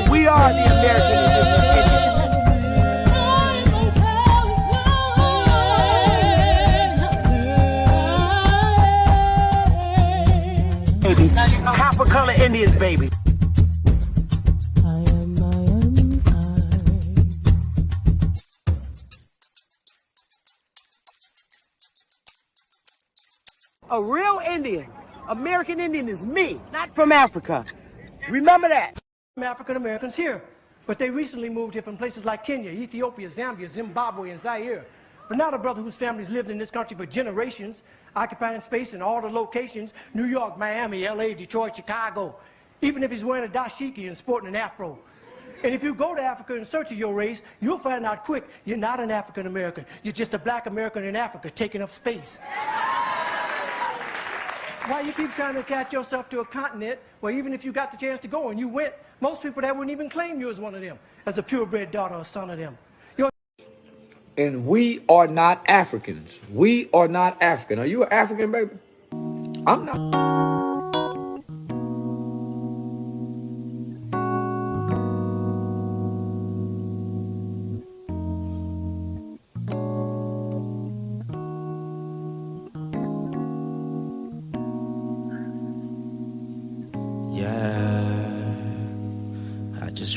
that we are the American Indians. Copper color Indians, baby. A real Indian, American Indian is me, not from Africa. Remember that. African Americans here, but they recently moved here from places like Kenya, Ethiopia, Zambia, Zimbabwe, and Zaire. But now the brother whose family's lived in this country for generations, occupying space in all the locations, New York, Miami, LA, Detroit, Chicago, even if he's wearing a dashiki and sporting an afro. And if you go to Africa in search of your race, you'll find out quick, you're not an African American. You're just a black American in Africa taking up space. Why you keep trying to attach yourself to a continent where even if you got the chance to go and you went, most people that wouldn't even claim you as one of them, as a purebred daughter or son of them. And we are not Africans. We are not African. Are you an African, baby? I'm not.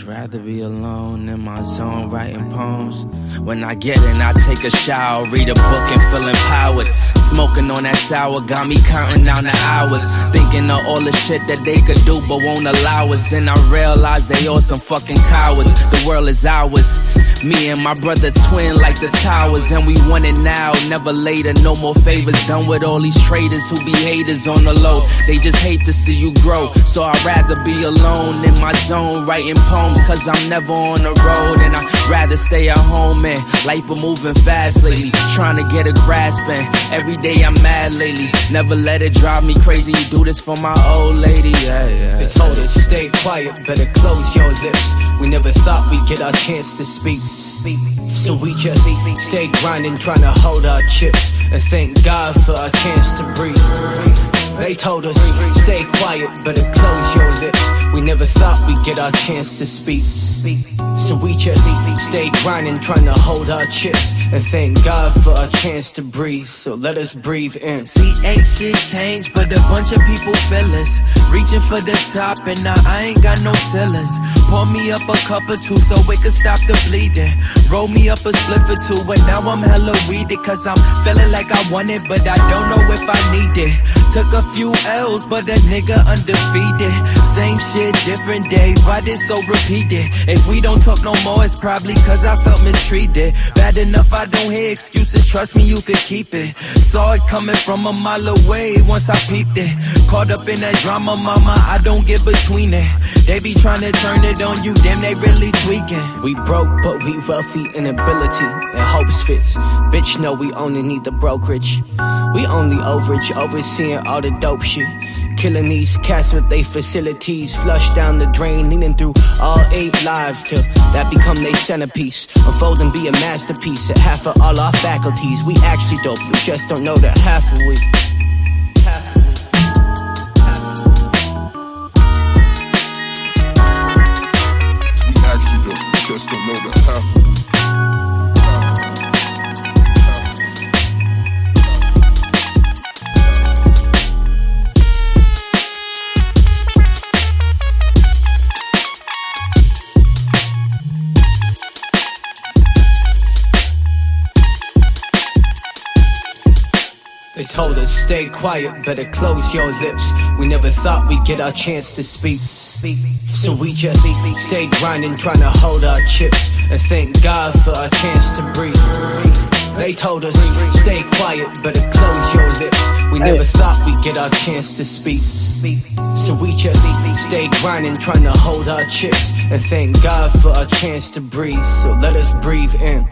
Rather be alone in my zone writing poems. When I get in, I take a shower, read a book and feel empowered. Smoking on that sour got me counting down the hours, thinking of all the shit that they could do but won't allow us. Then I realized they all some fucking cowards. The world is ours. Me and my brother twin like the towers, and we want it now, never later. No more favors done with all these traitors who be haters on the low. They just hate to see you grow, so I'd rather be alone in my zone writing poems, cause I'm never on the road. And I'd rather stay at home, man. Life been moving fast lately, trying to get a grasp, and every day I'm mad lately. Never let it drive me crazy, you do this for my old lady, yeah. They told us stay quiet, better close your lips. We never thought we'd get our chance to speak. So we just stay grinding, trying to hold our chips, and thank God for our chance to breathe. They told us stay quiet, better close your lips. We never thought we'd get our chance to speak. So we just stay grinding, trying to hold our chips, and thank God for our chance to breathe. So let us breathe in. See, ain't shit changed, but a bunch of people feel us. Reaching for the top, and now I ain't got no ceilings. Pour me up a cup or two so it can stop the bleeding. Roll me up a split or two, and now I'm hella weeded, cause I'm feeling like I want it, but I don't know if I need it. Took a few L's, but that nigga undefeated. Same shit, different day, why this so repeated? If we don't talk no more, it's probably cause I felt mistreated. Bad enough I don't hear excuses, trust me you could keep it. Saw it coming from a mile away once I peeped it. Caught up in that drama, mama, I don't get between it. They be trying to turn it on you, damn they really tweaking. We broke, but we wealthy in ability and hopes fits. Bitch, no, we only need the brokerage. We only overage, overseeing all the dope shit. Killing these cats with they facilities. Flush down the drain, leaning through all 8 lives till that become they centerpiece. Unfold and be a masterpiece at half of all our faculties. We actually dope, you just don't know that half of we. We actually dope, you just don't know that half of we. They told us stay quiet, better close your lips. We never thought we'd get our chance to speak. So we just stay grinding, trying to hold our chips, and thank God for our chance to breathe. They told us stay quiet, better close your lips. We never thought we'd get our chance to speak. So we just stay grinding, trying to hold our chips, and thank God for our chance to breathe. So let us breathe in.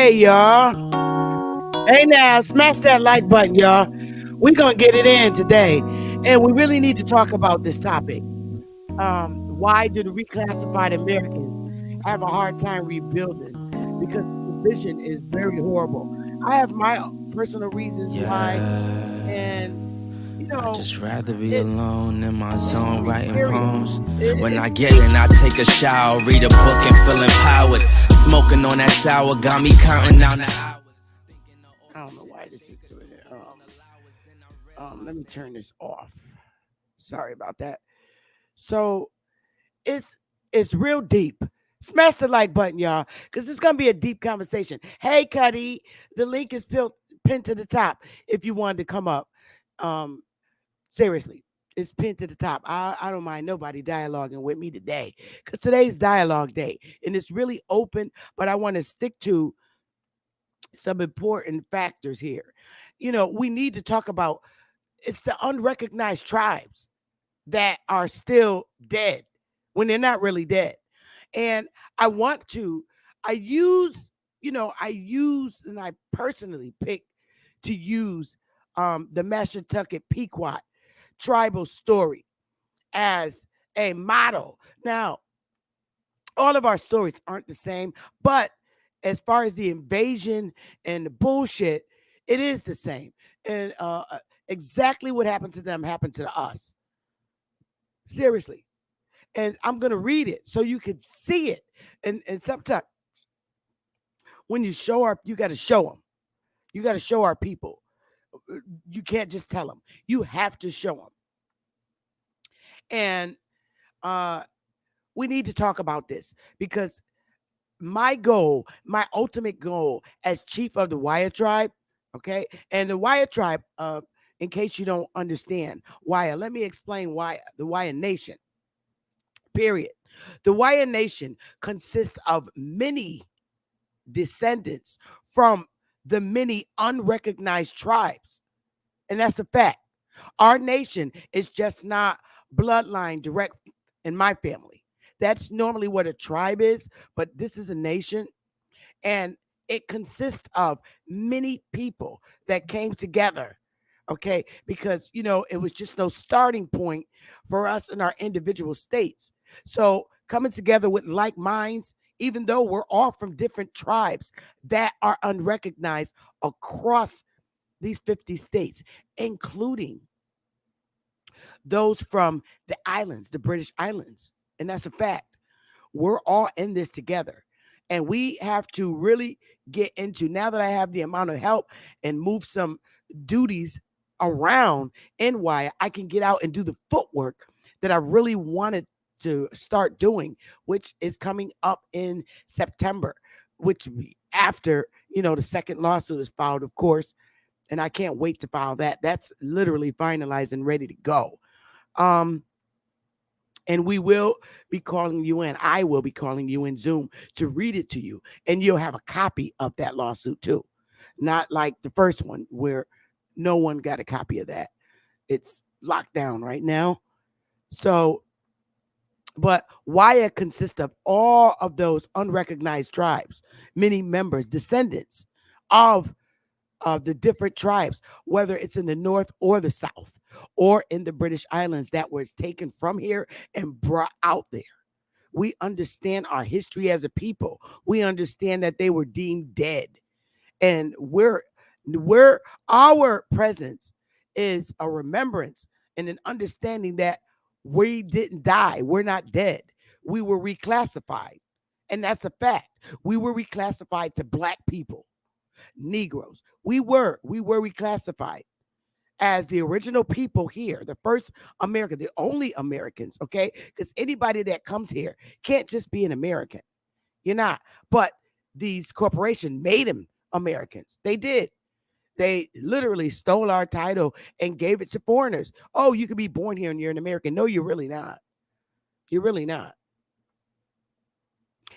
Hey, y'all. Hey, now, smash that like button, y'all. We're going to get it in today. And we really need to talk about this topic. Why do the reclassified Americans have a hard time rebuilding? Because the vision is very horrible. I have my personal reasons why. And I just rather be alone in my zone writing poems. When I get in, I take a shower, read a book and feel empowered. Smoking on that sour got me counting down the hours. I don't know why this is doing it. Let me turn this off. Sorry about that. So it's real deep. Smash the like button, y'all, because it's gonna be a deep conversation. Hey, Cuddy, the link is pinned to the top if you wanted to come up. Seriously, it's pinned to the top. I don't mind nobody dialoguing with me today because today's dialogue day and it's really open, but I want to stick to some important factors here. We need to talk about it's the unrecognized tribes that are still dead when they're not really dead. And I want to, I use, and I personally pick to use the Mashantucket Pequot tribal story as a model. Now, all of our stories aren't the same, but as far as the invasion and the bullshit, it is the same. And exactly what happened to them happened to us. Seriously. And I'm going to read it so you can see it. And sometimes when you you got to show them. You got to show our people. You can't just tell them. You have to show them. And we need to talk about this because my ultimate goal as chief of the Wyatt tribe, okay? And the Wyatt tribe, in case you don't understand Wyatt, let me explain why the Wyatt Nation, period. The Wyatt Nation consists of many descendants from the many unrecognized tribes. And that's a fact. Our nation is just not bloodline direct in my family. That's normally what a tribe is, but this is a nation. And it consists of many people that came together, okay? Because, it was just no starting point for us in our individual states. So coming together with like minds, even though we're all from different tribes that are unrecognized across these 50 states, including those from the islands, the British Islands. And that's a fact. We're all in this together. And we have to really get into, now that I have the amount of help and move some duties around in Wyatt, I can get out and do the footwork that I really wanted to start doing, which is coming up in September, which after, the second lawsuit is filed, of course. And I can't wait to file that. That's literally finalized and ready to go. And we will be calling you in. I will be calling you in Zoom to read it to you. And you'll have a copy of that lawsuit too. Not like the first one where no one got a copy of that. It's locked down right now. So, but Wyatt consists of all of those unrecognized tribes, many members, descendants of the different tribes, whether it's in the north or the south or in the British Islands that was taken from here and brought out there. We understand our history as a people. We understand that they were deemed dead. And our presence is a remembrance and an understanding that we didn't die. We're not dead. We were reclassified. And that's a fact. We were reclassified to Black people. Negros. We were reclassified as the original people here, the first American, the only Americans, okay? Because anybody that comes here can't just be an American. You're not. But these corporations made them Americans. They did. They literally stole our title and gave it to foreigners. Oh, you could be born here and you're an American. No, you're really not. You're really not.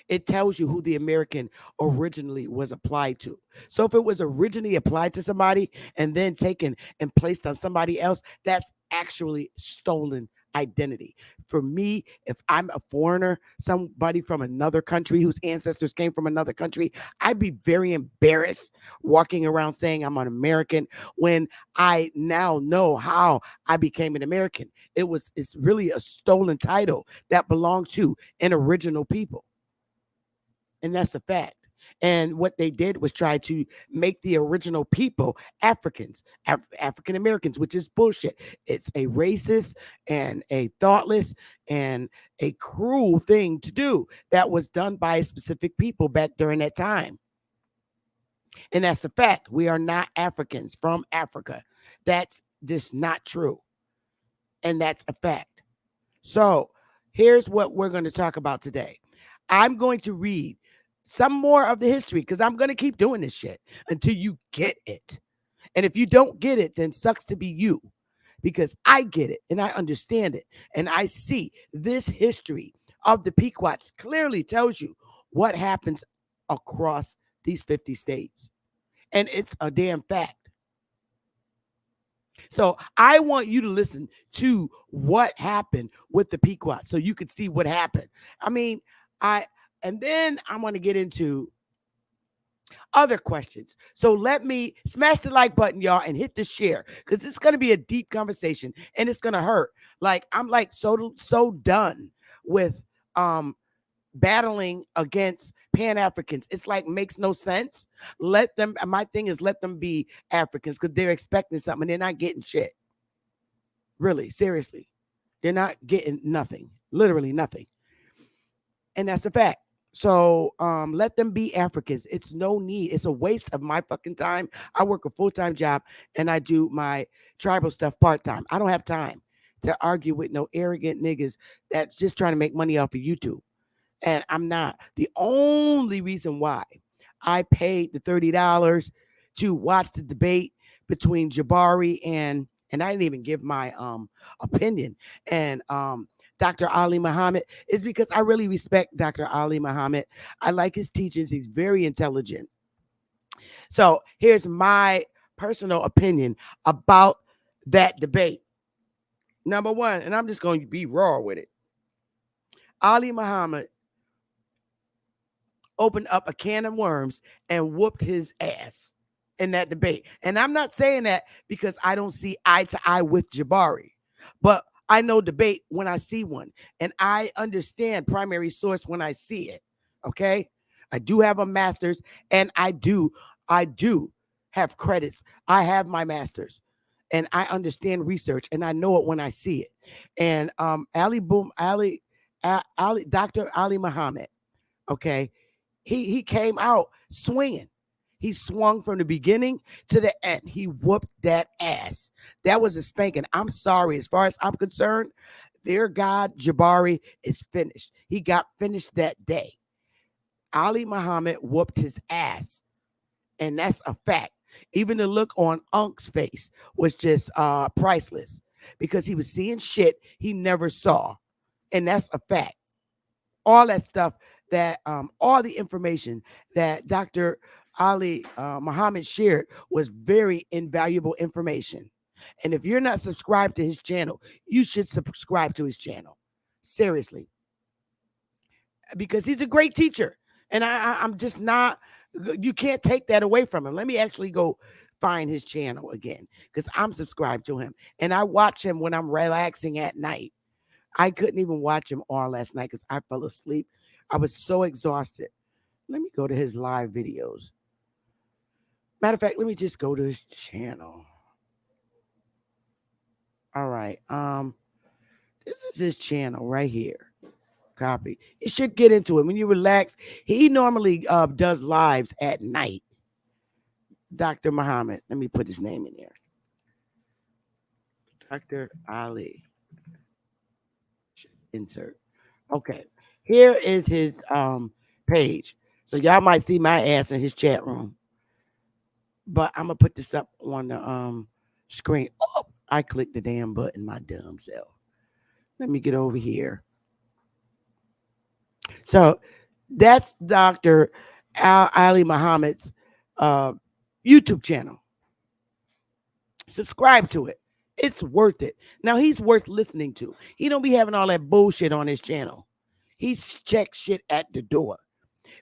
It tells you who the American originally was applied to. So if it was originally applied to somebody and then taken and placed on somebody else, that's actually stolen identity. For me, if I'm a foreigner, somebody from another country whose ancestors came from another country, I'd be very embarrassed walking around saying I'm an American when I now know how I became an American. It's really a stolen title that belonged to an original people. And that's a fact. And what they did was try to make the original people Africans, African Americans, which is bullshit. It's a racist and a thoughtless and a cruel thing to do that was done by a specific people back during that time. And that's a fact. We are not Africans from Africa. That's just not true. And that's a fact. So here's what we're going to talk about today. I'm going to read some more of the history because I'm going to keep doing this shit until you get it. And if you don't get it, then sucks to be you because I get it and I understand it. And I see this history of the Pequots clearly tells you what happens across these 50 states. And it's a damn fact. So I want you to listen to what happened with the Pequot so you could see what happened. I mean, and then I'm going to get into other questions. So let me smash the like button, y'all, and hit the share because it's going to be a deep conversation and it's going to hurt. Like I'm like so done with battling against Pan Africans. It's like makes no sense. Let them. My thing is let them be Africans because they're expecting something. They're not getting shit. Really, seriously, they're not getting nothing. Literally nothing. And that's a fact. So let them be Africans. It's no need. It's a waste of my fucking time. I work a full-time job and I do my tribal stuff part-time. I don't have time to argue with no arrogant niggas that's just trying to make money off of YouTube. And I'm not. The only reason why I paid the $30 to watch the debate between Jabari and I didn't even give my opinion and Dr. Ali Muhammad is because I really respect Dr. Ali Muhammad. I like his teachings. He's very intelligent. So here's my personal opinion about that debate. Number one, and I'm just going to be raw with it. Ali Muhammad opened up a can of worms and whooped his ass in that debate. And I'm not saying that because I don't see eye to eye with Jabari, but I know debate when I see one, and I understand primary source when I see it. Okay, I do have a master's, and I do have credits. I have my master's, and I understand research, and I know it when I see it. And Dr. Ali Muhammad, okay, he came out swinging. He swung from the beginning to the end. He whooped that ass. That was a spanking. I'm sorry. As far as I'm concerned, their God, Jabari, is finished. He got finished that day. Ali Muhammad whooped his ass. And that's a fact. Even the look on Unk's face was just priceless because he was seeing shit he never saw. And that's a fact. All that stuff that all the information that Dr. Ali Muhammad shared was very invaluable information. And if you're not subscribed to his channel, you should subscribe to his channel. Seriously. Because he's a great teacher. And I'm just not, you can't take that away from him. Let me actually go find his channel again because I'm subscribed to him. And I watch him when I'm relaxing at night. I couldn't even watch him all last night because I fell asleep. I was so exhausted. Let me go to his live videos. Matter of fact, let me just go to his channel. All right. This is his channel right here. Copy. You should get into it when you relax. He normally does lives at night. Dr. Muhammad. Let me put his name in there. Dr. Ali. Insert. Okay. Here is his page. So y'all might see my ass in his chat room. But I'm gonna put this up on the screen. Oh, I clicked the damn button, my dumb self. Let me get over here. So that's Dr. Ali Muhammad's YouTube channel. Subscribe to it. It's worth it. Now he's worth listening to. He don't be having all that bullshit on his channel. He's check shit at the door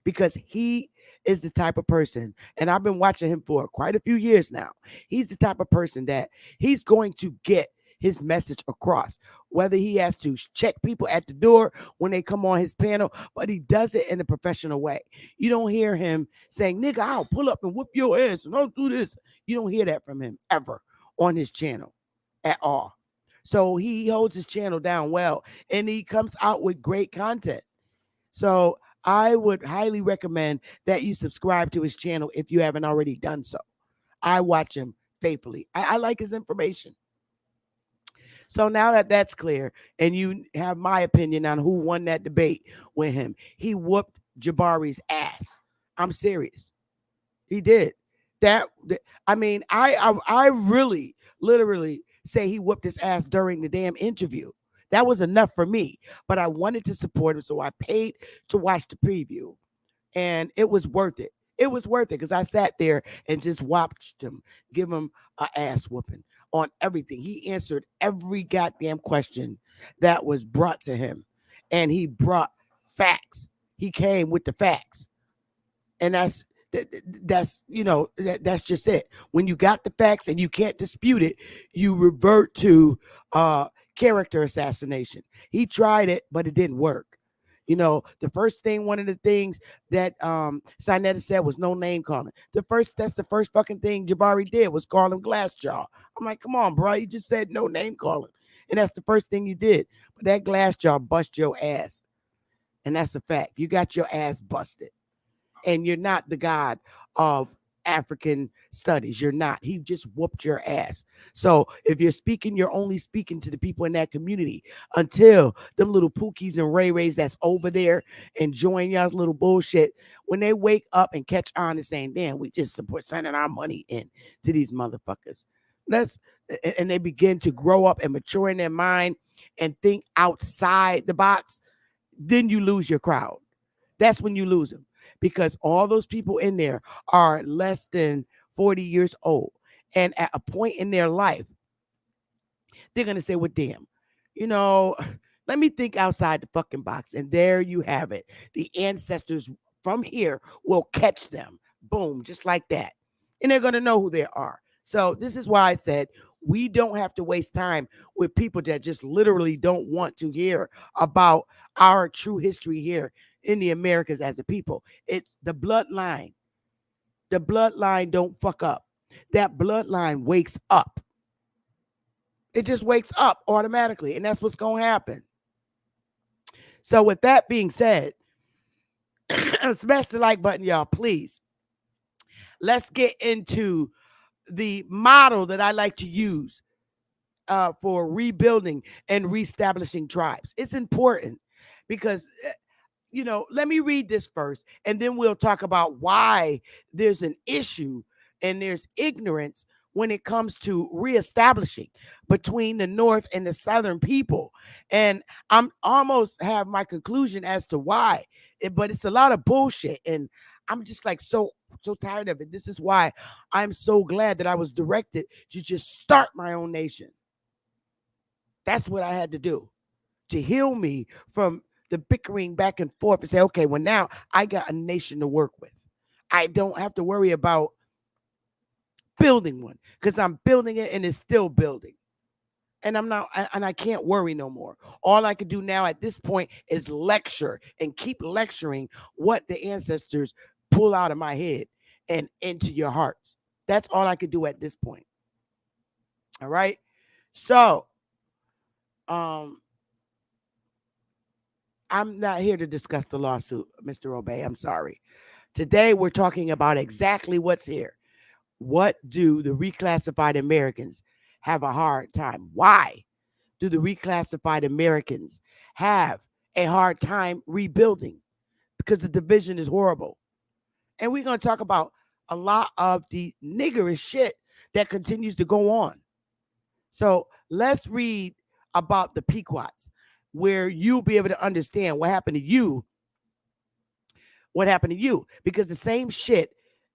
because he is the type of person, and I've been watching him for quite a few years now. He's the type of person that he's going to get his message across, whether he has to check people at the door when they come on his panel, but he does it in a professional way. You don't hear him saying, nigga, I'll pull up and whoop your ass and I'll do this. You don't hear that from him ever on his channel at all. So he holds his channel down well and he comes out with great content. So I would highly recommend that you subscribe to his channel if you haven't already done so. I watch him faithfully. I like his information. So now that that's clear, and you have my opinion on who won that debate with him, he whooped Jabari's ass. I'm serious. He did. I mean, I really literally say he whooped his ass during the damn interview. That was enough for me. But I wanted to support him, so I paid to watch the preview, and it was worth it. It was worth it because I sat there and just watched him give him a ass whooping on everything. He answered every goddamn question that was brought to him, and he brought facts. He came with the facts, and that's just it. When you got the facts and you can't dispute it, you revert to character assassination. He tried it, but it didn't work. The first thing, one of the things that Sinetta said was no name calling. That's the first fucking thing Jabari did was call him Glassjaw. I'm like, come on, bro, you just said no name calling, and that's the first thing you did. But that Glassjaw bust your ass, and that's a fact. You got your ass busted, and you're not the god of African studies. You're not. He just whooped your ass. So if you're speaking, you're only speaking to the people in that community until them little Pookies and Ray Rays that's over there enjoying y'all's little bullshit, when they wake up and catch on and saying, damn, we just support sending our money in to these motherfuckers. Let's and they begin to grow up and mature in their mind and think outside the box, then you lose your crowd. That's when you lose them because all those people in there are less than 40 years old. And at a point in their life, they're going to say, well, damn, you know, let me think outside the fucking box. And there you have it. The ancestors from here will catch them. Boom, just like that. And they're going to know who they are. So this is why I said we don't have to waste time with people that just literally don't want to hear about our true history here in the Americas as a people. It's the bloodline. The bloodline don't fuck up. That bloodline wakes up. It just wakes up automatically, and that's what's going to happen. So with that being said, smash the like button, y'all, please. Let's get into the model that I like to use for rebuilding and reestablishing tribes. It's important because let me read this first, and then we'll talk about why there's an issue and there's ignorance when it comes to reestablishing between the North and the Southern people. And I'm almost have my conclusion as to why, but it's a lot of bullshit. And I'm just like so tired of it. This is why I'm so glad that I was directed to just start my own nation. That's what I had to do to heal me from the bickering back and forth and say, okay, well, now I got a nation to work with. I don't have to worry about building one because I'm building it and it's still building. And I can't worry no more. All I can do now at this point is lecture and keep lecturing what the ancestors pull out of my head and into your hearts. That's all I could do at this point. All right. So, I'm not here to discuss the lawsuit, Mr. Obey. I'm sorry. Today, we're talking about exactly what's here. What do the reclassified Americans have a hard time? Why do the reclassified Americans have a hard time rebuilding? Because the division is horrible. And we're going to talk about a lot of the niggerish shit that continues to go on. So let's read about the Pequots, where you'll be able to understand what happened to you. Because the same shit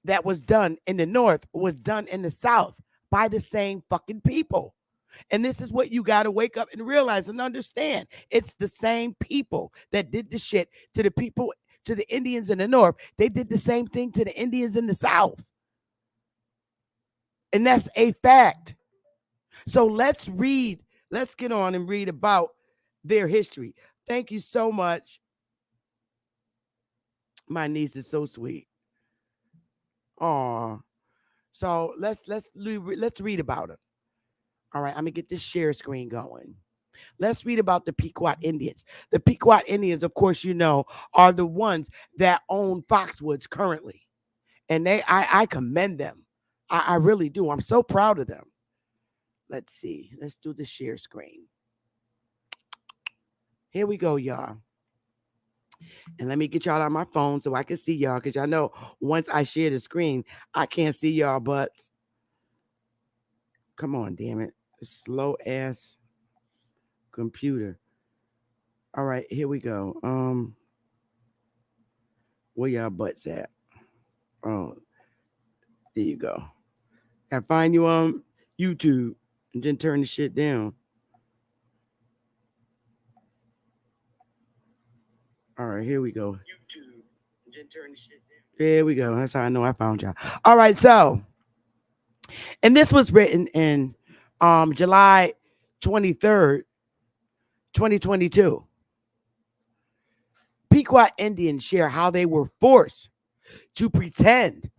that was done in the North was done in the South by the same fucking people. And this is what you got to wake up and realize and understand. It's the same people that did the shit to the people, to the Indians in the North. They did the same thing to the Indians in the South. And that's a fact. So let's get on and read about their history. Thank you so much. My niece is so sweet. Aw. So let's read about it. All right, I'm gonna get this share screen going. Let's read about the Pequot Indians. The Pequot Indians, of course, you know, are the ones that own Foxwoods currently. And I commend them. I really do. I'm so proud of them. Let's see. Let's do the share screen. Here we go, y'all. And let me get y'all on my phone so I can see y'all. Because y'all know once I share the screen, I can't see y'all butts. Come on, damn it. Slow ass computer. All right, here we go. Where y'all butts at? Oh, there you go. I find you on YouTube and then turn the shit down. All right, here we go. YouTube and then turn the shit down. There we go. That's how I know I found y'all. All right, so, and this was written in July 23rd, 2022. Pequot Indians share how they were forced to pretend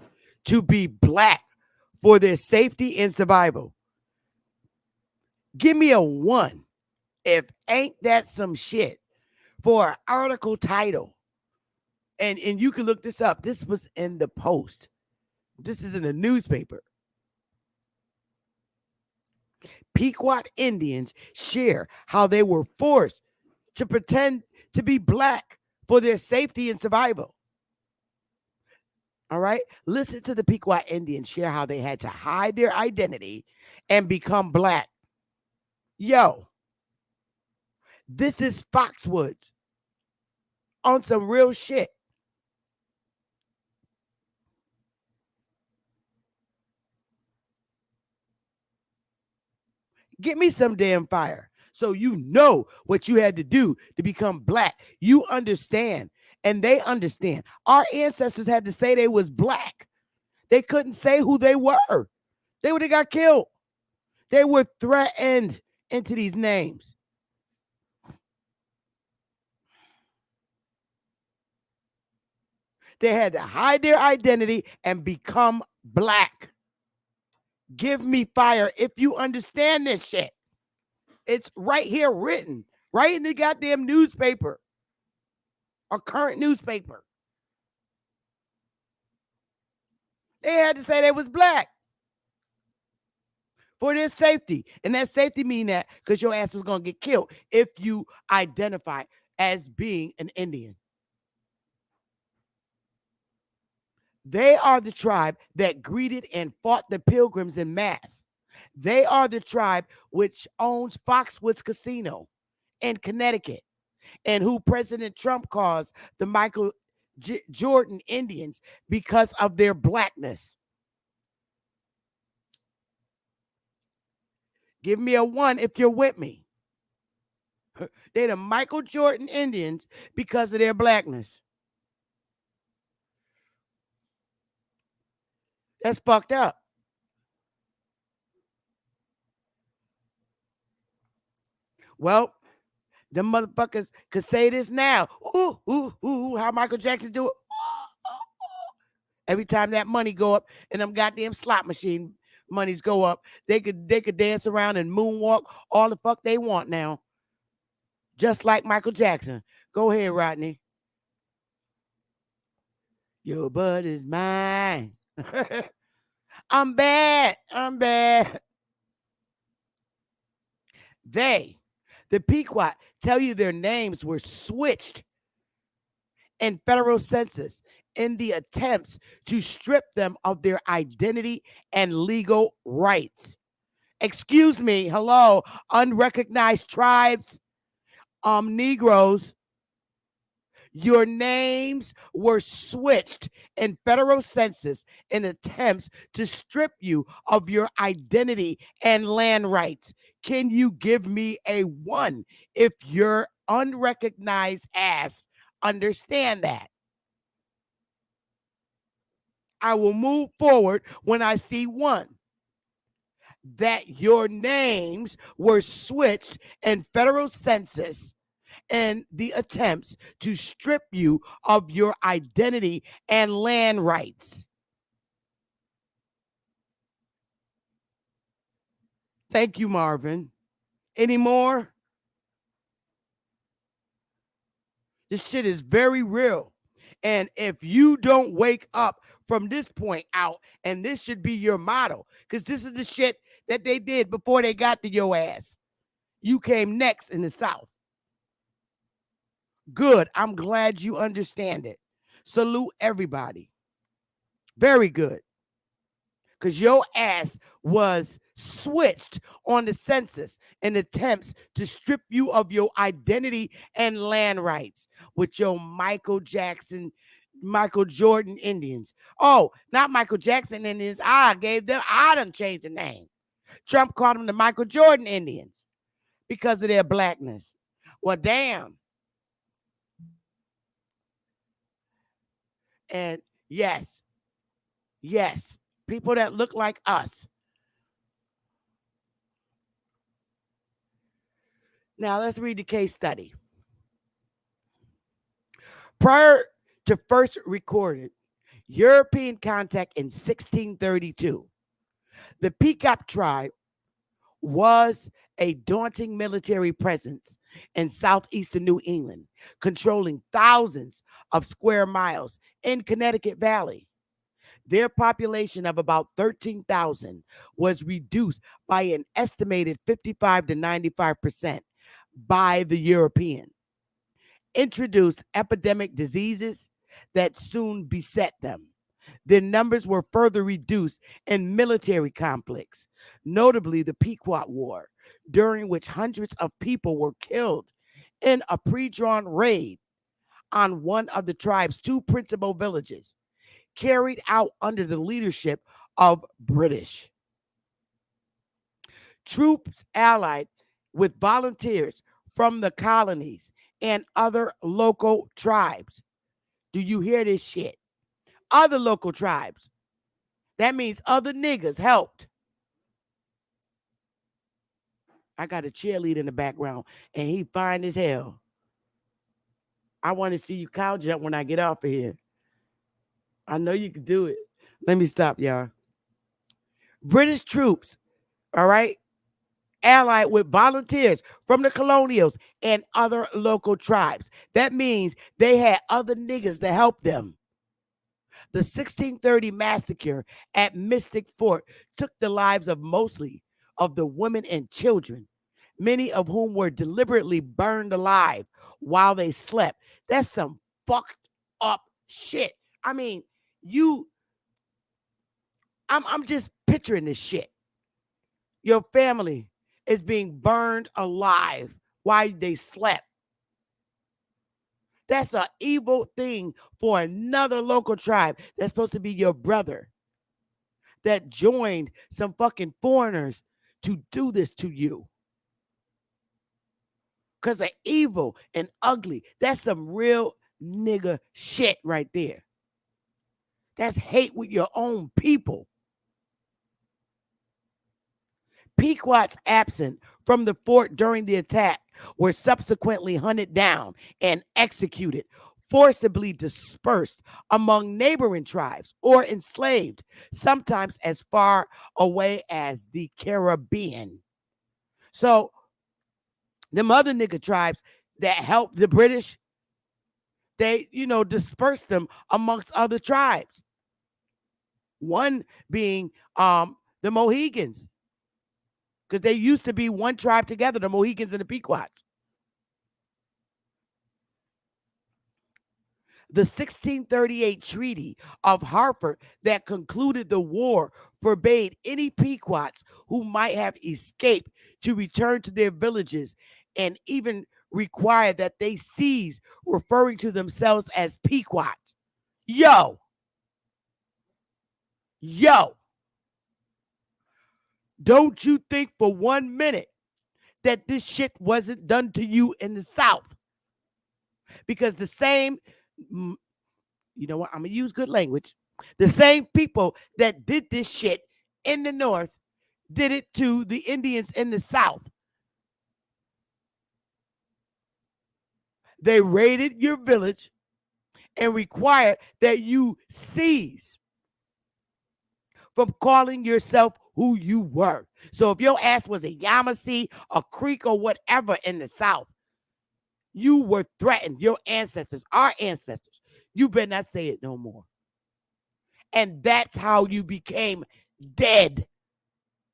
to be black for their safety and survival. Give me a 1 if ain't that some shit for an article title. And you can look this up. This was in the Post. This is in the newspaper. Pequot Indians share how they were forced to pretend to be black for their safety and survival. All right. Listen to the Pequot Indians share how they had to hide their identity and become black. Yo, this is Foxwoods on some real shit. Get me some damn fire so you know what you had to do to become black. You understand, and they understand. Our ancestors had to say they was black. They couldn't say who they were. They would have got killed. They were threatened into these names. They had to hide their identity and become black. Give me fire if you understand this shit. It's right here written, right in the goddamn newspaper, a current newspaper. They had to say they was black for their safety. And that safety mean that because your ass was going to get killed if you identify as being an Indian. They are the tribe that greeted and fought the pilgrims in mass. They are the tribe which owns Foxwoods Casino in Connecticut and who President Trump calls the Michael Jordan Indians because of their blackness. Give me a 1 if you're with me. They're the Michael Jordan Indians because of their blackness. That's fucked up. Well, them motherfuckers could say this now. Ooh, ooh, ooh, how Michael Jackson do it. Every time that money go up and them goddamn slot machine monies go up, they could dance around and moonwalk all the fuck they want now. Just like Michael Jackson. Go ahead, Rodney. Your butt is mine. I'm bad. I'm bad. They, the Pequot, tell you their names were switched in federal census in the attempts to strip them of their identity and legal rights. Excuse me, hello, unrecognized tribes, Negroes. Your names were switched in federal census in attempts to strip you of your identity and land rights. Can you give me a one if your unrecognized ass understand that? I will move forward when I see one. That your names were switched in federal census and the attempts to strip you of your identity and land rights. Thank you, Marvin. Any more? This shit is very real. And if you don't wake up from this point out, and this should be your motto, because this is the shit that they did before they got to your ass. You came next in the South. Good. I'm glad you understand it. Salute everybody. Very good. Because your ass was switched on the census in attempts to strip you of your identity and land rights with your Michael Jackson, Michael Jordan Indians. Oh, not Michael Jackson Indians. I done changed the name. Trump called them the Michael Jordan Indians because of their blackness. Well, damn. And yes, yes, people that look like us. Now let's read the case study. Prior to first recorded European contact in 1632, the Pequot tribe was a daunting military presence in southeastern New England, controlling thousands of square miles in Connecticut Valley. Their population of about 13,000 was reduced by an estimated 55 to 95% by the European. Introduced epidemic diseases that soon beset them. Their numbers were further reduced in military conflicts, notably the Pequot War, during which hundreds of people were killed in a pre-drawn raid on one of the tribe's two principal villages, carried out under the leadership of British troops allied with volunteers from the colonies and other local tribes. Do you hear this shit? Other local tribes. That means other niggas helped. I got a cheerleader in the background, and he fine as hell. I want to see you cow jump when I get off of here. I know you can do it. Let me stop, y'all. British troops, all right, allied with volunteers from the colonials and other local tribes. That means they had other niggas to help them. The 1630 massacre at Mystic Fort took the lives of mostly of the women and children, many of whom were deliberately burned alive while they slept. That's some fucked up shit. I mean, I'm just picturing this shit. Your family is being burned alive while they slept. That's an evil thing for another local tribe that's supposed to be your brother that joined some fucking foreigners to do this to you. Because of evil and ugly. That's some real nigga shit right there. That's hate with your own people. Pequots absent from the fort during the attack were subsequently hunted down and executed, forcibly dispersed among neighboring tribes or enslaved, sometimes as far away as the Caribbean. So, them other nigga tribes that helped the British, they, dispersed them amongst other tribes. One being the Mohegans, because they used to be one tribe together, the Mohegans and the Pequots. The 1638 Treaty of Hartford that concluded the war forbade any Pequots who might have escaped to return to their villages and even required that they cease referring to themselves as Pequots. Yo, yo, don't you think for 1 minute that this shit wasn't done to you in the South? Because the same, you know what, I'm going to use good language. The same people that did this shit in the North did it to the Indians in the South. They raided your village and required that you cease from calling yourself who you were. So if your ass was a Yamasee, a Creek, or whatever in the South, you were threatened. Your ancestors, our ancestors, you better not say it no more. And that's how you became dead.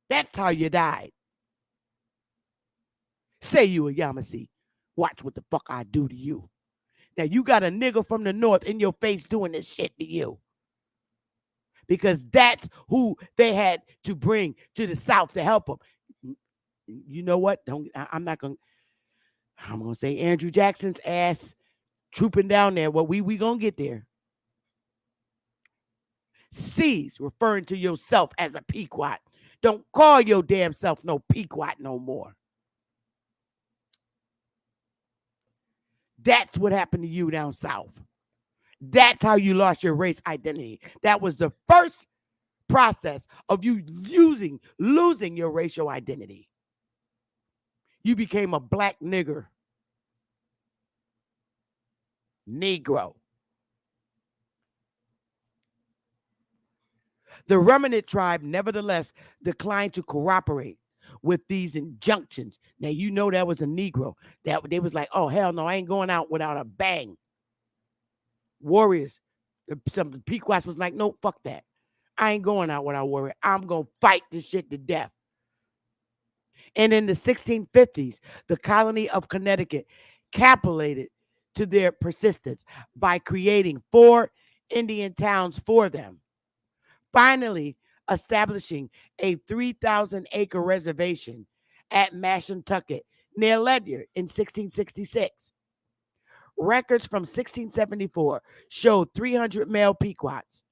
That's how you died. Say you a Yamasee. Watch what the fuck I do to you. Now you got a nigga from the North in your face doing this shit to you. Because that's who they had to bring to the South to help them. You know what? I'm not gonna. I'm gonna say Andrew Jackson's ass trooping down there. Well, we gonna get there. Cease referring to yourself as a Pequot. Don't call your damn self no Pequot no more. That's what happened to you down south. That's how you lost your race identity. That was the first process of you losing your racial identity. You became a black nigger. Negro. The remnant tribe, nevertheless, declined to cooperate with these injunctions. Now, you know that was a Negro. That they was like, oh, hell no, I ain't going out without a bang. Warriors, some Pequots was like, no, fuck that. I ain't going out without warrior. I'm going to fight this shit to death. And in the 1650s, the colony of Connecticut capitulated to their persistence by creating 4 Indian towns for them, finally establishing a 3,000-acre reservation at Mashantucket near Ledyard in 1666. Records from 1674 showed 300 male Pequots.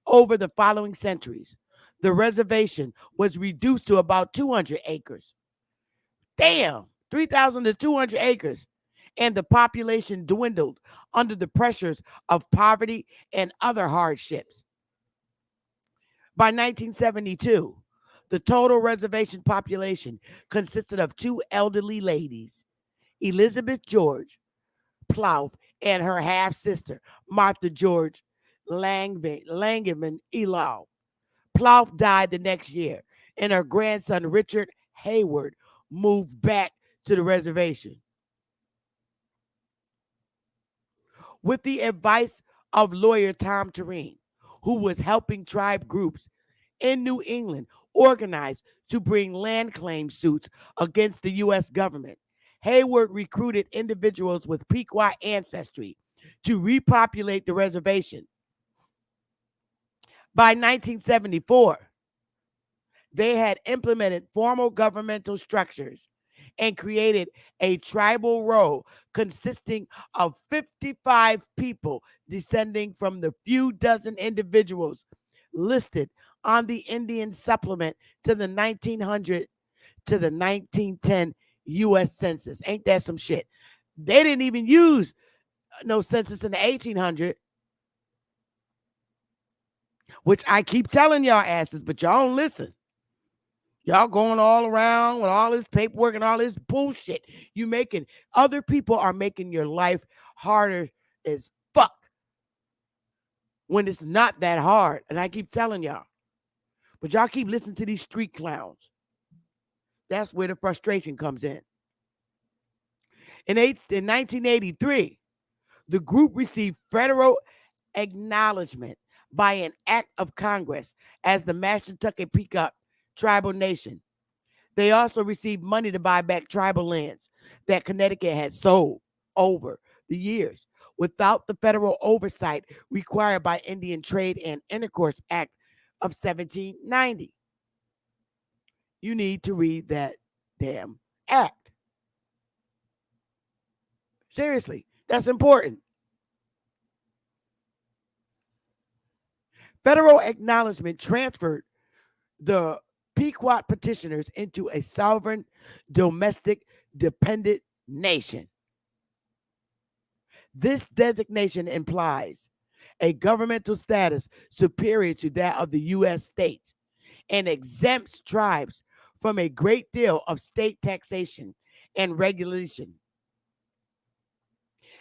Over the following centuries, the reservation was reduced to about 200 acres. Damn, 3,000 to 200 acres. And the population dwindled under the pressures of poverty and other hardships. By 1972, the total reservation population consisted of 2 elderly ladies, Elizabeth George Plouffe and her half-sister, Martha George Langevin Elau. Plouffe died the next year, and her grandson, Richard Hayward, moved back to the reservation. With the advice of lawyer Tom Tureen, who was helping tribe groups in New England organize to bring land claim suits against the U.S. government, Hayward recruited individuals with Pequot ancestry to repopulate the reservation. By 1974, they had implemented formal governmental structures and created a tribal row consisting of 55 people descending from the few dozen individuals listed on the Indian supplement to the 1900 to the 1910 U.S. Census. Ain't that some shit? They didn't even use no census in the 1800, which I keep telling y'all asses, but y'all don't listen. Y'all going all around with all this paperwork and all this bullshit. Other people are making your life harder as fuck when it's not that hard. And I keep telling y'all. But y'all keep listening to these street clowns. That's where the frustration comes in. In 1983, the group received federal acknowledgement by an act of Congress as the Mashantucket Pequot tribal nation. They also received money to buy back tribal lands that Connecticut had sold over the years without the federal oversight required by Indian Trade and Intercourse Act of 1790. You need to read that damn act. Seriously, that's important. Federal acknowledgement transferred the Pequot petitioners into a sovereign, domestic, dependent nation. This designation implies a governmental status superior to that of the U.S. states and exempts tribes from a great deal of state taxation and regulation.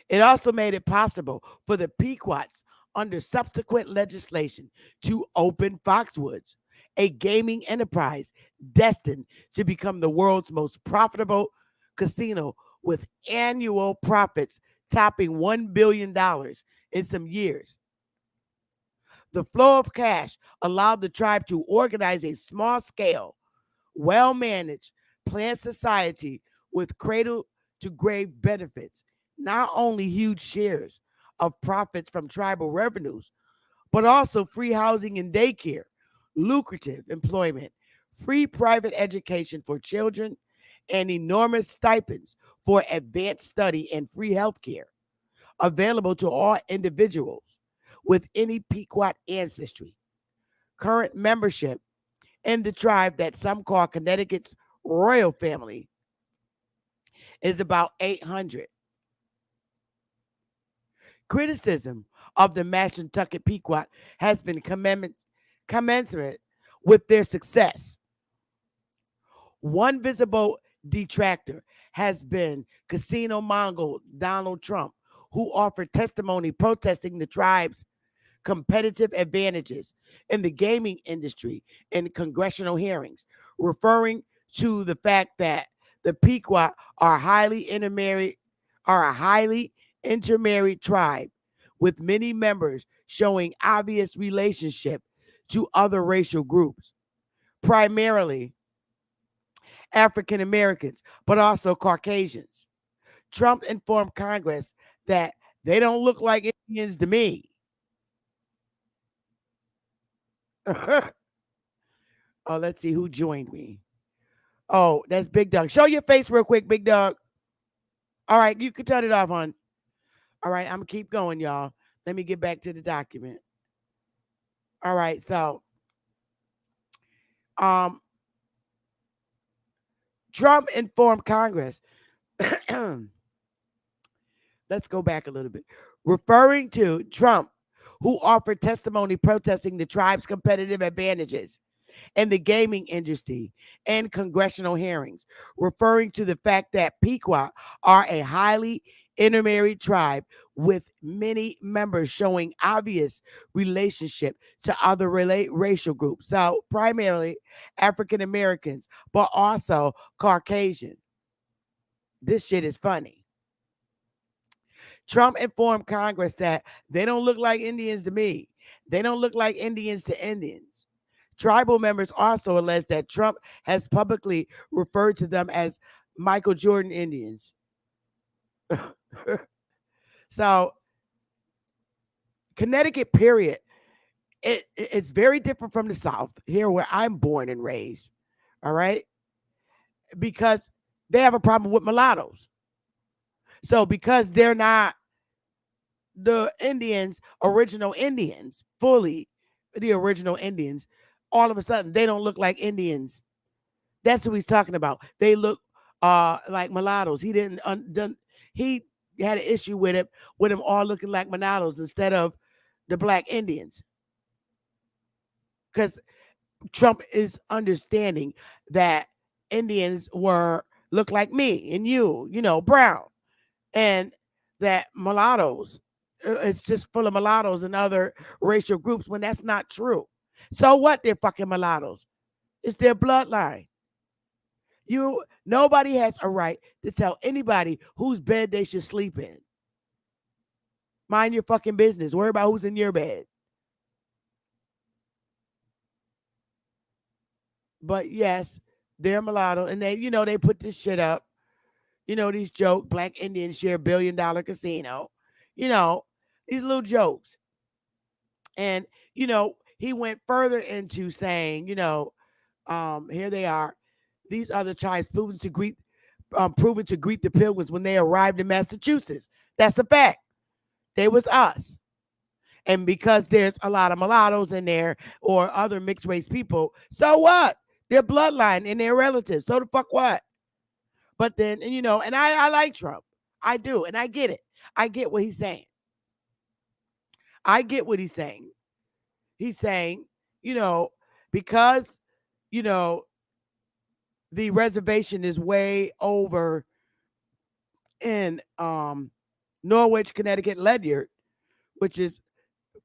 It also made it possible for the Pequots under subsequent legislation to open Foxwoods, a gaming enterprise destined to become the world's most profitable casino with annual profits topping $1 billion dollars in some years. The flow of cash allowed the tribe to organize a small scale, well managed planned society with cradle to grave benefits, not only huge shares of profits from tribal revenues, but also free housing and daycare, lucrative employment, free private education for children, and enormous stipends for advanced study and free health care available to all individuals with any Pequot ancestry. Current membership in the tribe that some call Connecticut's royal family is about 800. Criticism of the Mashantucket Pequot has been commensurate with their success. One visible detractor has been casino mongol Donald Trump, who offered testimony protesting the tribe's competitive advantages in the gaming industry in congressional hearings, referring to the fact that the Pequot are a highly intermarried tribe with many members showing obvious relationship to other racial groups, primarily African Americans, but also Caucasians. Trump informed Congress that they don't look like Indians to me. Oh, let's see who joined me. Oh, that's Big Dog. Show your face real quick, Big Dog. All right, you can turn it off, hon. All right, I'm gonna keep going, y'all. Let me get back to the document. All right, so um, Trump informed Congress. Let's go back a little bit. Referring to Trump, who offered testimony protesting the tribe's competitive advantages in the gaming industry and congressional hearings, referring to the fact that Pequot are a highly intermarried tribe with many members showing obvious relationship to other racial groups. So primarily African Americans, but also Caucasian. This shit is funny. Trump informed Congress that they don't look like Indians to me. They don't look like Indians to Indians. Tribal members also allege that Trump has publicly referred to them as Michael Jordan Indians. So, Connecticut, period, it's very different from the South, here where I'm born and raised. All right. Because they have a problem with mulattoes. So, because they're not the original Indians, fully the original Indians, all of a sudden they don't look like Indians. That's who he's talking about. They look like mulattoes. He had an issue with them all looking like mulattoes instead of the black Indians. Because Trump is understanding that Indians look like me and you know, brown. And that mulattoes, it's just full of mulattoes and other racial groups when that's not true. So what? They're fucking mulattoes. It's their bloodline. Nobody has a right to tell anybody whose bed they should sleep in. Mind your fucking business. Worry about who's in your bed. But yes, they're mulatto, and they put this shit up. These joke black Indians share $1 billion casino. You know, these little jokes. And he went further into saying, here they are. These other tribes proven to greet the Pilgrims when they arrived in Massachusetts. That's a fact. They was us. And because there's a lot of mulattoes in there or other mixed race people, so what? Their bloodline and their relatives. So the fuck what? But then, and I like Trump. I do. And I get it. I get what he's saying. I get what he's saying. He's saying, you know, because, you know, the reservation is way over in Norwich, Connecticut, Ledyard, which is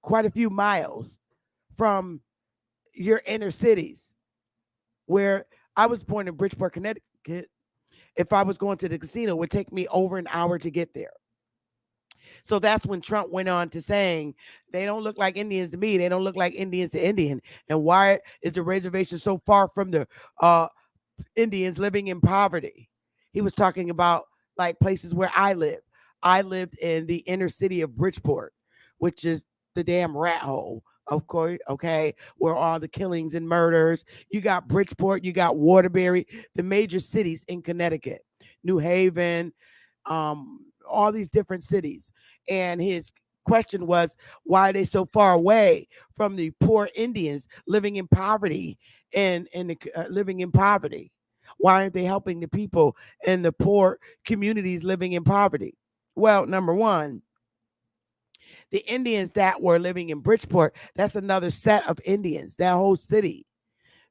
quite a few miles from your inner cities. Where I was born in Bridgeport, Connecticut, if I was going to the casino, it would take me over an hour to get there. So that's when Trump went on to saying, they don't look like Indians to me. They don't look like Indians to Indian. And why is the reservation so far from the Indians living in poverty? He was talking about like places where I live. I lived in the inner city of Bridgeport, which is the damn rat hole, of course, okay, where all the killings and murders. You got Bridgeport, you got Waterbury, the major cities in Connecticut, New Haven, all these different cities. And his question was, why are they so far away from the poor Indians living in poverty and living in poverty? Why aren't they helping the people in the poor communities living in poverty? Well, number one, the Indians that were living in Bridgeport, that's another set of Indians, that whole city.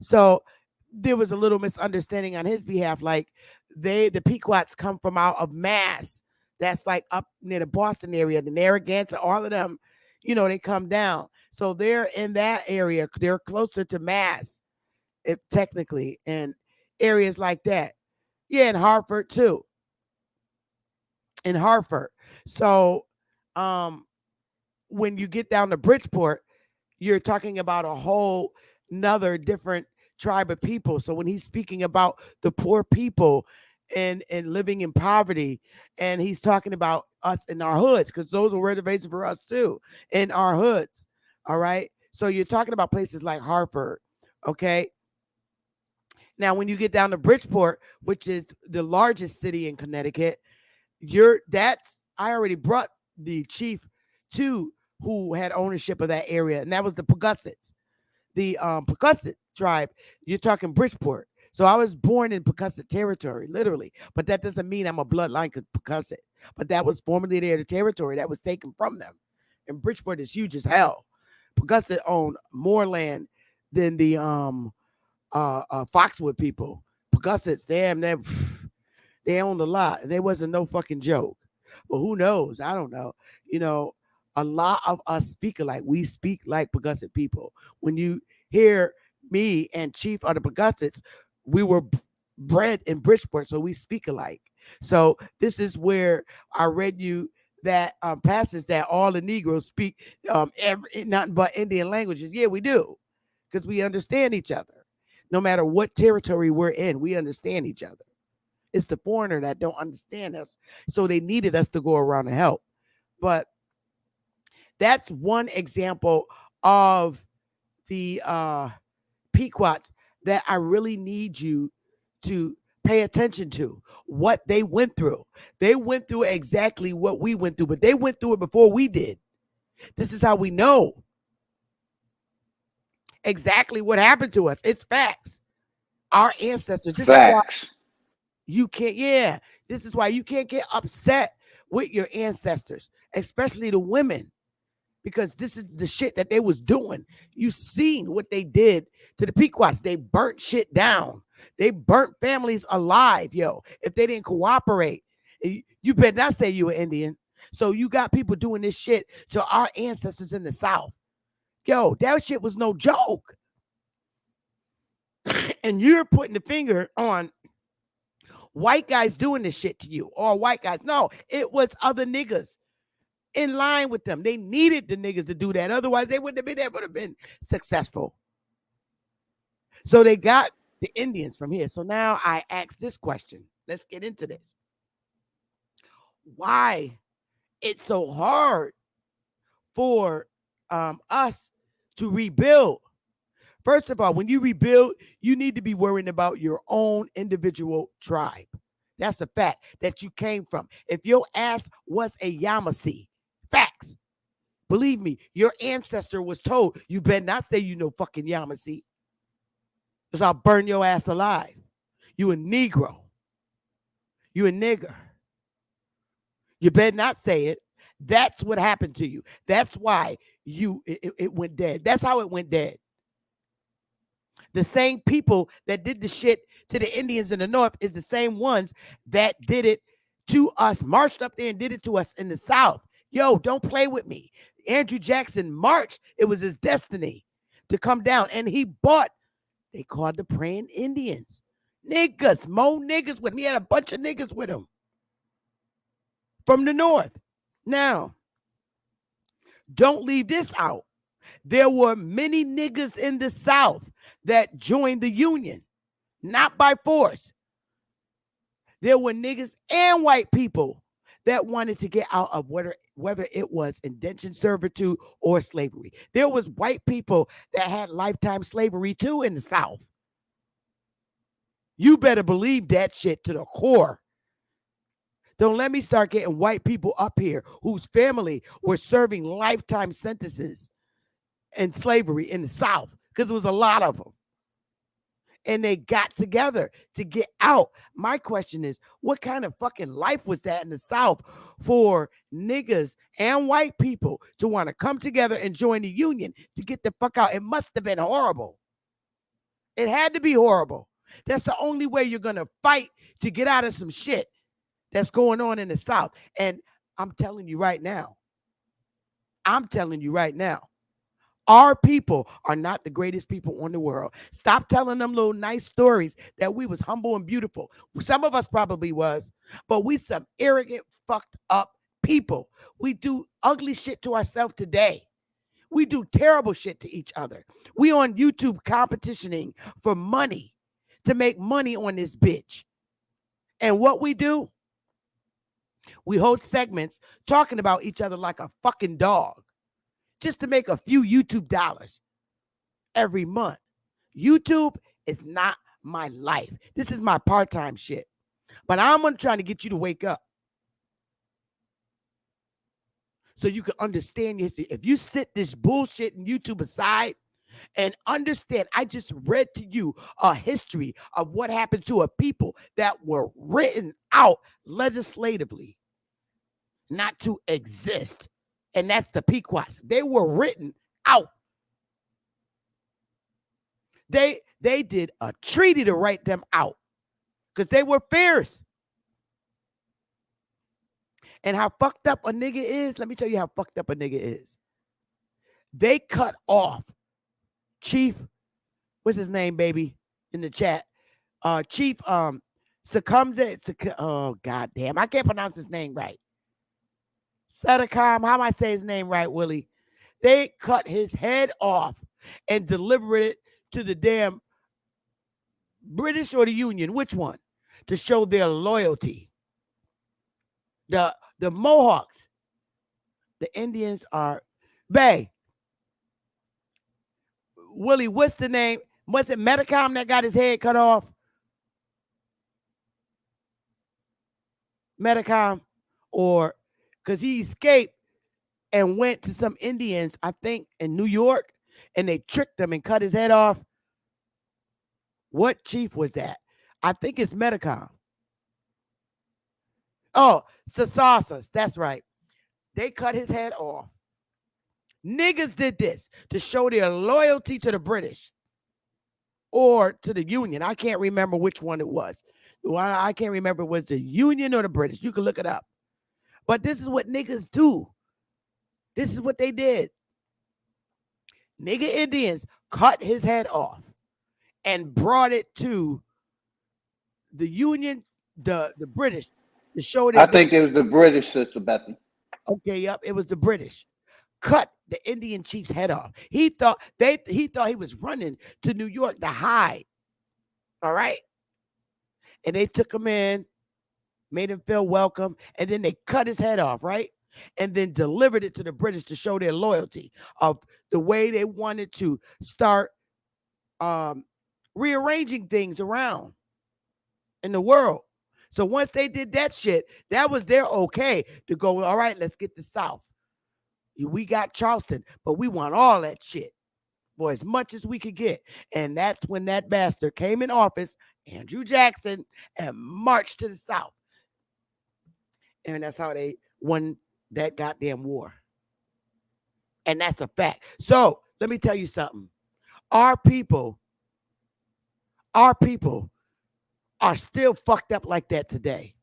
So there was a little misunderstanding on his behalf. Like the Pequots come from out of Mass. That's like up near the Boston area, the Narragansett, all of them, they come down. So they're in that area. They're closer to Mass, if technically, and areas like that. Yeah, in Hartford too. In Hartford. So when you get down to Bridgeport, you're talking about a whole another different tribe of people. So when he's speaking about the poor people and living in poverty, and he's talking about us in our hoods, because those are reservations for us too, in our hoods. All right. So you're talking about places like Hartford. Okay. Now, when you get down to Bridgeport, which is the largest city in Connecticut, I already brought the chief to who had ownership of that area, and that was the Pegussets. The Pecusset tribe, you're talking Bridgeport. So I was born in Pecusset territory, literally. But that doesn't mean I'm a bloodline Pecusset. But that was formerly their territory that was taken from them. And Bridgeport is huge as hell. Pecusset owned more land than the Foxwood people. Pegussets, damn, they owned a lot. And they wasn't no fucking joke. But who knows? I don't know. You know, a lot of us speak alike. We speak like Pecusset people. When you hear me and Chief of the Pegussets, we were bred in Bridgeport, so we speak alike. So this is where I read you that passage that all the Negroes speak nothing but Indian languages. Yeah, we do, because we understand each other. No matter what territory we're in, we understand each other. It's the foreigner that don't understand us, so they needed us to go around and help. But that's one example of the Pequots that I really need you to pay attention to what they went through. They went through exactly what we went through, but they went through it before we did. This is how we know exactly what happened to us. It's facts. Our ancestors. This is why Facts. you can't, yeah, this is why you can't get upset with your ancestors, especially the women, because this is the shit that they was doing. You seen what they did to the Pequots. They burnt shit down. They burnt families alive, yo. If they didn't cooperate, you better not say you were Indian. So you got people doing this shit to our ancestors in the South. Yo, that shit was no joke. And you're putting the finger on white guys doing this shit to you, or white guys. No, it was other niggas in line with them. They needed the niggas to do that. Otherwise, they wouldn't have been able to have been successful. So they got the Indians from here. So now I ask this question. Let's get into this. Why it's so hard for us to rebuild? First of all, when you rebuild, you need to be worrying about your own individual tribe. That's a fact that you came from. If your ass was a Yamasee, facts. Believe me, your ancestor was told, you better not say you know fucking Yamasee, because I'll burn your ass alive. You a Negro. You a nigger. You better not say it. That's what happened to you. That's why it went dead. That's how it went dead. The same people that did the shit to the Indians in the North is the same ones that did it to us, marched up there and did it to us in the South. Yo, don't play with me. Andrew Jackson marched. It was his destiny to come down. And he bought, they called the praying Indians. Niggas, more niggas with him. He had a bunch of niggas with him from the North. Now, don't leave this out. There were many niggas in the South that joined the Union, not by force. There were niggas and white people that wanted to get out of whether it was indentured servitude or slavery. There was white people that had lifetime slavery too in the South. You better believe that shit to the core. Don't let me start getting white people up here whose family were serving lifetime sentences in slavery in the South, because there was a lot of them. And they got together to get out. My question is, what kind of fucking life was that in the South for niggas and white people to want to come together and join the Union to get the fuck out? It must have been horrible. It had to be horrible. That's the only way you're going to fight to get out of some shit that's going on in the South. And I'm telling you right now, our people are not the greatest people on the world. Stop telling them little nice stories that we was humble and beautiful. Some of us probably was, but we some arrogant, fucked up people. We do ugly shit to ourselves today. We do terrible shit to each other. We on YouTube competitioning for money to make money on this bitch. And what we do, we hold segments talking about each other like a fucking dog just to make a few YouTube dollars every month. YouTube is not my life. This is my part-time shit. But I'm trying to get you to wake up so you can understand your history. If you sit this bullshit in YouTube aside and understand, I just read to you a history of what happened to a people that were written out legislatively not to exist. And that's the Pequots. They were written out. They did a treaty to write them out because they were fierce. And how fucked up a nigga is, let me tell you how fucked up a nigga is. They cut off Chief, what's his name, baby, in the chat? Chief oh goddamn, I can't pronounce his name right. Sadakam, how am I say his name right, Willie? They cut his head off and delivered it to the damn British or the Union, which one? To show their loyalty. The Mohawks, the Indians are, Bay. Willie, what's the name? Was it Metacom that got his head cut off? Metacom, or because he escaped and went to some Indians, I think, in New York, and they tricked him and cut his head off. What chief was that? I think it's Metacom. Oh, Sasasas, that's right. They cut his head off. Niggas did this to show their loyalty to the British or to the Union. I can't remember which one it was. I can't remember if it was the Union or the British. You can look it up. But this is what niggas do. This is what they did. Nigga Indians cut his head off and brought it to the Union, the British, to show I that think it was the British, Sister Bethany. Okay, yep, it was the British. Cut the Indian chief's head off. He thought he was running to New York to hide. All right. And they took him in, made him feel welcome, and then they cut his head off, right? And then delivered it to the British to show their loyalty of the way they wanted to start rearranging things around in the world. So once they did that shit, that was their okay to go, all right, let's get the South. We got Charleston, but we want all that shit for as much as we could get. And that's when that bastard came in office, Andrew Jackson, and marched to the South. And that's how they won that goddamn war. And that's a fact. So let me tell you something. Our people, our people are still fucked up like that today.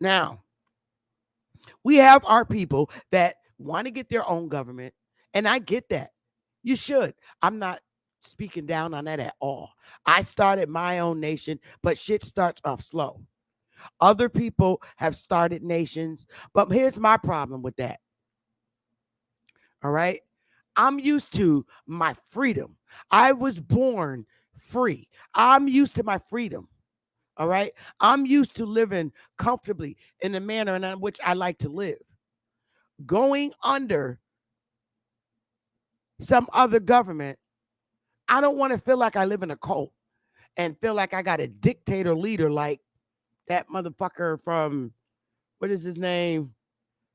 Now, we have our people that want to get their own government, and I get that. You should. I'm not speaking down on that at all. I started my own nation, but shit starts off slow. Other people have started nations, but here's my problem with that. All right. I'm used to my freedom. I was born free. I'm used to my freedom. All right. I'm used to living comfortably in the manner in which I like to live. Going under some other government, I don't want to feel like I live in a cult and feel like I got a dictator leader like that motherfucker from, what is his name?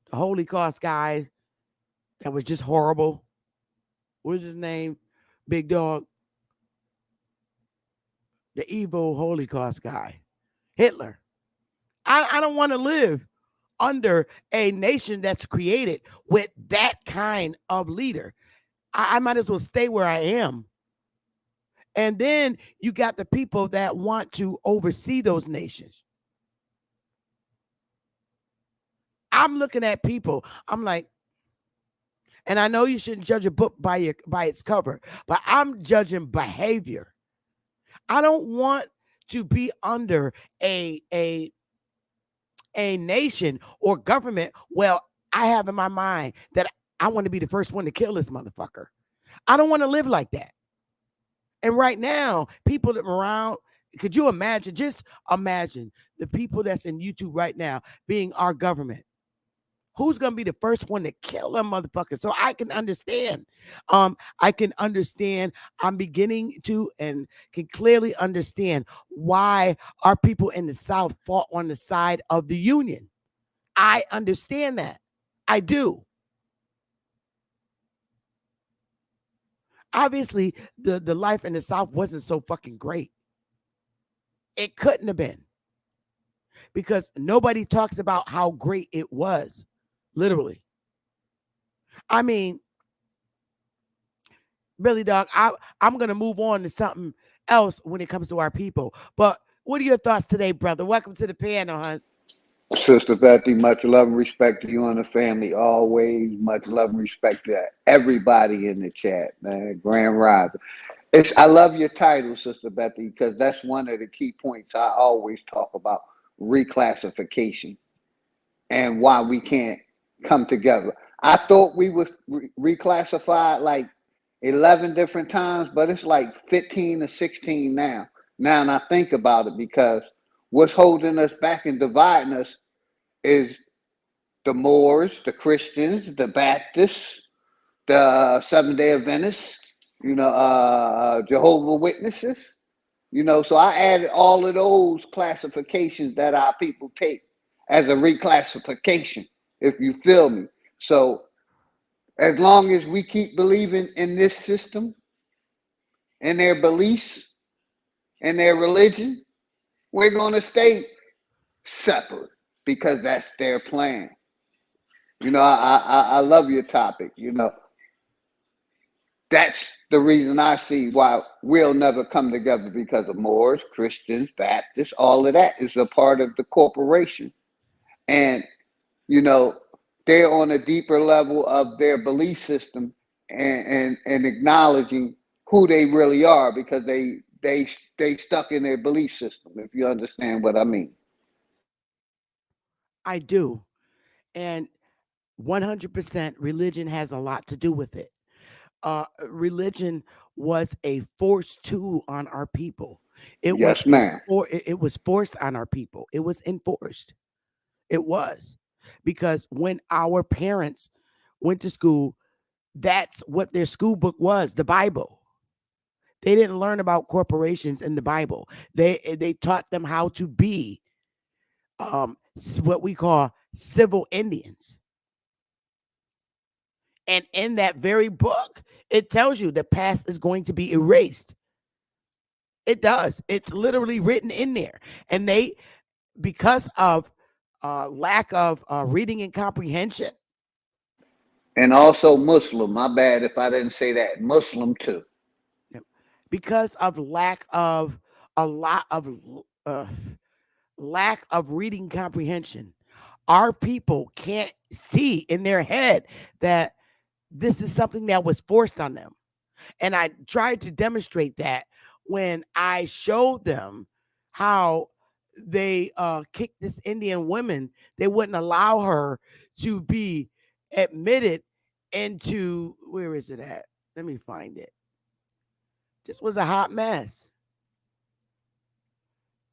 The Holy Cross guy that was just horrible. What is his name? Big Dog. The evil Holy Cross guy. Hitler. I don't want to live under a nation that's created with that kind of leader. I might as well stay where I am. And then you got the people that want to oversee those nations. I'm looking at people. I'm like, and I know you shouldn't judge a book by its cover, but I'm judging behavior. I don't want to be under a nation or government. Well, I have in my mind that I want to be the first one to kill this motherfucker. I don't want to live like that. And right now, people that are around, could you imagine? Just imagine the people that's in YouTube right now being our government. Who's gonna be the first one to kill them motherfuckers? So I can understand. I can understand. I'm beginning to and can clearly understand why our people in the South fought on the side of the Union. I understand that. I do. Obviously, the life in the South wasn't so fucking great. It couldn't have been because nobody talks about how great it was. Literally. I mean, Billy Dog, I'm gonna move on to something else when it comes to our people. But what are your thoughts today, brother? Welcome to the panel, hon. Sister Betty, much love and respect to you and the family always. Much love and respect to everybody in the chat, man. Grand Rising. I love your title, Sister Betty, because that's one of the key points I always talk about: reclassification and why we can't come together. I thought we were reclassified like 11 different times, but it's like 15 or 16 now. Now, and I think about it because what's holding us back and dividing us is the Moors, the Christians, the Baptists, the Seventh Day Adventists, Jehovah Witnesses. So I added all of those classifications that our people take as a reclassification, if you feel me. So as long as we keep believing in this system and their beliefs and their religion, we're going to stay separate because that's their plan. I love your topic. That's the reason I see why we'll never come together because of Moors, Christians, Baptists, all of that is a part of the corporation. And, you know, they're on a deeper level of their belief system and acknowledging who they really are because they stuck in their belief system, if you understand what I mean. I do. And 100% religion has a lot to do with it. Religion was a forced tool on our people. It was Yes, ma'am. it was forced on our people. It was enforced. It was because when our parents went to school, that's what their school book was, the Bible. They didn't learn about corporations in the Bible. They taught them how to be what we call civil Indians. And in that very book, it tells you the past is going to be erased. It does. It's literally written in there. And they, because of lack of reading and comprehension, And also Muslim. My bad if I didn't say that. Muslim too. because of lack of a lot of uh, lack of reading comprehension, our people can't see in their head that this is something that was forced on them. And I tried to demonstrate that when I showed them how they kicked this Indian woman. They wouldn't allow her to be admitted into, where is it at? Let me find it. This was a hot mess.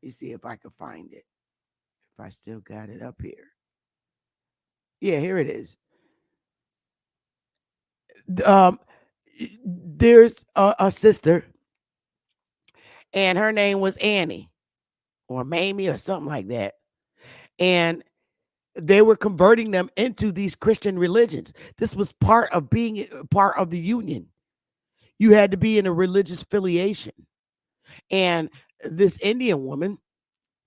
Let me see if I can find it. If I still got it up here. Yeah, here it is. Um, there's a sister, and her name was Annie or Mamie or something like that. And they were converting them into these Christian religions. This was part of being part of the union. You had to be in a religious affiliation. And this Indian woman,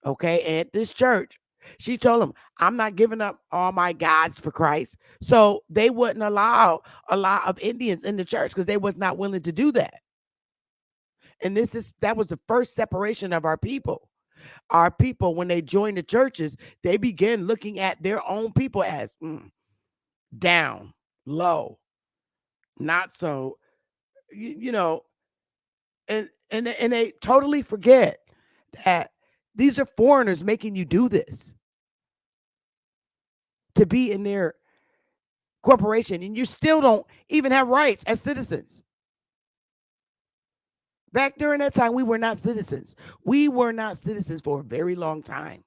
okay, at this church, she told them, I'm not giving up all my gods for Christ. So they wouldn't allow a lot of Indians in the church because they was not willing to do that. And that was the first separation of our people. Our people, when they joined the churches, they began looking at their own people as down, low, not so, you know, and they totally forget that these are foreigners making you do this to be in their corporation, and you still don't even have rights as citizens. Back during that time, we were not citizens. We were not citizens for a very long time.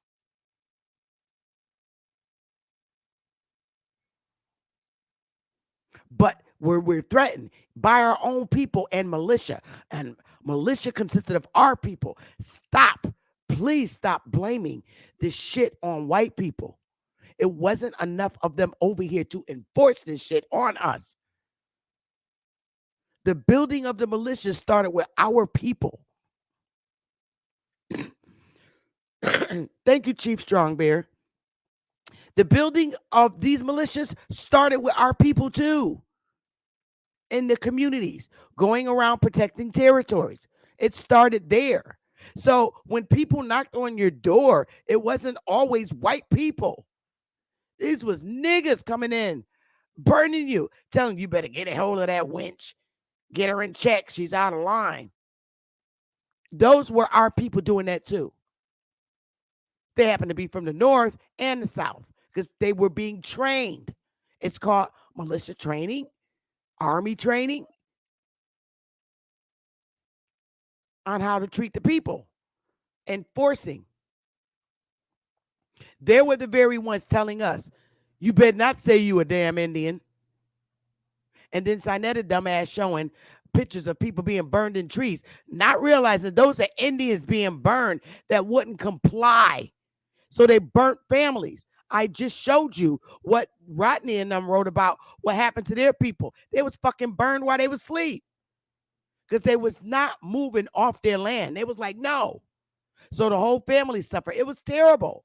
But we're threatened by our own people and militia. And militia consisted of our people. Stop. Please stop blaming this shit on white people. It wasn't enough of them over here to enforce this shit on us. The building of the militia started with our people. Thank you, Chief Strong Bear. The building of these militias started with our people too, in the communities, going around protecting territories. It started there. So when people knocked on your door, it wasn't always white people. These was niggas coming in, burning you, telling you better get a hold of that wench, get her in check, she's out of line. Those were our people doing that too. They happened to be from the north and the south because they were being trained. It's called militia training, army training on how to treat the people, enforcing. They were the very ones telling us, you better not say you a damn Indian. And then Sinetta dumbass showing pictures of people being burned in trees, not realizing those are Indians being burned that wouldn't comply. So they burnt families. I just showed you what Rodney and them wrote about what happened to their people. They was fucking burned while they was asleep because they was not moving off their land. They was like, no. So the whole family suffered. It was terrible.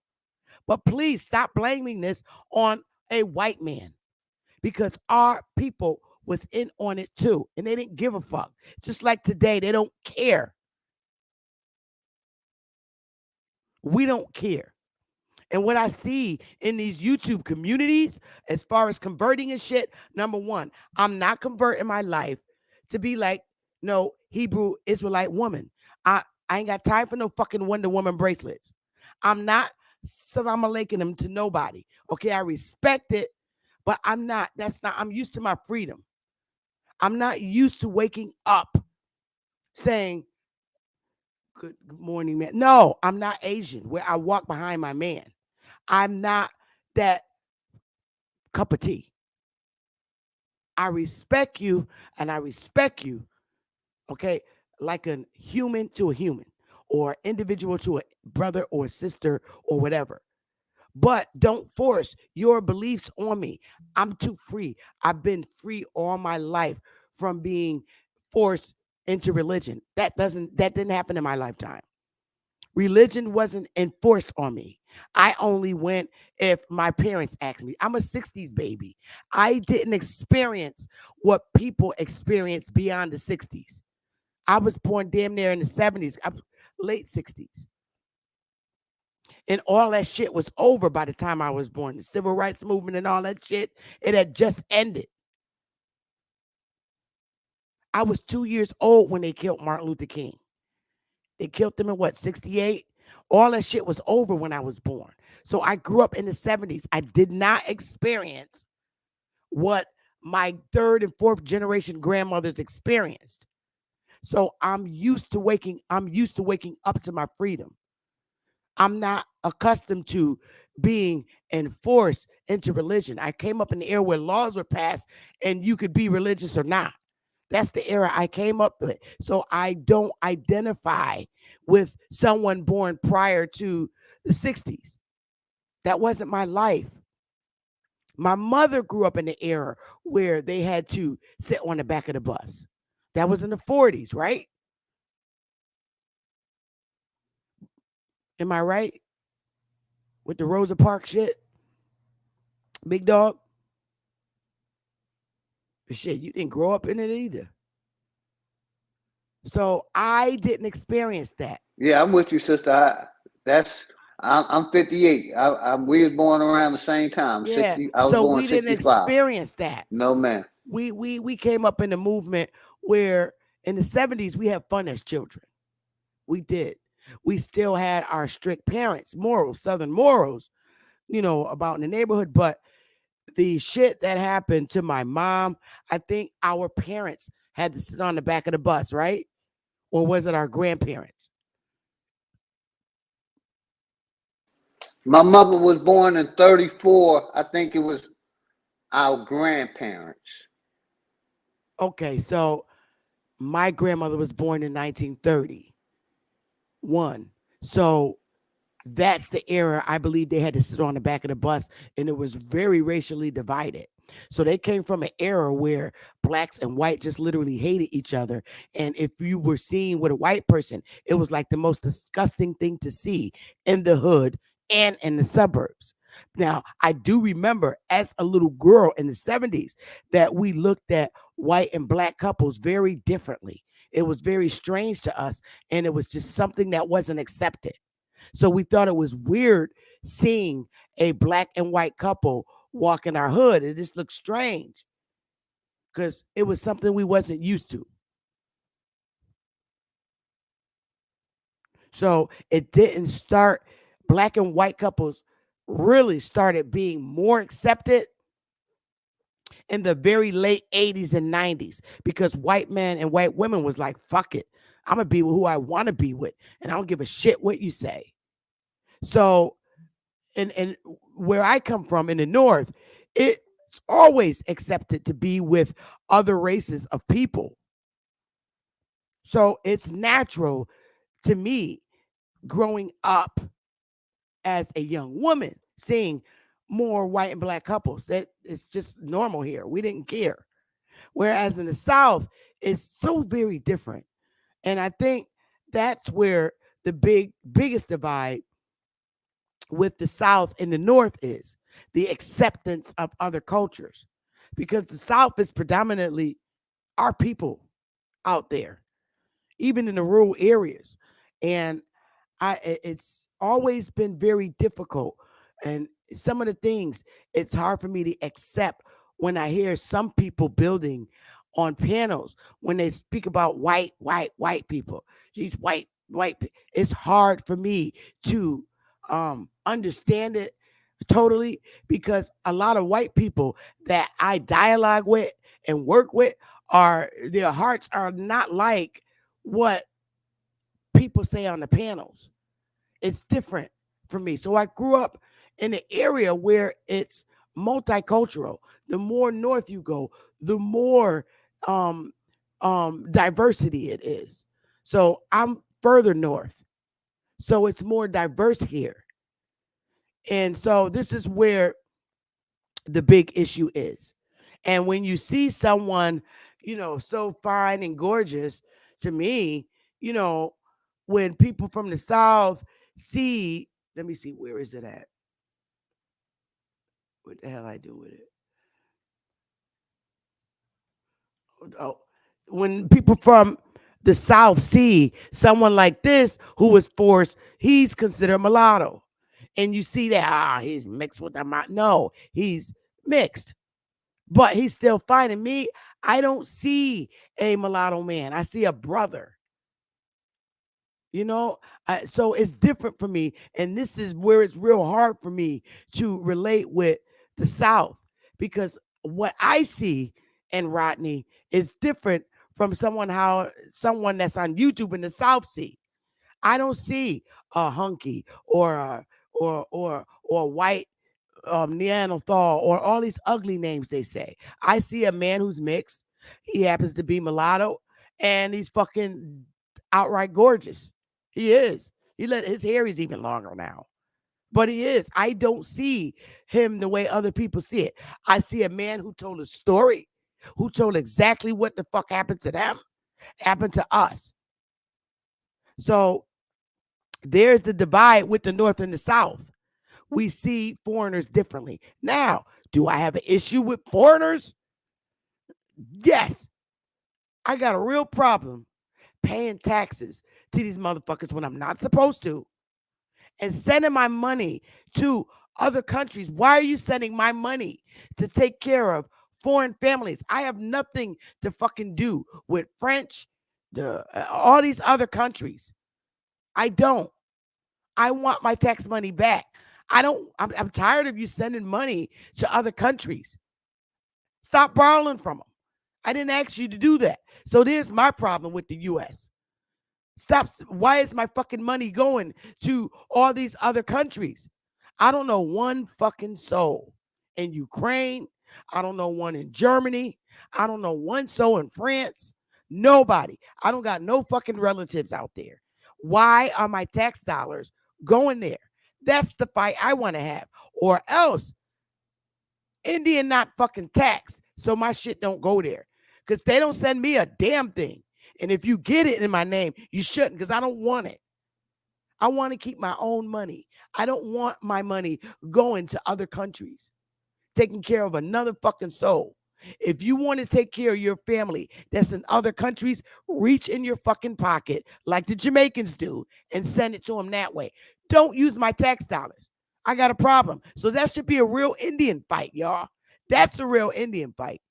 But please stop blaming this on a white man because our people was in on it too. And they didn't give a fuck. Just like today, they don't care. We don't care. And what I see in these YouTube communities, as far as converting and shit, number one, I'm not converting my life to be like no Hebrew Israelite woman. I ain't got time for no fucking Wonder Woman bracelets. I'm not salam aleikum them to nobody. Okay, I respect it, but I'm used to my freedom. I'm not used to waking up saying, good morning, man. No, I'm not Asian where I walk behind my man. I'm not that cup of tea. I respect you and I respect you, okay, like a human to a human or individual to a brother or sister or whatever. but don't force your beliefs on me. I'm too free. I've been free all my life from being forced into religion. That didn't happen in my lifetime. Religion wasn't enforced on me. I only went if my parents asked me. I'm a 60s baby. I didn't experience what people experienced beyond the 60s. I was born damn near in the 70s, late 60s. And all that shit was over by the time I was born. The civil rights movement and all that shit, it had just ended. I was 2 years old when they killed Martin Luther King. They killed him in what, 68? All that shit was over when I was born. So I grew up in the 70s. I did not experience what my third and fourth generation grandmothers experienced. So I'm used to waking up to my freedom. I'm not accustomed to being enforced into religion. I came up in the era where laws were passed and you could be religious or not. That's the era I came up with. So I don't identify with someone born prior to the 60s. That wasn't my life. My mother grew up in the era where they had to sit on the back of the bus. That was in the 40s, right? Am I right? With the Rosa Parks shit, big dog. Shit, you didn't grow up in it either. So I didn't experience that. Yeah, I'm with you, sister. I'm 58. We was born around the same time. Yeah. 60. I was So born we didn't 65. experience that. No man. We came up in a movement where in the 70s we had fun as children. We did. We still had our strict parents, morals, southern morals, about in the neighborhood, but the shit that happened to my mom, I think our parents had to sit on the back of the bus, right? Or was it our grandparents? My mother was born in 34. I think it was our grandparents. Okay, so my grandmother was born in 1931. So that's the era I believe they had to sit on the back of the bus, and it was very racially divided. So they came from an era where blacks and white just literally hated each other. And if you were seen with a white person, it was like the most disgusting thing to see in the hood and in the suburbs. Now, I do remember as a little girl in the 70s that we looked at white and black couples very differently. It was very strange to us, and it was just something that wasn't accepted. So we thought it was weird seeing a black and white couple walk in our hood. It just looked strange because it was something we wasn't used to. So it didn't start, black and white couples really started being more accepted in the very late 80s and 90s because white men and white women was like, fuck it. I'm going to be with who I want to be with. And I don't give a shit what you say. So and where I come from in the north, it's always accepted to be with other races of people. So it's natural to me growing up as a young woman seeing more white and black couples. That it's just normal here. We didn't care. Whereas in the South, it's so very different. And I think that's where the biggest divide with the South and the North is the acceptance of other cultures. Because the South is predominantly our people out there, even in the rural areas. And it's always been very difficult. And some of the things it's hard for me to accept when I hear some people building on panels when they speak about white people. These white. It's hard for me to understand it totally because a lot of white people that I dialogue with and work with are their hearts are not like what people say on the panels. It's different for me. So I grew up in an area where it's multicultural. The more north you go, the more um, diversity it is. So I'm further north. So it's more diverse here. And so this is where the big issue is. And when you see someone, so fine and gorgeous, to me, you know, when people from the South see, let me see, where is it at? What the hell I do with it? Oh, when people from the South see someone like this who was forced, he's considered mulatto. And you see that, he's mixed with the no, he's mixed, but he's still fine. And me, I don't see a mulatto man. I see a brother. You know, so it's different for me, and this is where it's real hard for me to relate with the South because what I see in Rodney is different from someone that's on YouTube in the South see. I don't see a hunky or a white Neanderthal or all these ugly names they say. I see a man who's mixed. He happens to be mulatto, and he's fucking outright gorgeous. He is. His hair is even longer now. But he is. I don't see him the way other people see it. I see a man who told a story, who told exactly what the fuck happened to them, happened to us. So there's the divide with the North and the South. We see foreigners differently. Now, do I have an issue with foreigners? Yes. I got a real problem paying taxes to these motherfuckers when I'm not supposed to and sending my money to other countries. Why are you sending my money to take care of foreign families? I have nothing to fucking do with French, all these other countries. I don't. I want my tax money back. I don't. I'm tired of you sending money to other countries. Stop borrowing from them. I didn't ask you to do that. So there's my problem with the U.S. Stop. Why is my fucking money going to all these other countries? I don't know one fucking soul in Ukraine. I don't know one in Germany. I don't know one soul in France. Nobody. I don't got no fucking relatives out there. Why are my tax dollars going there? That's the fight I want to have. Or else India not fucking tax, so my shit don't go there. Because they don't send me a damn thing. And if you get it in my name, you shouldn't, because I don't want it. I want to keep my own money. I don't want my money going to other countries, taking care of another fucking soul. If you want to take care of your family that's in other countries, reach in your fucking pocket like the Jamaicans do and send it to them that way. Don't use my tax dollars. I got a problem. So that should be a real Indian fight, y'all. That's a real Indian fight.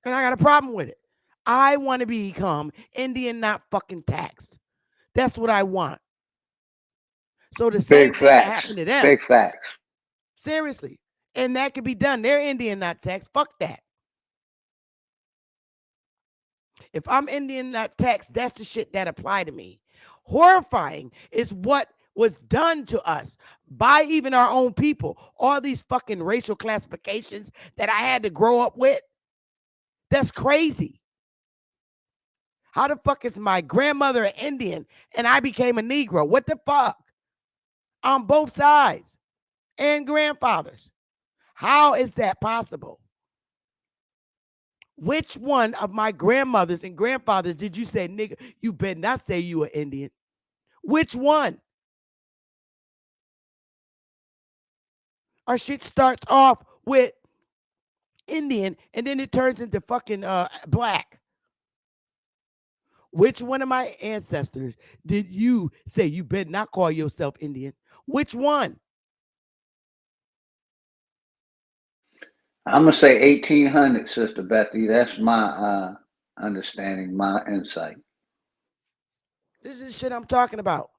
And I got a problem with it. I want to become Indian, not fucking taxed. That's what I want. So the same Big thing that facts. happened to them, Big facts. seriously. And that could be done. They're Indian, not taxed. Fuck that. If I'm Indian, not taxed, that's the shit that apply to me. Horrifying is what was done to us by even our own people. All these fucking racial classifications that I had to grow up with. That's crazy. How the fuck is my grandmother an Indian and I became a Negro? What the fuck? On both sides and grandfathers. How is that possible? Which one of my grandmothers and grandfathers did you say, nigga, you better not say you an Indian? Which one? Our shit starts off with Indian and then it turns into fucking black. Which one of my ancestors did you say you better not call yourself Indian? Which one? I'm gonna say 1800, Sister Betty. That's my understanding, my insight. This is shit I'm talking about.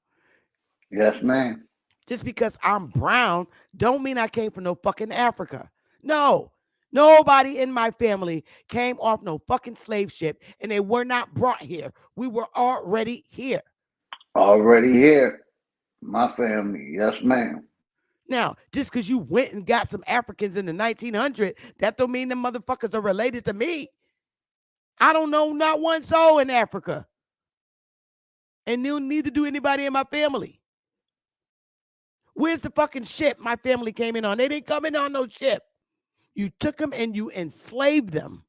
Yes, ma'am. Just because I'm brown don't mean I came from no fucking Africa. No. Nobody in my family came off no fucking slave ship and they were not brought here. We were already here. Already here. My family. Yes, ma'am. Now, just because you went and got some Africans in the 1900s, that don't mean the motherfuckers are related to me. I don't know not one soul in Africa. And neither do anybody in my family. Where's the fucking ship my family came in on? They didn't come in on no ship. You took them and you enslaved them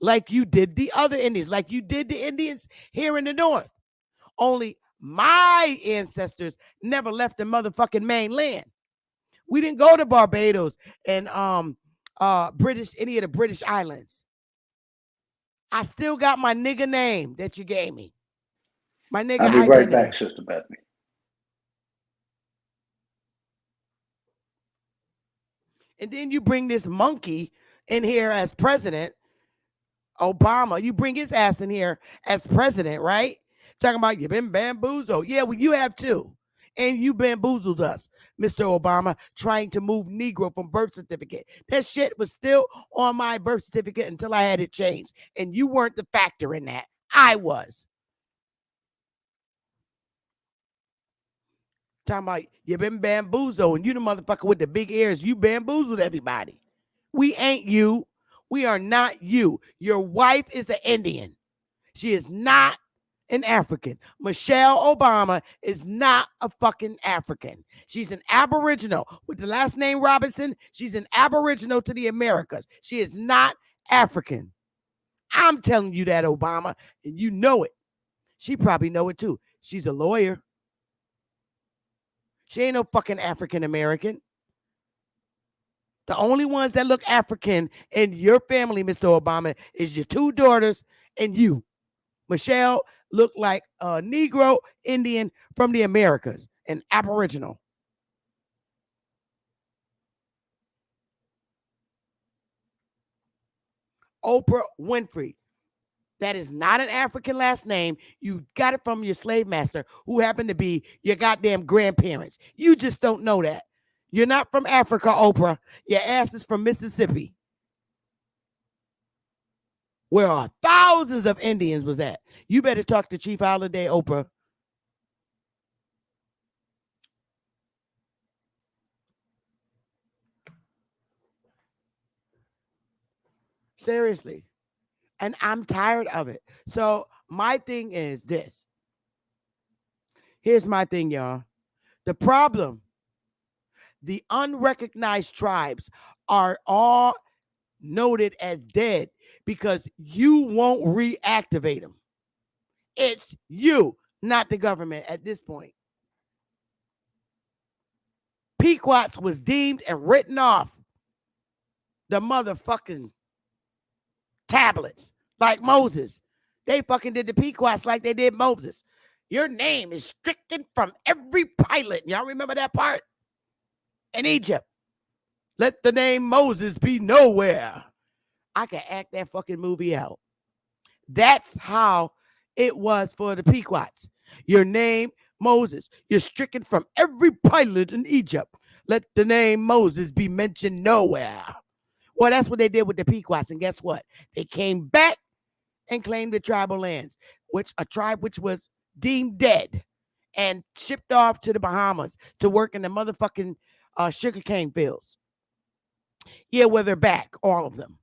like you did the other Indians, like you did the Indians here in the North. Only my ancestors never left the motherfucking mainland. We didn't go to Barbados and British, any of the British islands. I still got my nigga name that you gave me. My nigga I'll be right identity. back, Sister Bethany. And then you bring this monkey in here as president, Obama. You bring his ass in here as president, right? Talking about you've been bamboozled. Yeah, well, you have too. And you bamboozled us, Mr. Obama, trying to move Negro from birth certificate. That shit was still on my birth certificate until I had it changed. And you weren't the factor in that. I was. Talking about you've been bamboozled and you the motherfucker with the big ears. You bamboozled everybody. We ain't you. We are not you. Your wife is an Indian. She is not an African. Michelle Obama is not a fucking African. She's an Aboriginal. With the last name Robinson, she's an Aboriginal to the Americas. She is not African. I'm telling you that, Obama, and you know it. She probably know it too. She's a lawyer. She ain't no fucking African American. The only ones that look African in your family, Mr. Obama, is your two daughters and you. Michelle looked like a Negro Indian from the Americas, an Aboriginal. Oprah Winfrey. That is not an African last name. You got it from your slave master, who happened to be your goddamn grandparents. You just don't know that. You're not from Africa, Oprah. Your ass is from Mississippi, where thousands of Indians was at. You better talk to Chief Holiday, Oprah. Seriously. And I'm tired of it. So my thing is this. Here's my thing, y'all. The problem, the unrecognized tribes are all noted as dead because you won't reactivate them. It's you, not the government at this point. Pequots was deemed and written off the motherfucking tablets like Moses. They fucking did the Pequots like they did Moses. Your name is stricken from every pilot. Y'all remember that part? In Egypt. Let the name Moses be nowhere. I can act that fucking movie out. That's how it was for the Pequots. Your name, Moses. You're stricken from every pilot in Egypt. Let the name Moses be mentioned nowhere. Well, that's what they did with the Pequots. And guess what? They came back and claimed the tribal lands, which a tribe which was deemed dead and shipped off to the Bahamas to work in the motherfucking sugarcane fields. Yeah, well, they're back, all of them.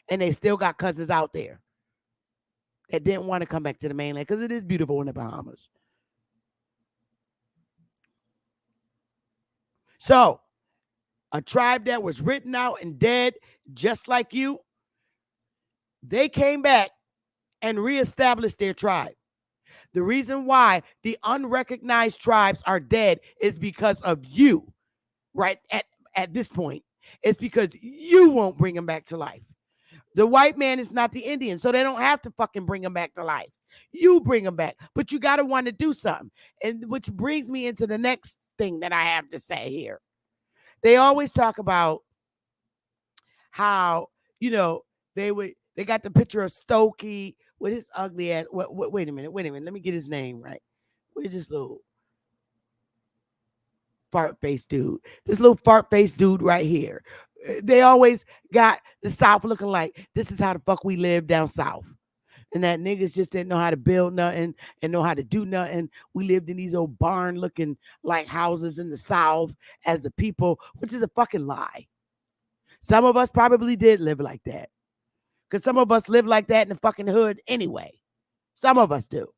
And they still got cousins out there that didn't want to come back to the mainland because it is beautiful in the Bahamas. So, a tribe that was written out and dead, just like you, they came back and reestablished their tribe. The reason why the unrecognized tribes are dead is because of you, right? At this point, it's because you won't bring them back to life. The white man is not the Indian, so they don't have to fucking bring them back to life. You bring them back, but you got to want to do something. And which brings me into the next thing that I have to say here. They always talk about how, they got the picture of Stokey with his ugly ass. Wait a minute. Let me get his name right. Where's this little fart face dude? This little fart face dude right here. They always got the South looking like this is how the fuck we live down South. And that niggas just didn't know how to build nothing and know how to do nothing. We lived in these old barn looking like houses in the South as a people, which is a fucking lie. Some of us probably did live like that. Because some of us live like that in the fucking hood anyway. Some of us do.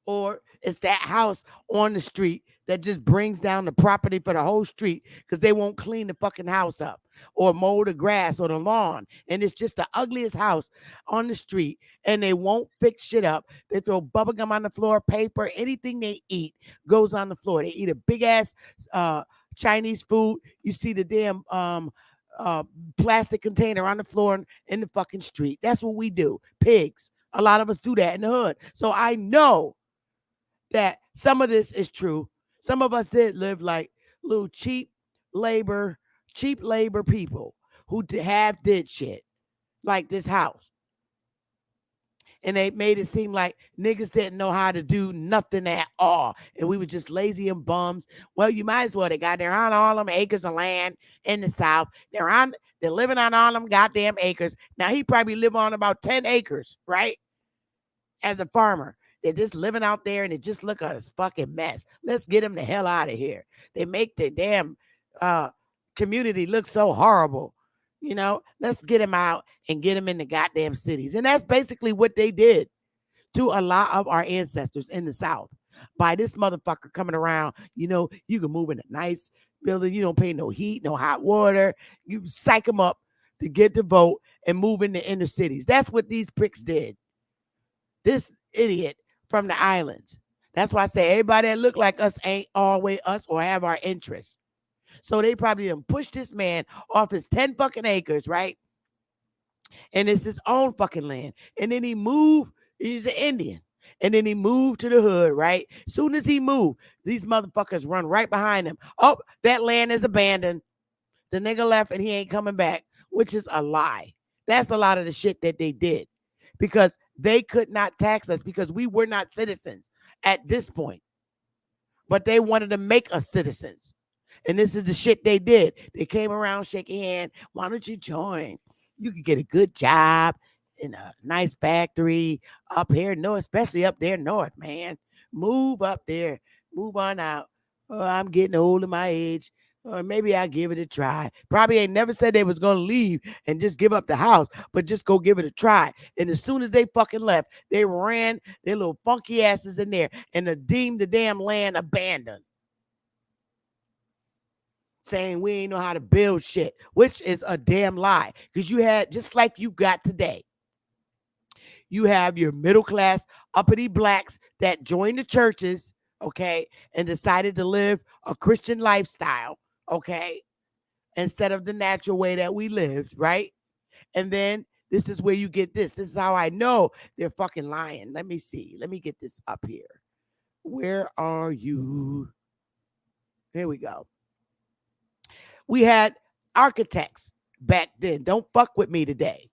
or it's that house on the street that just brings down the property for the whole street because they won't clean the fucking house up or mow the grass or the lawn. And it's just the ugliest house on the street and they won't fix shit up. They throw bubble gum on the floor, paper, anything they eat goes on the floor. They eat a big ass uh, Chinese food. You see the damn uh, plastic container on the floor in the fucking street. That's what we do. Pigs. A lot of us do that in the hood. So I know that some of this is true. Some of us did live like little labor, cheap labor people who have did shit like this house. And they made it seem like niggas didn't know how to do nothing at all. And we were just lazy and bums. Well, you might as well. They're on all them acres of land in the South. They're living on all them goddamn acres. Now he probably live on about 10 acres, right? As a farmer. They're just living out there and it just look like a fucking mess. Let's get them the hell out of here. They make the damn uh, community look so horrible. You know, let's get them out and get them in the goddamn cities. And that's basically what they did to a lot of our ancestors in the South. By this motherfucker coming around, you know, you can move in a nice building. You don't pay no heat, no hot water. You psych them up to get the vote and move in the inner cities. That's what these pricks did. This idiot from the islands. That's why I say everybody that look like us ain't always us or have our interests. So they probably done pushed this man off his 10 fucking acres, right? And it's his own fucking land. And then he moved, he's an Indian. And then he moved to the hood, right? Soon as he moved, these motherfuckers run right behind him. Oh, that land is abandoned. The nigga left and he ain't coming back, which is a lie. That's a lot of the shit that they did because they could not tax us because we were not citizens at this point. But they wanted to make us citizens. And this is the shit they did. They came around shaking hand. Why don't you join? You could get a good job in a nice factory up here, no, especially up there north, man. Move up there. Move on out. Oh, I'm getting old in my age. Or maybe I'll give it a try. Probably ain't never said they was gonna leave and just give up the house, but just go give it a try. And as soon as they fucking left, they ran their little funky asses in there and deemed the damn land abandoned, saying we ain't know how to build shit, which is a damn lie. Because you had, just like you got today, you have your middle class, uppity blacks that joined the churches, okay, and decided to live a Christian lifestyle, okay, instead of the natural way that we lived, right? And then this is where you get this. This is how I know they're fucking lying. Let me see. Let me get this up here. Where are you? Here we go. We had architects back then. Don't fuck with me today.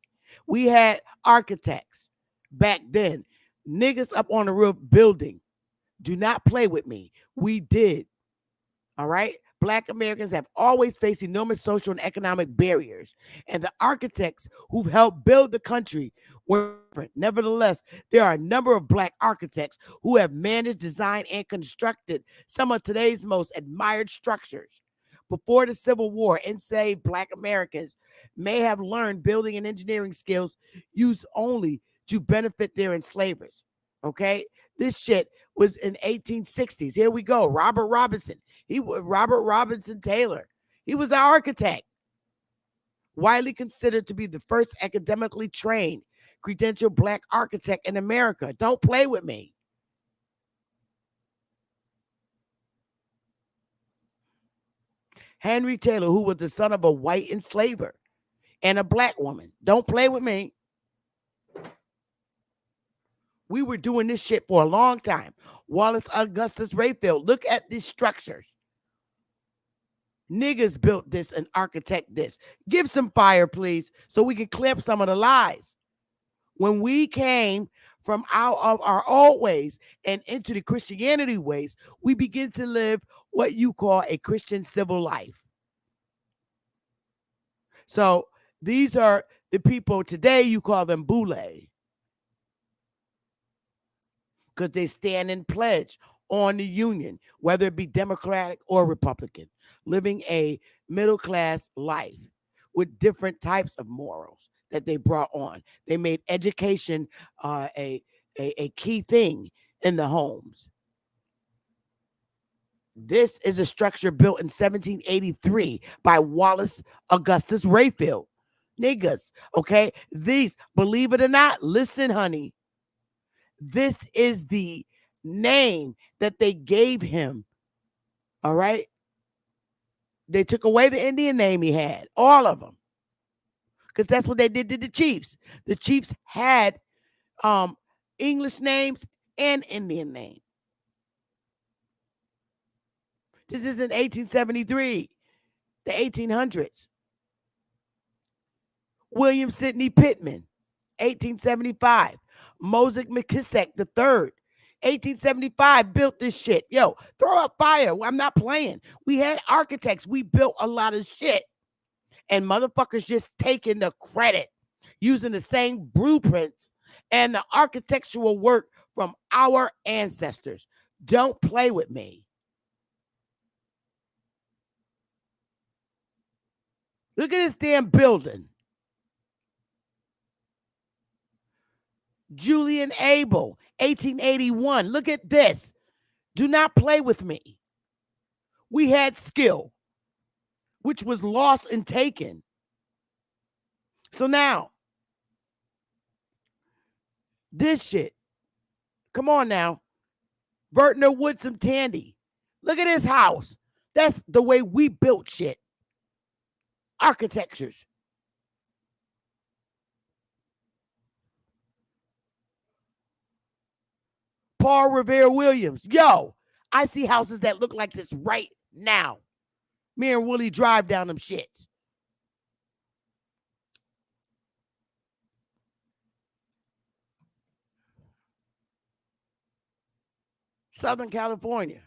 We had architects back then. Niggas up on the roof building. Do not play with me. We did. All right. Black Americans have always faced enormous social and economic barriers, and the architects who've helped build the country were different. Nevertheless, there are a number of black architects who have managed, designed, and constructed some of today's most admired structures. Before the Civil War, enslaved black Americans may have learned building and engineering skills used only to benefit their enslavers. Okay, this shit was in 1860s. Here we go. Robert Robinson. He was Robert Robinson Taylor. He was an architect, widely considered to be the first academically trained, credentialed black architect in America. Don't play with me. Henry Taylor, who was the son of a white enslaver and a black woman. Don't play with me. We were doing this shit for a long time. Wallace Augustus Rayfield. Look at these structures. Niggas built this and architect this. Give some fire, please, so we can clear up some of the lies. When we came from out of our old ways and into the Christianity ways, we begin to live what you call a Christian civil life. So these are the people today, you call them boule, because they stand in pledge on the union, whether it be Democratic or Republican, living a middle class life with different types of morals that they brought on. They made education a key thing in the homes. This is a structure built in 1783 by Wallace Augustus Rayfield. Niggas, okay? These, believe it or not, listen, honey, this is the name that they gave him, all right? They took away the Indian name he had, all of them, because that's what they did to the Chiefs. The Chiefs had um, English names and Indian names. This is in 1873, the 1800s. William Sidney Pittman, 1875. Moses McKissick III, 1875, built this shit. Yo, throw up fire. I'm not playing. We had architects. We built a lot of shit. And motherfuckers just taking the credit, using the same blueprints and the architectural work from our ancestors. Don't play with me. Look at this damn building. Julian Abel, 1881. Look at this. Do not play with me. We had skill, which was lost and taken. So now, this shit. Come on now. Vertner Woodson Tandy. Look at this house. That's the way we built shit. Architectures. Paul Revere Williams. Yo, I see houses that look like this right now. Me and Willie drive down them shits. Southern California.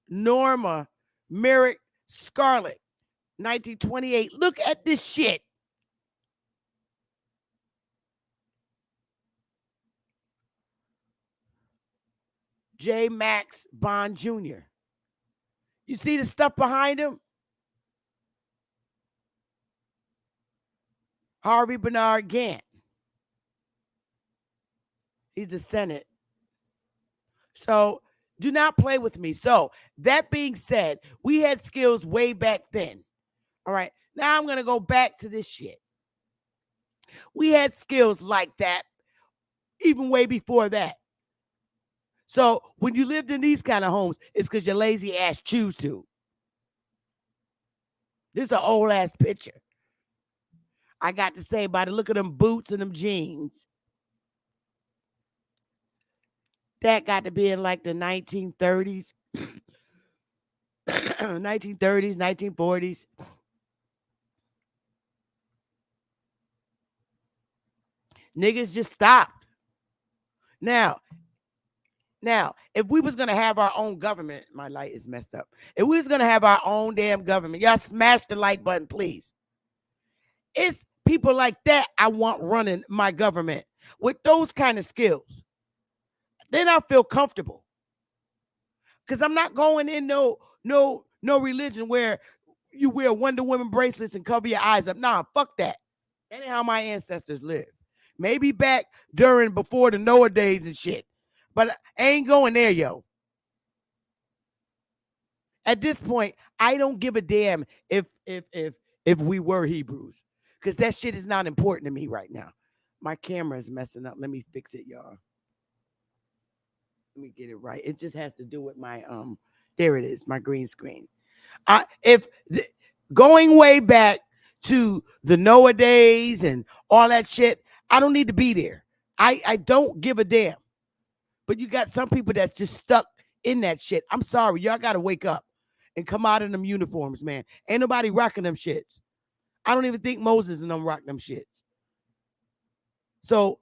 Norma Merrick Scarlett, 1928. Look at this shit. J. Max Bond Jr. You see the stuff behind him? Harvey Bernard Gantt. He's the Senate. So do not play with me. So that being said, we had skills way back then. All right. Now I'm going to go back to this shit. We had skills like that even way before that. So when you lived in these kind of homes, it's because your lazy ass choose to. This is an old ass picture. I got to say, by the look of them boots and them jeans, that got to be in like the 1930s, 1930s, 1940s. Niggas just stopped. Now, if we was gonna have our own government, my light is messed up. If we was gonna have our own damn government, y'all smash the like button, please. It's people like that I want running my government with those kind of skills. Then I feel comfortable. Because I'm not going in no religion where you wear Wonder Woman bracelets and cover your eyes up. Nah, fuck that. That ain't how my ancestors lived. Maybe back before the Noah days and shit. But I ain't going there, yo. At this point, I don't give a damn if we were Hebrews. Because that shit is not important to me right now. My camera is messing up. Let me fix it, y'all. Let me get it right. It just has to do with my there it is, my green screen. Going way back to the Noah days and all that shit, I don't need to be there. I don't give a damn. But you got some people that's just stuck in that shit. I'm sorry, y'all gotta wake up and come out in them uniforms, man. Ain't nobody rocking them shits. I don't even think Moses and them rock them shits. So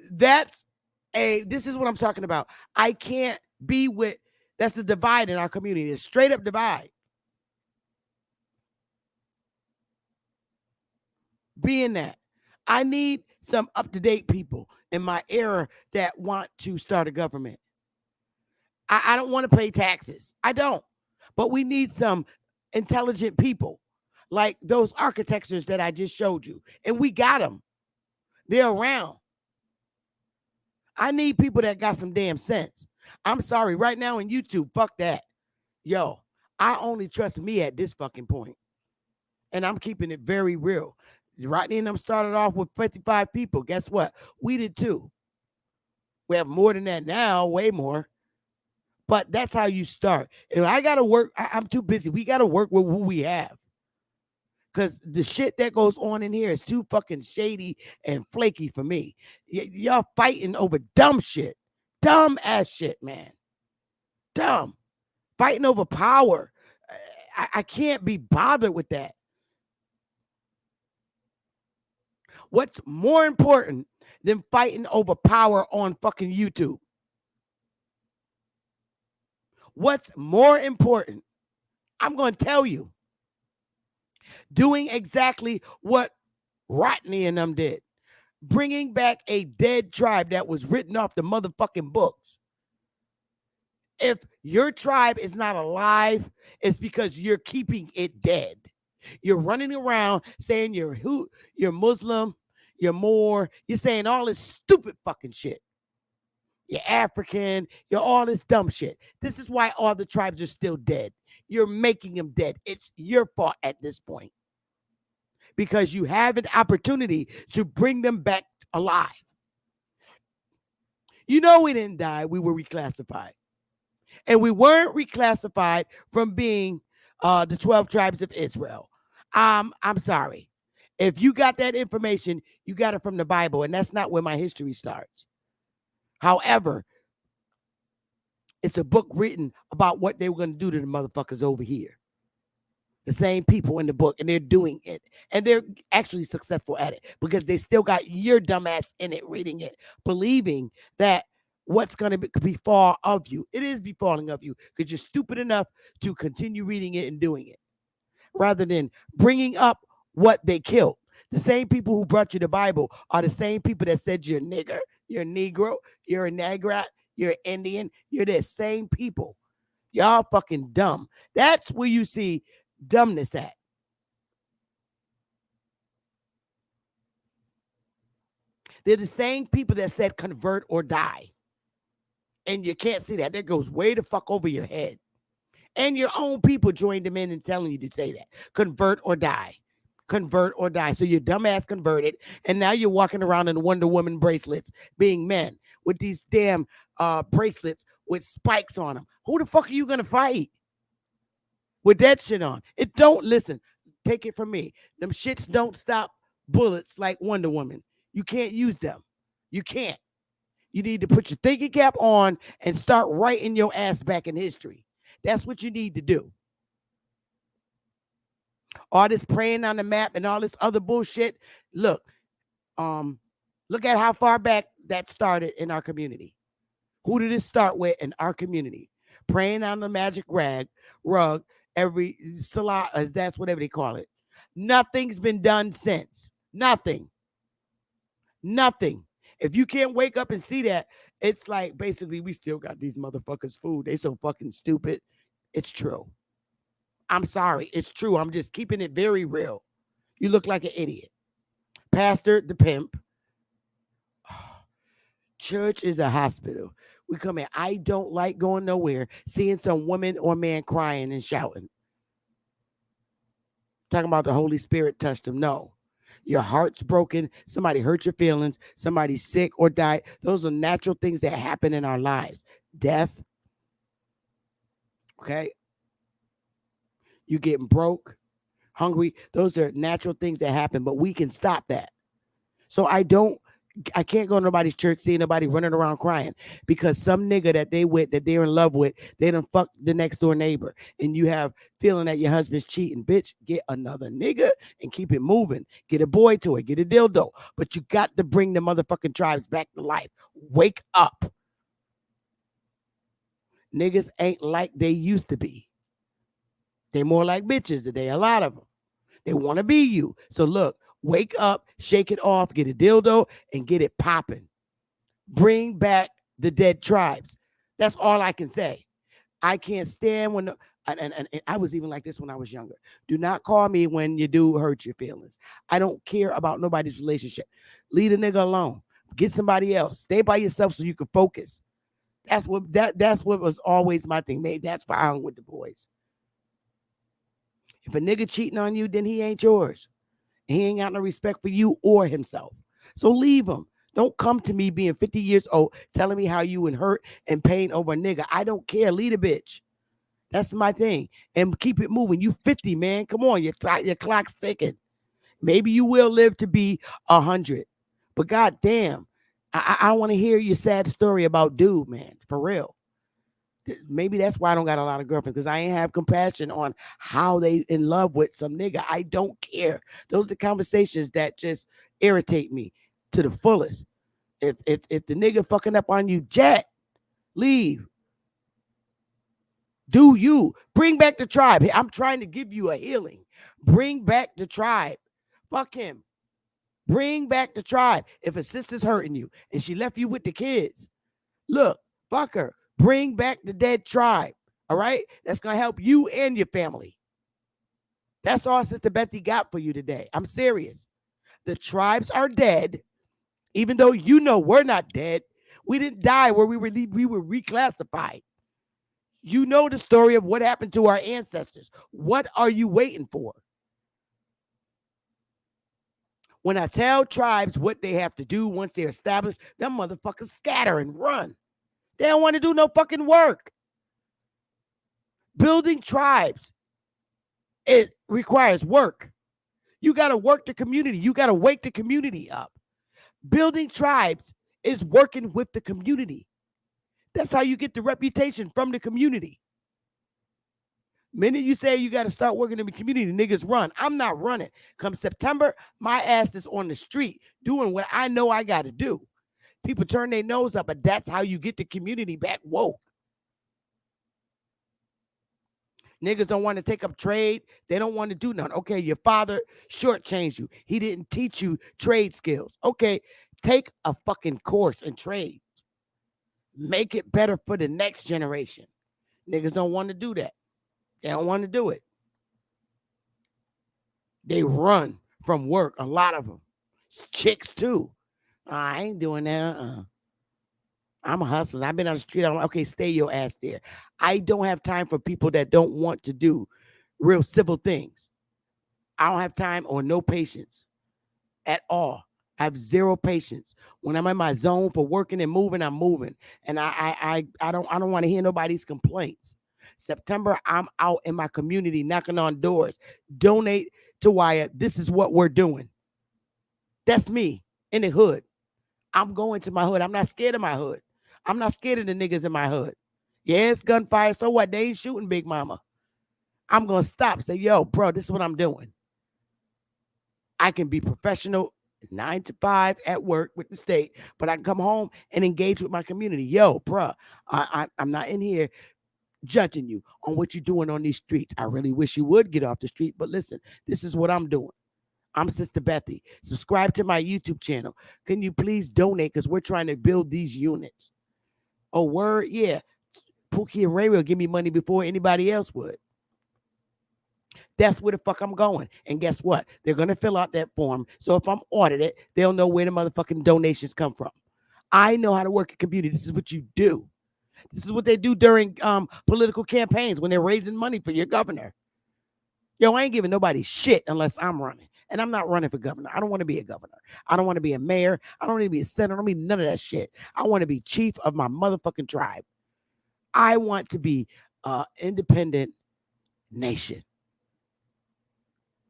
this is what I'm talking about. I can't be with, that's a divide in our community. It's straight up divide. Being that, I need some up-to-date people in my era that want to start a government. I don't want to pay taxes. I don't. But we need some intelligent people like those architects that I just showed you. And we got them. They're around. I need people that got some damn sense. I'm sorry, right now on YouTube, fuck that. Yo, I only trust me at this fucking point. And I'm keeping it very real. Rodney and them started off with 55 people. Guess what? We did too. We have more than that now, way more. But that's how you start. And I gotta work. I'm too busy. We gotta work with who we have. Cause the shit that goes on in here is too fucking shady and flaky for me. Y'all fighting over dumb shit. Dumb ass shit, man. Dumb. Fighting over power. I can't be bothered with that. What's more important than fighting over power on fucking YouTube? What's more important? I'm going to tell you. Doing exactly what Rodney and them did. Bringing back a dead tribe that was written off the motherfucking books. If your tribe is not alive, it's because you're keeping it dead. You're running around saying you're Muslim, you're Moor, you're saying all this stupid fucking shit. You're African, you're all this dumb shit. This is why all the tribes are still dead. You're making them dead. It's your fault at this point. Because you have an opportunity to bring them back alive. You know we didn't die, we were reclassified. And we weren't reclassified from being the 12 tribes of Israel. I'm sorry. If you got that information, you got it from the Bible, and that's not where my history starts. However, it's a book written about what they were going to do to the motherfuckers over here. The same people in the book, and they're doing it. And they're actually successful at it because they still got your dumbass in it, reading it, believing that what's going to befall of you. It is befalling of you because you're stupid enough to continue reading it and doing it rather than bringing up what they killed. The same people who brought you the Bible are the same people that said you're a nigger, you're a Negro, you're a Negrat, you're Indian. You're the same people. Y'all fucking dumb. That's where you see dumbness at. They're the same people that said convert or die. And you can't see that. That goes way the fuck over your head. And your own people joined them in and telling you to say that. Convert or die. Convert or die. So your dumbass converted. And now you're walking around in Wonder Woman bracelets being men with these damn bracelets with spikes on them. Who the fuck are you going to fight with that shit on? It don't, listen, take it from me. Them shits don't stop bullets like Wonder Woman. You can't use them. You can't. You need to put your thinking cap on and start writing your ass back in history. That's what you need to do. All this praying on the map and all this other bullshit. Look at how far back that started in our community. Who did it start with in our community? Praying on the magic rug, every salah, that's whatever they call it. Nothing's been done since. Nothing. If you can't wake up and see that, it's like basically we still got these motherfuckers food. They so fucking stupid. It's true. I'm sorry. It's true. I'm just keeping it very real. You look like an idiot. Pastor the pimp. Church is a hospital. We come in. I don't like going nowhere, seeing some woman or man crying and shouting. Talking about the Holy Spirit touched them. No. Your heart's broken. Somebody hurt your feelings. Somebody's sick or died. Those are natural things that happen in our lives. Death. Okay. You getting broke, hungry. Those are natural things that happen, but we can stop that. So I can't go to nobody's church, see nobody running around crying because some nigga that they're in love with, they done fuck the next door neighbor. And you have feeling that your husband's cheating. Bitch, get another nigga and keep it moving. Get a boy to it, get a dildo. But you got to bring the motherfucking tribes back to life. Wake up. Niggas ain't like they used to be. They more like bitches today, a lot of them. They want to be you. So look, wake up, shake it off, get a dildo, and get it popping. Bring back the dead tribes. That's all I can say. I can't stand when, and I was even like this when I was younger. Do not call me when you do hurt your feelings. I don't care about nobody's relationship. Leave a nigga alone. Get somebody else. Stay by yourself so you can focus. That's what was always my thing. Maybe that's why I hung with the boys. If a nigga cheating on you, then he ain't yours. He ain't got no respect for you or himself. So leave him. Don't come to me being 50 years old telling me how you in hurt and pain over a nigga. I don't care. Leave the bitch. That's my thing. And keep it moving. You 50, man. Come on. Your clock's ticking. Maybe you will live to be 100. But goddamn, I want to hear your sad story about dude, man. For real. Maybe that's why I don't got a lot of girlfriends, because I ain't have compassion on how they in love with some nigga. I don't care. Those are conversations that just irritate me to the fullest. If the nigga fucking up on you, jet, leave. Do you bring back the tribe? I'm trying to give you a healing. Bring back the tribe. Fuck him. Bring back the tribe. If a sister's hurting you and she left you with the kids, look, fuck her. Bring back the dead tribe. All right? That's going to help you and your family. That's all Sister Bethy got for you today. I'm serious. The tribes are dead, even though you know we're not dead. We didn't die where we were reclassified. You know the story of what happened to our ancestors. What are you waiting for? When I tell tribes what they have to do once they're established, them motherfuckers scatter and run. They don't want to do no fucking work. Building tribes, it requires work. You got to work the community. You got to wake the community up. Building tribes is working with the community. That's how you get the reputation from the community. Minute you say you got to start working in the community, niggas run. I'm not running. Come September, my ass is on the street doing what I know I got to do. People turn their nose up, but that's how you get the community back woke. Niggas don't want to take up trade. They don't want to do nothing. Okay, your father shortchanged you. He didn't teach you trade skills. Okay, take a fucking course in trade. Make it better for the next generation. Niggas don't want to do that. They don't want to do it. They run from work, a lot of them. Chicks too. I ain't doing that. I'm a hustler. I've been on the street. I'm like, okay, stay your ass there. I don't have time for people that don't want to do real civil things. I don't have time or no patience at all. I have zero patience. When I'm in my zone for working and moving, I'm moving. And I don't want to hear nobody's complaints. September, I'm out in my community knocking on doors. Donate to Wyatt. This is what we're doing. That's me in the hood. I'm going to my hood. I'm not scared of my hood. I'm not scared of the niggas in my hood. Yeah, it's gunfire. So what? They ain't shooting Big Mama. I'm going to stop. Say, yo, bro, this is what I'm doing. I can be professional 9 to 5 at work with the state, but I can come home and engage with my community. Yo, bro, I'm not in here judging you on what you're doing on these streets. I really wish you would get off the street, but listen, this is what I'm doing. I'm Sister Bethy. Subscribe to my YouTube channel. Can you please donate? Because we're trying to build these units. Oh, word? Yeah. Pookie and Ray will give me money before anybody else would. That's where the fuck I'm going. And guess what? They're going to fill out that form. So if I'm audited, they'll know where the motherfucking donations come from. I know how to work a community. This is what you do. This is what they do during political campaigns when they're raising money for your governor. Yo, I ain't giving nobody shit unless I'm running. And I'm not running for governor. I don't want to be a governor. I don't want to be a mayor. I don't want to be a senator. I don't need none of that shit. I want to be chief of my motherfucking tribe. I want to be an independent nation.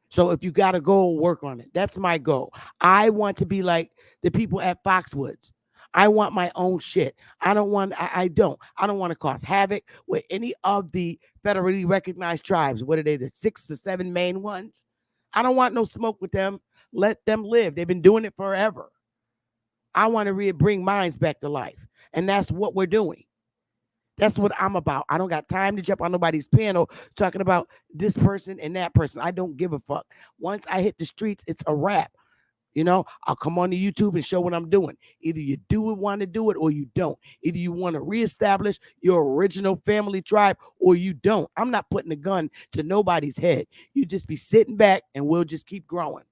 So if you got a goal, work on it. That's my goal. I want to be like the people at Foxwoods. I want my own shit. I don't want to cause havoc with any of the federally recognized tribes. What are they, the 6 or 7 main ones? I don't want no smoke with them. Let them live. They've been doing it forever. I want to bring minds back to life. And that's what we're doing. That's what I'm about. I don't got time to jump on nobody's panel talking about this person and that person. I don't give a fuck. Once I hit the streets, it's a wrap. You know, I'll come on to YouTube and show what I'm doing. Either you want to do it or you don't. Either you want to reestablish your original family tribe or you don't. I'm not putting a gun to nobody's head. You just be sitting back and we'll just keep growing.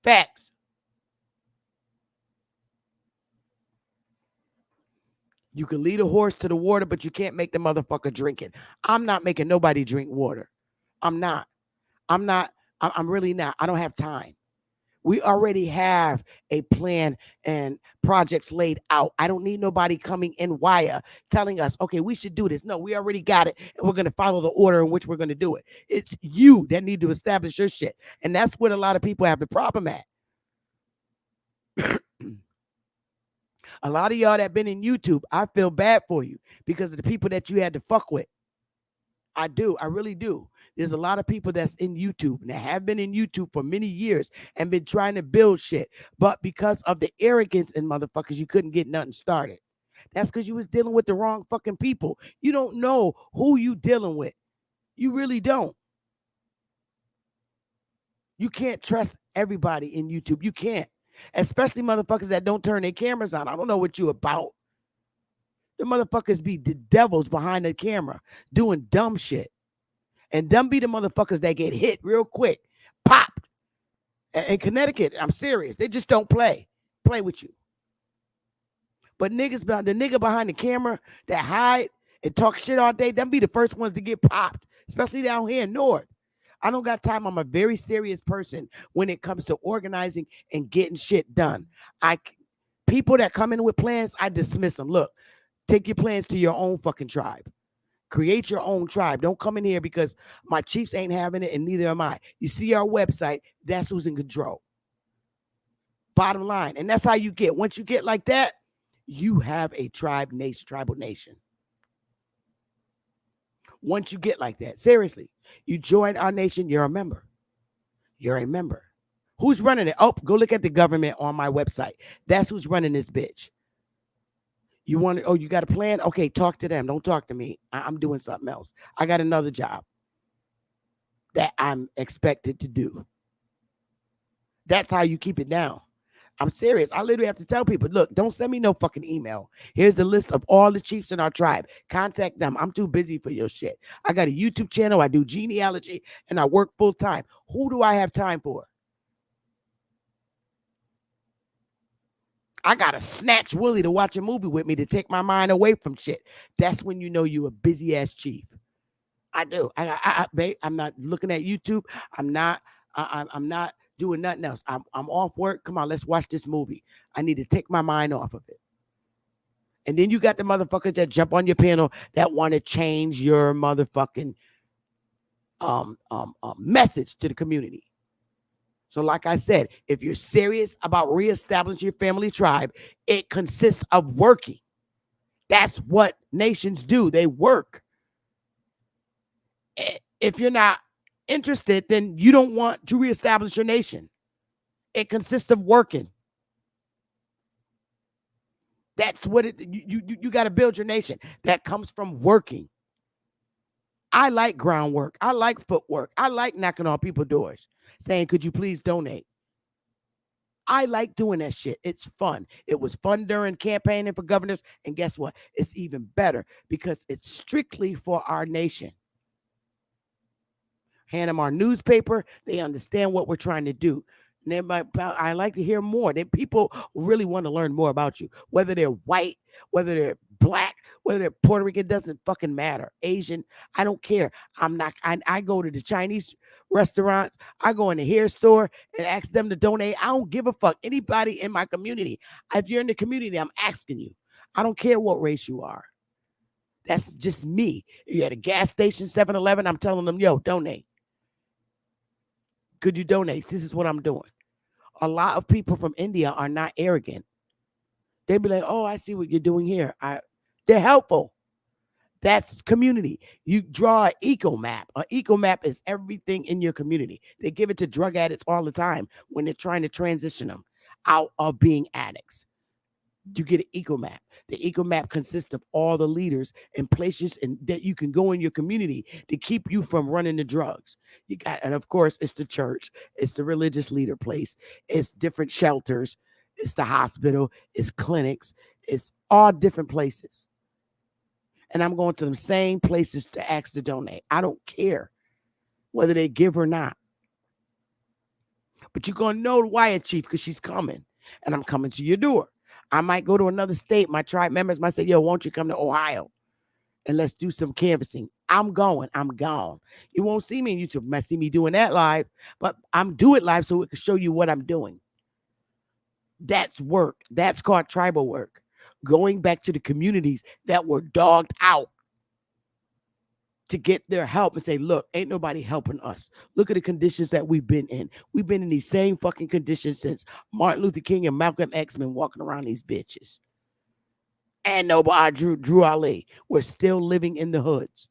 Facts. You can lead a horse to the water, but you can't make the motherfucker drink it. I'm not making nobody drink water. I'm not. I'm not. I'm really not. I don't have time. We already have a plan and projects laid out. I don't need nobody coming in wire telling us, okay, we should do this. No, we already got it, and we're going to follow the order in which we're going to do it. It's you that need to establish your shit. And that's what a lot of people have the problem at. A lot of y'all that been in YouTube, I feel bad for you because of the people that you had to fuck with. I do. I really do. There's a lot of people that's in YouTube and that have been in YouTube for many years and been trying to build shit. But because of the arrogance in motherfuckers, you couldn't get nothing started. That's because you was dealing with the wrong fucking people. You don't know who you dealing with. You really don't. You can't trust everybody in YouTube. You can't. Especially motherfuckers that don't turn their cameras on. I don't know what you about. The motherfuckers be the devils behind the camera doing dumb shit. And them be the motherfuckers that get hit real quick. Popped. In Connecticut, I'm serious. They just don't play with you. But niggas, the nigga behind the camera that hide and talk shit all day, them be the first ones to get popped, especially down here in North. I don't got time. I'm a very serious person when it comes to organizing and getting shit done. People that come in with plans, I dismiss them. Look, take your plans to your own fucking tribe. Create your own tribe. Don't come in here because my chiefs ain't having it and neither am I. You see our website, that's who's in control. Bottom line. And that's how you get. Once you get like that, you have a tribal nation. Once you get like that, seriously, you join our nation, you're a member. You're a member. Who's running it? Oh, go look at the government on my website. That's who's running this bitch. You want to, oh, you got a plan? Okay, talk to them. Don't talk to me. I'm doing something else. I got another job that I'm expected to do. That's how you keep it down. I'm serious. I literally have to tell people, look, don't send me no fucking email. Here's the list of all the chiefs in our tribe. Contact them. I'm too busy for your shit. I got a YouTube channel. I do genealogy and I work full time. Who do I have time for? I gotta snatch Willie to watch a movie with me to take my mind away from shit. That's when you know you a busy ass chief. I do. Babe, I'm not looking at YouTube. I'm not doing nothing else. I'm off work. Come on, let's watch this movie. I need to take my mind off of it. And then you got the motherfuckers that jump on your panel that want to change your motherfucking message to the community. So like I said, if you're serious about reestablishing your family tribe, it consists of working. That's what nations do. They work. If you're not interested, then you don't want to reestablish your nation. It consists of working. That's what you got to build your nation. That comes from working. I like groundwork. I like footwork. I like knocking on people's doors saying, could you please donate? I like doing that shit. It's fun. It was fun during campaigning for governors. And guess what? It's even better because it's strictly for our nation. Hand them our newspaper. They understand what we're trying to do. And I like to hear more. People really want to learn more about you. Whether they're white, whether they're black, whether they're Puerto Rican, it doesn't fucking matter. Asian, I don't care. I go to the Chinese restaurants. I go in the hair store and ask them to donate. I don't give a fuck. Anybody in my community. If you're in the community, I'm asking you. I don't care what race you are. That's just me. You're at a gas station, 7-Eleven, I'm telling them, yo, donate. Could you donate? This is what I'm doing. A lot of people from India are not arrogant. They'd be like, oh, I see what you're doing here. They're helpful. That's community. You draw an eco map. An eco map is everything in your community. They give it to drug addicts all the time when they're trying to transition them out of being addicts. You get an eco map. The eco map consists of all the leaders and places that you can go in your community to keep you from running the drugs. And of course, it's the church, it's the religious leader place, it's different shelters, it's the hospital, it's clinics, it's all different places. And I'm going to the same places to ask to donate. I don't care whether they give or not. But you're going to know the Wyatt Chief because she's coming. And I'm coming to your door. I might go to another state. My tribe members might say, yo, won't you come to Ohio and let's do some canvassing? I'm going. I'm gone. You won't see me on YouTube. You might see me doing that live, but I'm doing it live so it can show you what I'm doing. That's work. That's called tribal work. Going back to the communities that were dogged out to get their help and say, look, ain't nobody helping us. Look at the conditions that we've been in. We've been in these same fucking conditions since Martin Luther King and Malcolm X been walking around these bitches. And nobody, Drew Ali. We're still living in the hoods.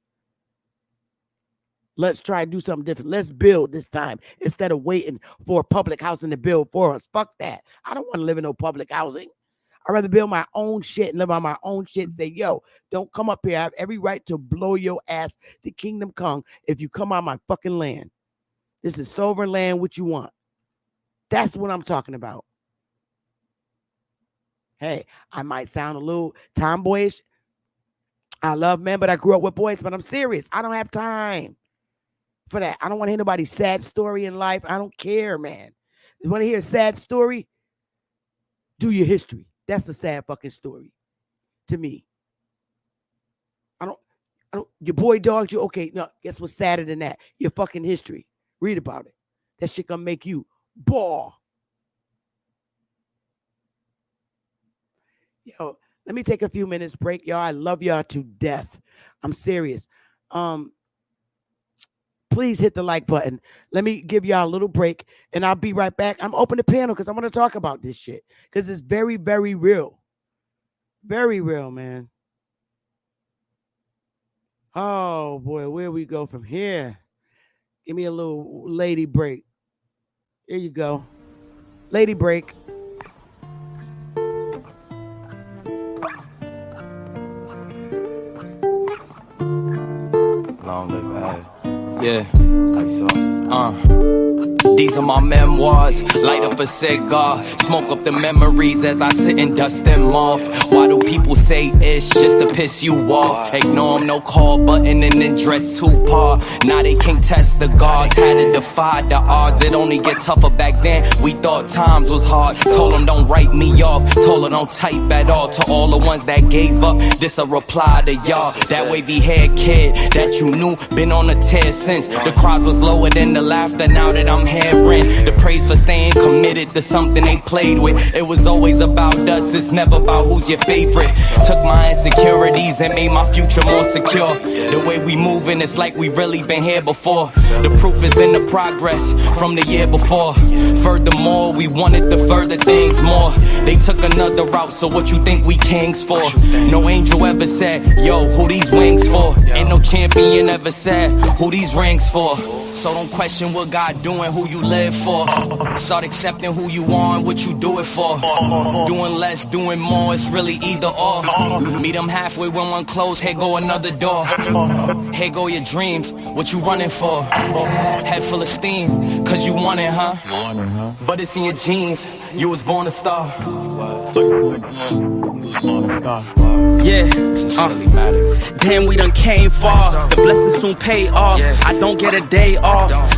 Let's try to do something different. Let's build this time instead of waiting for public housing to build for us. Fuck that. I don't want to live in no public housing. I'd rather build my own shit and live on my own shit and say, yo, don't come up here. I have every right to blow your ass to Kingdom Come if you come on my fucking land. This is sovereign land, what you want. That's what I'm talking about. Hey, I might sound a little tomboyish. I love men, but I grew up with boys, but I'm serious. I don't have time for that. I don't want to hear nobody's sad story in life. I don't care, man. You want to hear a sad story? Do your history. That's a sad fucking story to me. I don't, your boy dogged you. Okay, no, guess what's sadder than that? Your fucking history. Read about it. That shit gonna make you ball. Yo, let me take a few minutes break, y'all. I love y'all to death. I'm serious. Please hit the like button. Let me give y'all a little break and I'll be right back. I'm open the panel because I want to talk about this shit because it's very, very real. Very real, man. Oh, boy, where we go from here? Give me a little lady break. Here you go. Lady break. Long live Ag. Yeah. How you These are my memoirs. Light up a cigar, smoke up the memories as I sit and dust them off. Why do people say it's just to piss you off? Ignore them, no call button and then dress too par. Now they can't test the guards, had to defy the odds. It only get tougher back then. We thought times was hard. Told them don't write me off. Told them don't type at all. To all the ones that gave up, this a reply to y'all. That wavy haired kid that you knew been on a tear since. The crowds was lower than the laughter now that I'm hearing. The praise for staying committed to something they played with. It was always about us, it's never about who's your favorite. Took my insecurities and made my future more secure. The way we moving, it's like we really been here before. The proof is in the progress from the year before. Furthermore, we wanted to further things more. They took another route, so what you think we kings for? No angel ever said, yo, who these wings for? Ain't no champion ever said, who these rings for? So don't question what God doing, who you live for. Start accepting who you are and what you do it for. Doing less, doing more, it's really either or. Meet them halfway when one close, here go another door. Here go your dreams, what you running for? Head full of steam, cause you want it, huh? But it's in your genes, you was born a star. Yeah, damn, we done came far. The blessings soon pay off. I don't get a day off.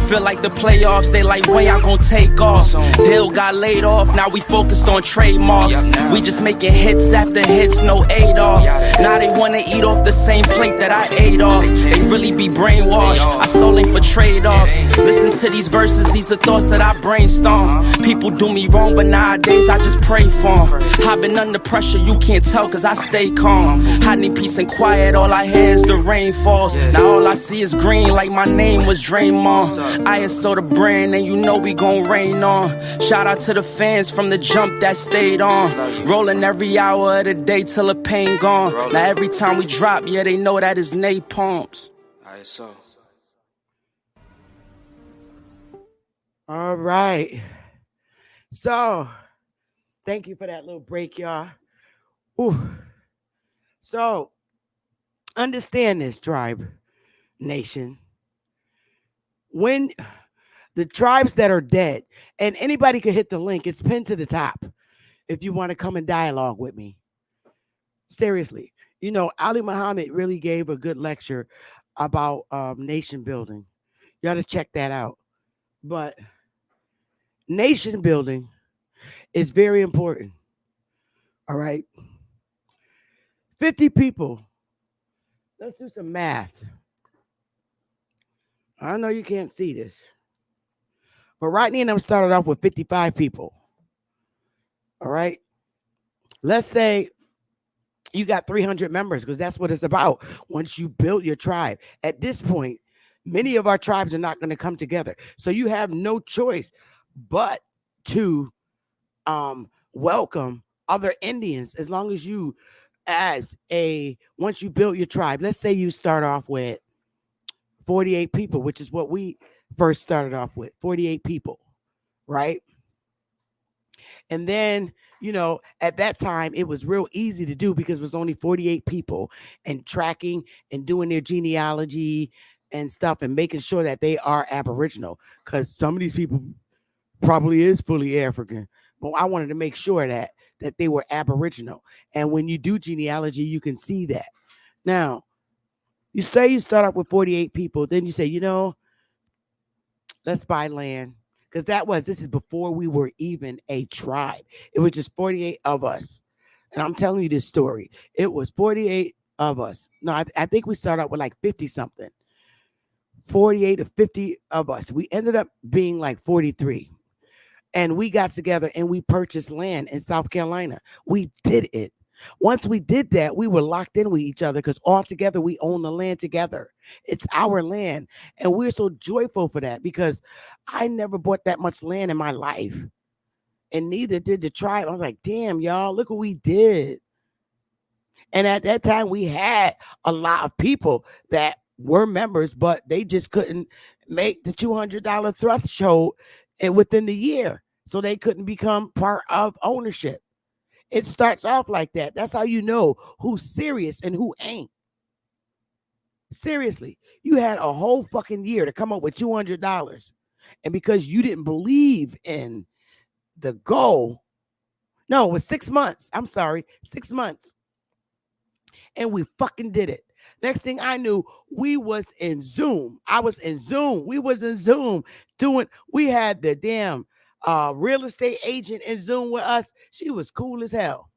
Feel like the playoffs, they like, when y'all gon' take off? Dill got laid off, now we focused on trademarks. We just making hits after hits, no aid off. Now they wanna eat off the same plate that I ate off. They really be brainwashed, I sold ain't for trade-offs. Listen to these verses, these are thoughts that I brainstorm. People do me wrong, but nowadays I just pray for them. I've been under pressure, you can't tell cause I stay calm. Hiding peace and quiet, all I hear is the rain falls. Now all I see is green like my name was Draymond. ISO the brand and you know we gon' rain on. Shout out to the fans from the jump that stayed on. Rolling every hour of the day till the pain gone. Now every time we drop, yeah, they know that is napalms. ISO. All right. So, thank you for that little break, y'all. Ooh. So, understand this, tribe, nation. When the tribes that are dead, and anybody can hit the link, it's pinned to the top if you want to come and dialogue with me. Seriously. You know, Ali Muhammad really gave a good lecture about nation building. You got to check that out. But nation building is very important All right. 50 people. Let's do some math. I know you can't see this. But Rodney and them started off with 55 people. All right. Let's say you got 300 members because that's what it's about. Once you build your tribe, at this point, many of our tribes are not going to come together. So you have no choice but to welcome other Indians as long as you, once you build your tribe, let's say you start off with 48 people, which is what we first started off with 48 people, right? And then, at that time, it was real easy to do because it was only 48 people and tracking and doing their genealogy and stuff and making sure that they are Aboriginal because some of these people probably is fully African. But I wanted to make sure that they were Aboriginal. And when you do genealogy, you can see that. Now, you say you start off with 48 people, then you say, let's buy land. Because this is before we were even a tribe. It was just 48 of us. And I'm telling you this story. It was 48 of us. No, I think we started out with like 50 something. 48 to 50 of us. We ended up being like 43. And we got together and we purchased land in South Carolina. We did it. Once we did that, we were locked in with each other because all together we own the land together. It's our land. And we're so joyful for that because I never bought that much land in my life. And neither did the tribe. I was like, damn, y'all, look what we did. And at that time, we had a lot of people that were members, but they just couldn't make the $200 threshold within the year. So they couldn't become part of ownership. It starts off like that. That's how you know who's serious and who ain't. Seriously, you had a whole fucking year to come up with $200. And because you didn't believe in the goal, no, it was 6 months. I'm sorry, 6 months. And we fucking did it. Next thing I knew, we was in Zoom. I was in Zoom. We was in Zoom we had the damn real estate agent in Zoom with us. She was cool as hell.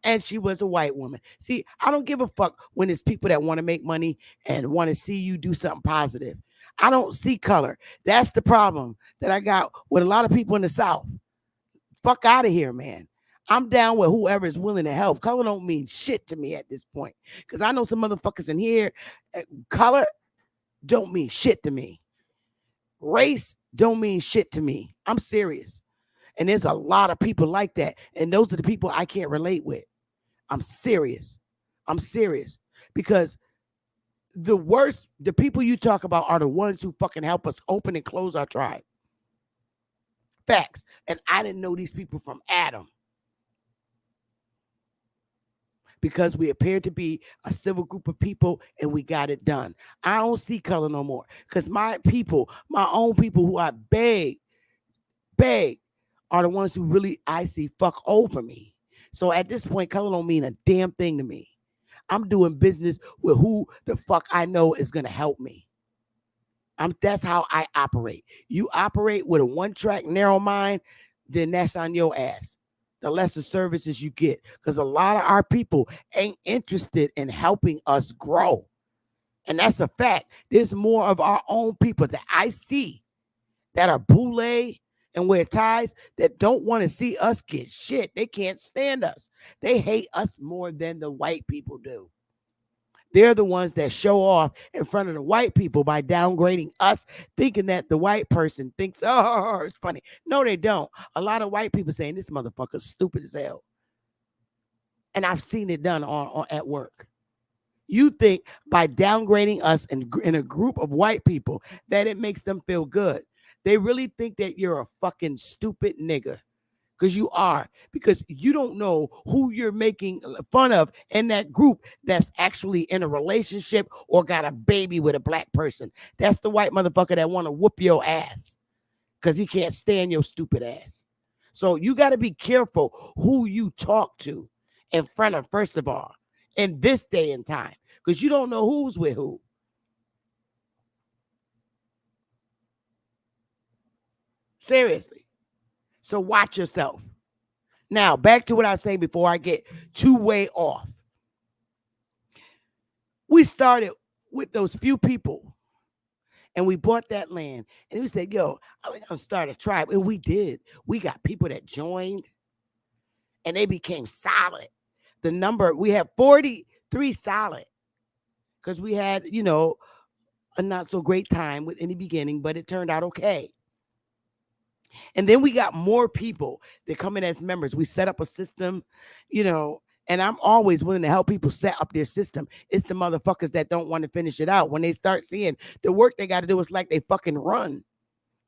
And she was a white woman. See, I don't give a fuck when it's people that want to make money and want to see you do something positive. I don't see color. That's the problem that I got with a lot of people in the South. Fuck out of here, man. I'm down with whoever is willing to help. Color don't mean shit to me at this point. Because I know some motherfuckers in here, color don't mean shit to me. Race don't mean shit to me. I'm serious. And there's a lot of people like that. And those are the people I can't relate with. I'm serious. I'm serious. Because the people you talk about are the ones who fucking help us open and close our tribe. Facts. And I didn't know these people from Adam. Because we appeared to be a civil group of people and we got it done. I don't see color no more. Because my people, my own people who I beg, are the ones who really I see fuck over me. So at this point, color don't mean a damn thing to me. I'm doing business with who the fuck I know is gonna help me. That's how I operate. You operate with a one-track narrow mind, then that's on your ass. The lesser services you get. Because a lot of our people ain't interested in helping us grow. And that's a fact. There's more of our own people that I see that are boule and wear ties that don't want to see us get shit. They can't stand us. They hate us more than the white people do. They're the ones that show off in front of the white people by downgrading us, thinking that the white person thinks, oh, it's funny. No, they don't. A lot of white people saying this motherfucker's stupid as hell. And I've seen it done on at work. You think by downgrading us in a group of white people that it makes them feel good. They really think that you're a fucking stupid nigga. Because you are. Because you don't know who you're making fun of in that group that's actually in a relationship or got a baby with a black person. That's the white motherfucker that want to whoop your ass. Because he can't stand your stupid ass. So you got to be careful who you talk to in front of, first of all, in this day and time. Because you don't know who's with who. Seriously. So watch yourself. Now, back to what I was saying before I get too way off. We started with those few people and we bought that land and we said, yo, I'm going to start a tribe. And we did. We got people that joined and they became solid. The number, we had 43 solid because we had, a not so great time in the beginning, but it turned out okay. And then we got more people that come in as members. We set up a system, and I'm always willing to help people set up their system. It's the motherfuckers that don't want to finish it out. When they start seeing the work they got to do, it's like they fucking run.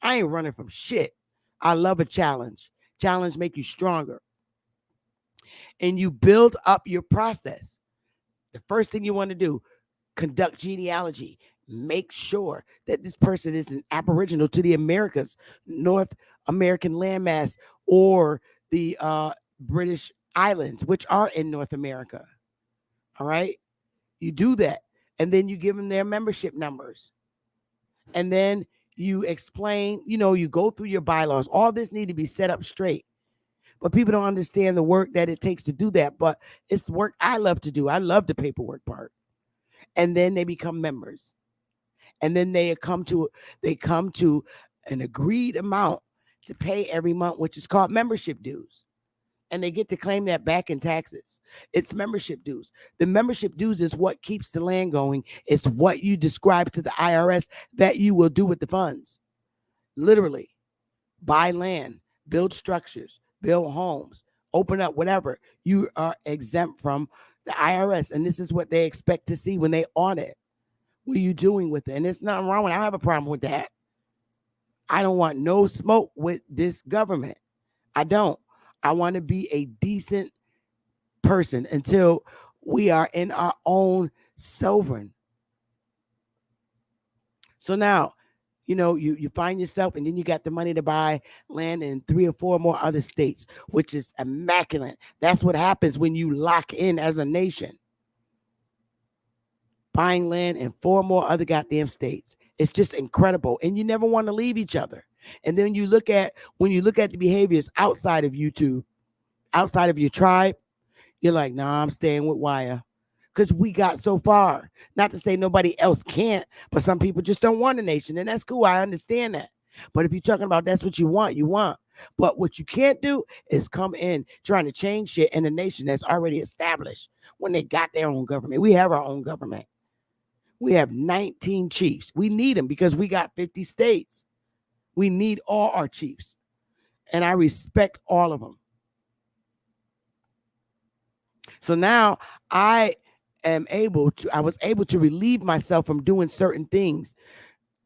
I ain't running from shit. I love a challenge. Challenge make you stronger. And you build up your process. The first thing you want to do, conduct genealogy. Make sure that this person is an aboriginal to the Americas, North American landmass, or the British Islands, which are in North America. All right. You do that. And then you give them their membership numbers. And then you explain, you go through your bylaws. All this need to be set up straight. But people don't understand the work that it takes to do that. But it's work I love to do. I love the paperwork part. And then they become members. And then they come to an agreed amount to pay every month, which is called membership dues. And they get to claim that back in taxes. It's membership dues. The membership dues is what keeps the land going. It's what you describe to the IRS that you will do with the funds. Literally, buy land, build structures, build homes, open up whatever. You are exempt from the IRS. And this is what they expect to see when they audit. What are you doing with it? And there's nothing wrong with it. I don't have a problem with that. I don't want no smoke with this government. I don't. I want to be a decent person until we are in our own sovereign. So now, you find yourself, and then you got the money to buy land in 3 or 4 more other states, which is immaculate. That's what happens when you lock in as a nation. Buying land in 4 more other goddamn states. It's just incredible. And you never want to leave each other. And then when you look at the behaviors outside of YouTube, outside of your tribe, you're like, nah, I'm staying with Wire. Because we got so far. Not to say nobody else can't, but some people just don't want a nation. And that's cool. I understand that. But if you're talking about that's what you want, you want. But what you can't do is come in trying to change shit in a nation that's already established when they got their own government. We have our own government. We have 19 chiefs. We need them because we got 50 states. We need all our chiefs. And I respect all of them. So now I was able to relieve myself from doing certain things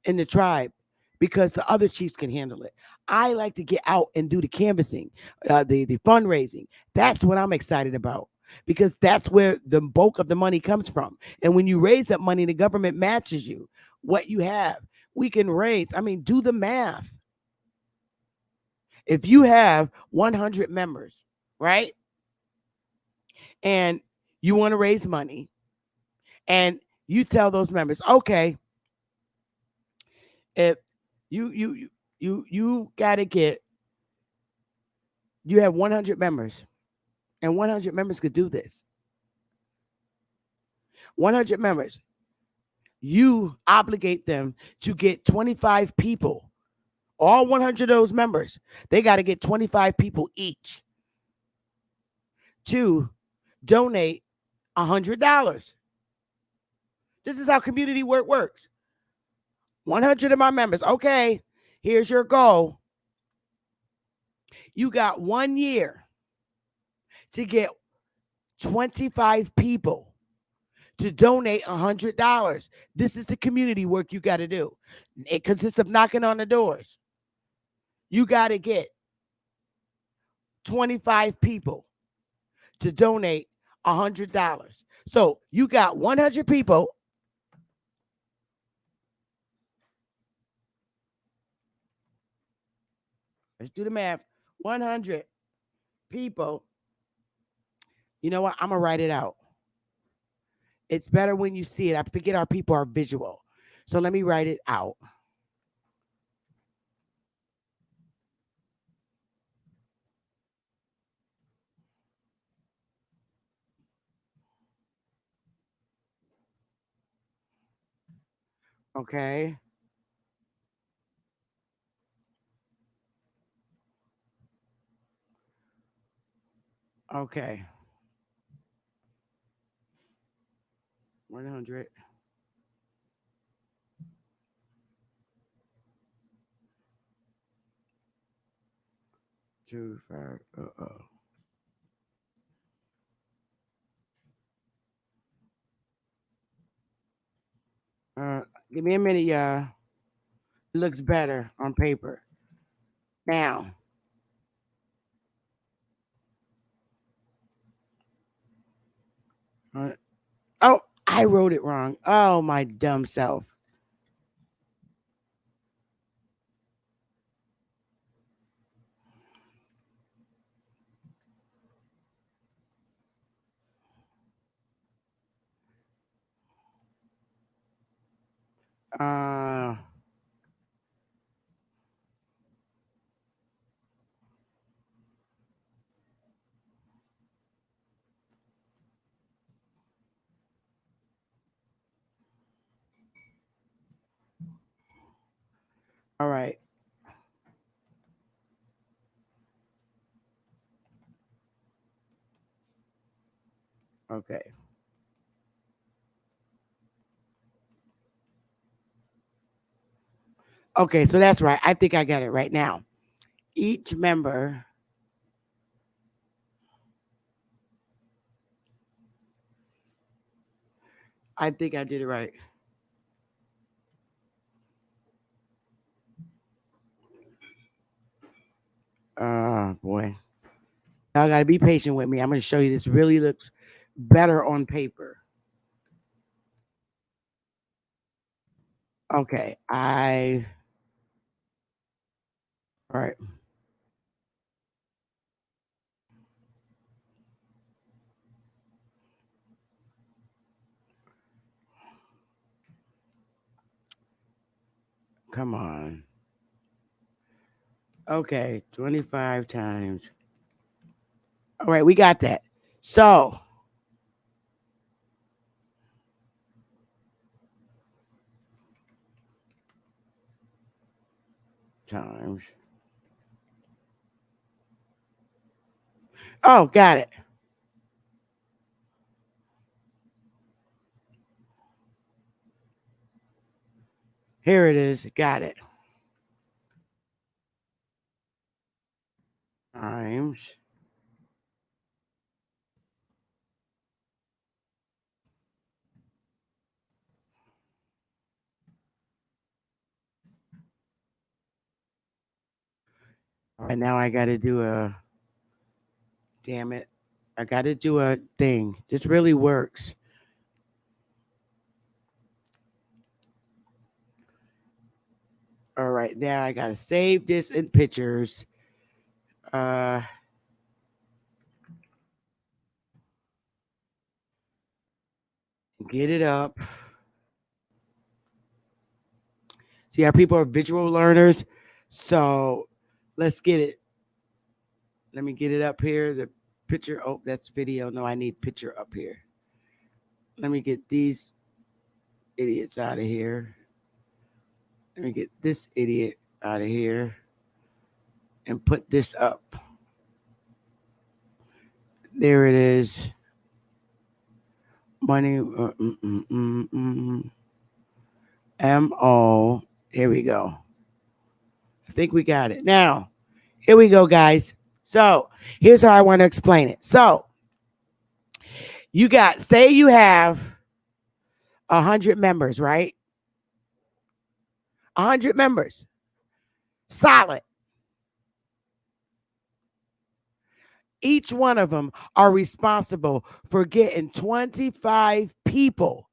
in the tribe because the other chiefs can handle it. I like to get out and do the canvassing, the fundraising. That's what I'm excited about. Because that's where the bulk of the money comes from. And when you raise that money, the government matches you. What you have, we can raise. I mean, do the math. If you have 100 members, right? And you want to raise money, and you tell those members, okay, if you got to get, you have 100 members, and 100 members could do this. 100 members, you obligate them to get 25 people. All 100 of those members, they got to get 25 people each to donate $100. This is how community work works. 100 of my members, okay, here's your goal. You got 1 year to get 25 people to donate $100. This is the community work you got to do. It consists of knocking on the doors. You got to get 25 people to donate $100. So you got 100 people. Let's do the math. 100 people. You know what? I'm going to write it out. It's better when you see it. I forget our people are visual. So let me write it out. Okay. Okay. 100. 2, 5. Uh, Give me a minute, y'all. It looks better on paper. Now, uh, oh, I wrote it wrong. Oh, my dumb self. Uh, all right. Okay. Okay, so that's right. I think I got it right now. Each member, I think I did it right. Boy. Y'all got to be patient with me. I'm going to show you this really looks better on paper. Okay. All right. Come on. Okay. 25 times. All right. We got that. So, times. Oh, got it. Here it is. Got it. Times. All right. Now I got to do a, damn it. I got to do a thing. This really works. All right. Now I got to save this in pictures. Uh, get it up. See how people are visual learners. So let's get it. Let me get it up here. The picture. Oh, that's video. No, I need picture up here. Let me get these idiots out of here. Let me get this idiot out of here and put this up. There it is. Money. MO. Here we go. I think we got it. Now, here we go, guys. So here's how I want to explain it. So you got, say you have 100 members, right? 100 members. Solid. Each one of them are responsible for getting 25 people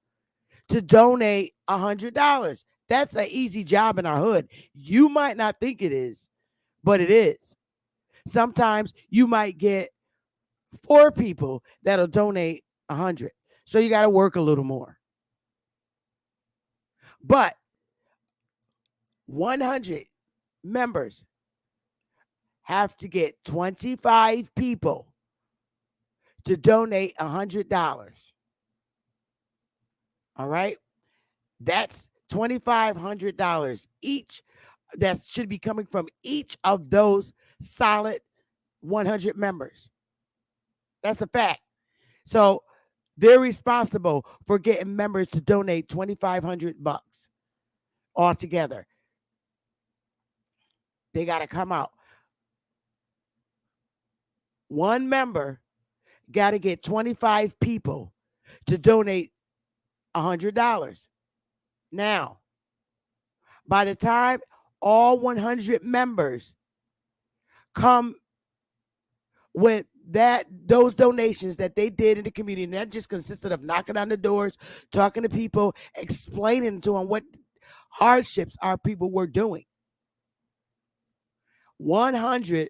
to donate $100. That's an easy job in our hood. You might not think it is, but it is. Sometimes you might get 4 people that'll donate 100. So you got to work a little more. But 100 members have to get 25 people to donate $100. All right. That's $2,500 each. That should be coming from each of those solid 100 members. That's a fact. So they're responsible for getting members to donate 2,500 bucks altogether. They got to come out. One member got to get 25 people to donate $100. Now, by the time all 100 members come with those donations that they did in the community, and that just consisted of knocking on the doors, talking to people, explaining to them what hardships our people were doing. 100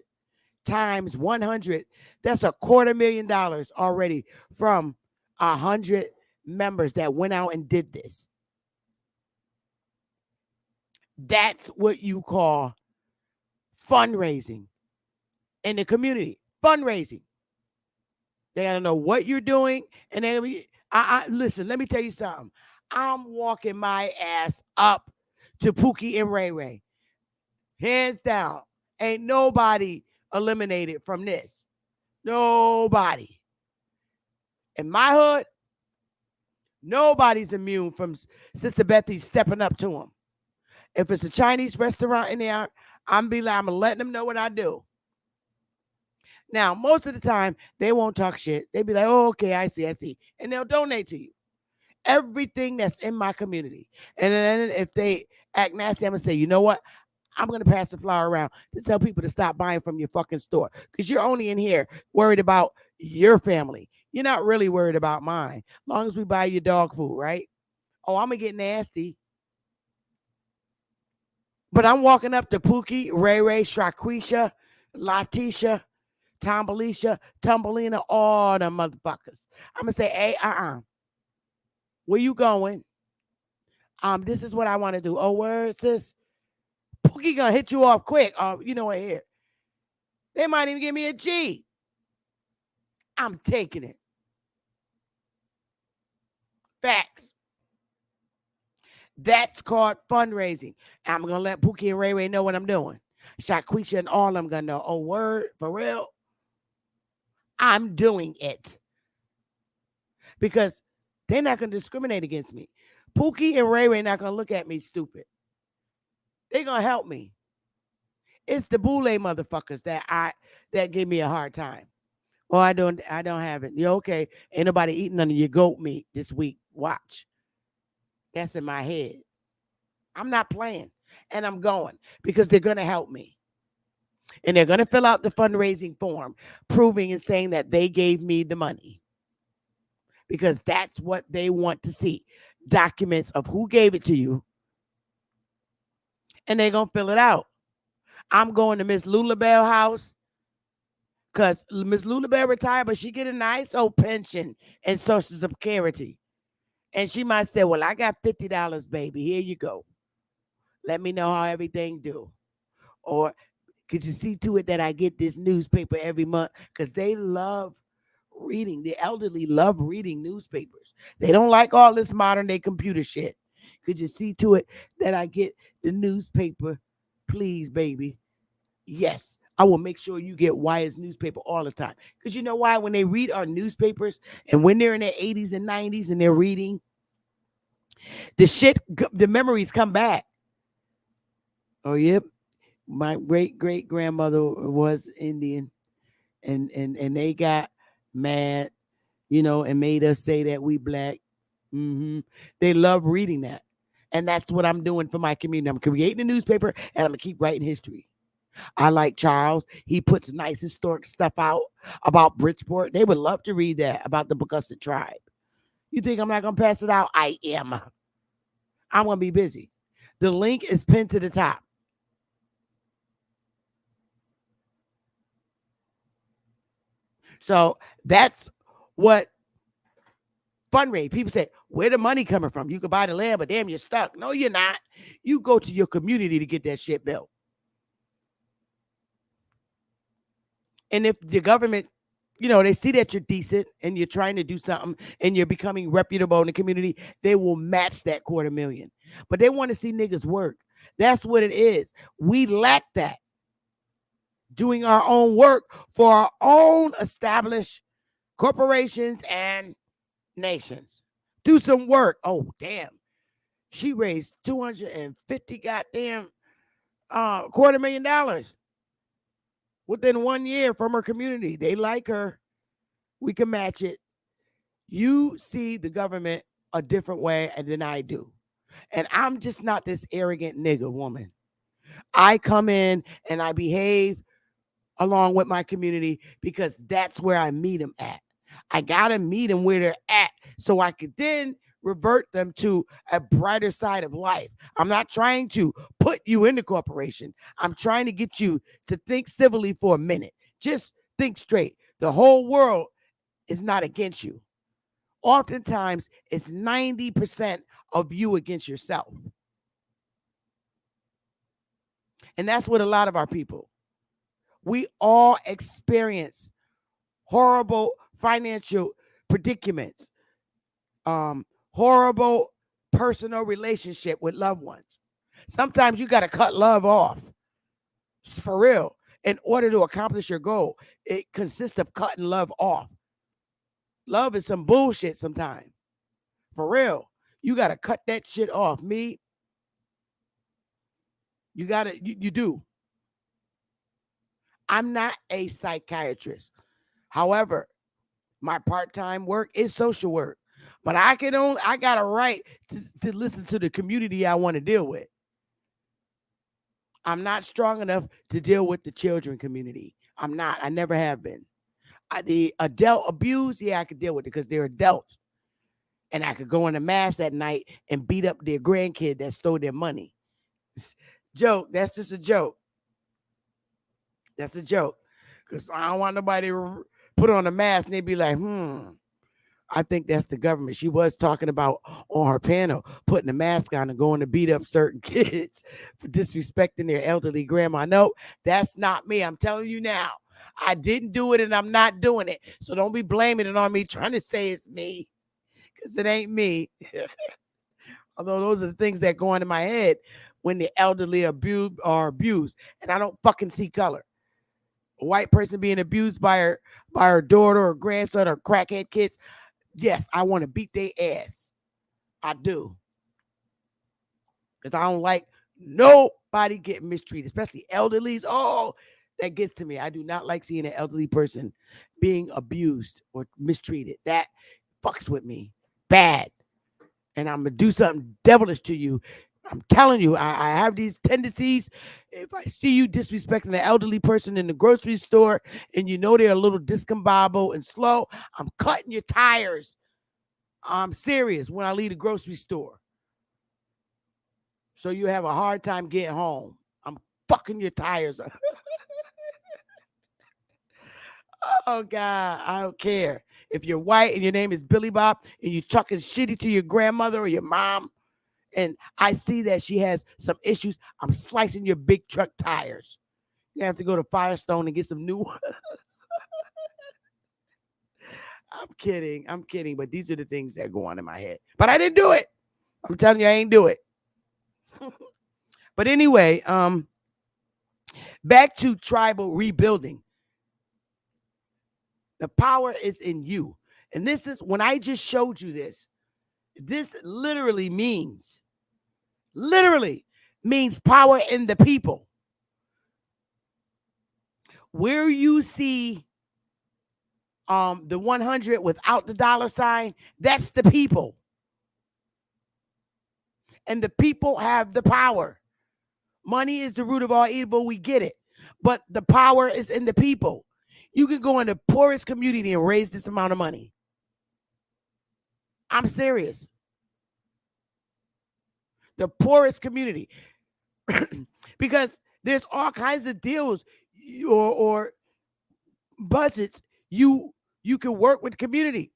times 100, that's $250,000 already from 100 members that went out and did this. That's what you call fundraising in the community. Fundraising. They gotta know what you're doing, and then listen. Let me tell you something. I'm walking my ass up to Pookie and Ray Ray, hands down. Ain't nobody eliminated from this. Nobody in my hood. Nobody's immune from Sister Bethy stepping up to them. If it's a Chinese restaurant in there, I'm letting them know what I do. Now, most of the time, they won't talk shit. They be like, oh, okay, I see. And they'll donate to you. Everything that's in my community. And then if they act nasty, I'm going to say, you know what? I'm going to pass the flour around to tell people to stop buying from your fucking store. Because you're only in here worried about your family. You're not really worried about mine. As long as we buy your dog food, right? Oh, I'm going to get nasty. But I'm walking up to Pookie, Ray Ray, Shaquisha, Latisha, Tombelisha, Tumbelina, all the motherfuckers. I'm going to say, hey, where you going? This is what I want to do. Oh, where is this? Pookie gonna hit you off quick. You know what, here. They might even give me a G. I'm taking it. Facts. That's called fundraising. I'm gonna let Pookie and Ray Ray know what I'm doing. Shaquisha and all of them gonna know. Oh, word, for real? I'm doing it. Because they're not gonna discriminate against me. Pookie and Ray Ray not gonna look at me stupid. They're gonna help me. It's the boule motherfuckers that give me a hard time. Oh, I don't have it. You okay? Ain't nobody eating none of your goat meat this week. Watch. That's in my head. I'm not playing. And I'm going because they're gonna help me. And they're gonna fill out the fundraising form, proving and saying that they gave me the money. Because that's what they want to see. Documents of who gave it to you. And they're gonna fill it out. I'm going to Miss Lulabelle house because Miss Lulabelle retired, but she get a nice old pension and Social Security. And she might say, well, I got $50, baby. Here you go. Let me know how everything do. Or could you see to it that I get this newspaper every month? Because they love reading. The elderly love reading newspapers. They don't like all this modern day computer shit. Could you see to it that I get the newspaper? Please, baby. Yes, I will make sure you get Wired's newspaper all the time. Because you know why? When they read our newspapers and when they're in their 80s and 90s and they're reading, the memories come back. Oh, yep. My great grandmother was Indian and they got mad, and made us say that we black. They love reading that. And that's what I'm doing for my community. I'm creating a newspaper and I'm going to keep writing history. I like Charles. He puts nice historic stuff out about Bridgeport. They would love to read that about the Baugussa tribe. You think I'm not going to pass it out? I am. I'm going to be busy. The link is pinned to the top. So that's what fundraising. People say, where the money coming from? You can buy the land, but damn, you're stuck. No, you're not. You go to your community to get that shit built. And if the government They see that you're decent and you're trying to do something and you're becoming reputable in the community, they will match that quarter million. But they want to see niggas work. That's what it is. We lack that. Doing our own work for our own established corporations and nations. Do some work. Oh, damn. She raised 250 goddamn $250,000 within 1 year from her community. They like her. We can match it. You see the government a different way than I do. And I'm just not this arrogant nigga woman. I come in and I behave along with my community because that's where I meet them at. I got to meet them where they're at so I could then revert them to a brighter side of life. I'm not trying to put you in the corporation. I'm trying to get you to think civilly for a minute. Just think straight. The whole world is not against you. Oftentimes, it's 90% of you against yourself. And that's what a lot of our people. We all experience horrible financial predicaments, horrible personal relationship with loved ones. Sometimes you got to cut love off. It's for real. In order to accomplish your goal, it consists of cutting love off. Love is some bullshit sometimes. For real. You got to cut that shit off. Me, you do. I'm not a psychiatrist. However, my part-time work is social work. But I got a right to listen to the community I want to deal with. I'm not strong enough to deal with the children community. I'm not. I never have been. The adult abuse, yeah, I could deal with it because they're adults. And I could go in a mass at night and beat up their grandkid that stole their money. Joke. That's just a joke. That's a joke. Because I don't want nobody to put on a mask and they be like, I think that's the government. She was talking about on her panel, putting a mask on and going to beat up certain kids for disrespecting their elderly grandma. No, that's not me. I'm telling you now. I didn't do it and I'm not doing it. So don't be blaming it on me, trying to say it's me, because it ain't me. Although those are the things that go on in my head when the elderly are abused. And I don't fucking see color. A white person being abused by her daughter or grandson or crackhead kids, yes, I want to beat their ass. I do. Because I don't like nobody getting mistreated, especially elderlies. Oh, that gets to me. I do not like seeing an elderly person being abused or mistreated. That fucks with me bad. And I'm going to do something devilish to you. I'm telling you, I have these tendencies. If I see you disrespecting an elderly person in the grocery store and you know they're a little discombobulated and slow, I'm cutting your tires. I'm serious when I leave the grocery store. So you have a hard time getting home. I'm fucking your tires up. Oh, God, I don't care. If you're white and your name is Billy Bob and you're chucking shitty to your grandmother or your mom, and I see that she has some issues, I'm slicing your big truck tires. You have to go to Firestone and get some new ones. I'm kidding. I'm kidding. But these are the things that go on in my head. But I didn't do it. I'm telling you, I ain't do it. But anyway, back to tribal rebuilding. The power is in you. And this is when I just showed you this. This literally means power in the people. Where you see the 100 without the dollar sign, that's the people. And the people have the power. Money is the root of all evil. We get it. But the power is in the people. You can go in the poorest community and raise this amount of money. I'm serious. The poorest community. Because there's all kinds of deals or budgets you can work with the community.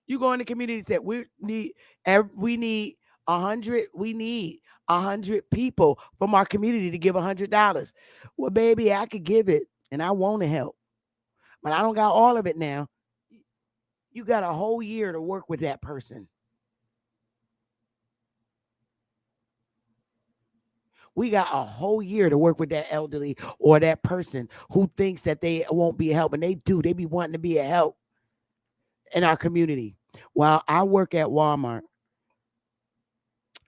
You go in the community and say, we need 100 people from our community to give $100. Well, baby, I could give it and I want to help. but I don't got all of it now. You got a whole year to work with that person. We got a whole year to work with that elderly or that person who thinks that they won't be a help, and they do. They be wanting to be a help in our community. While I work at Walmart,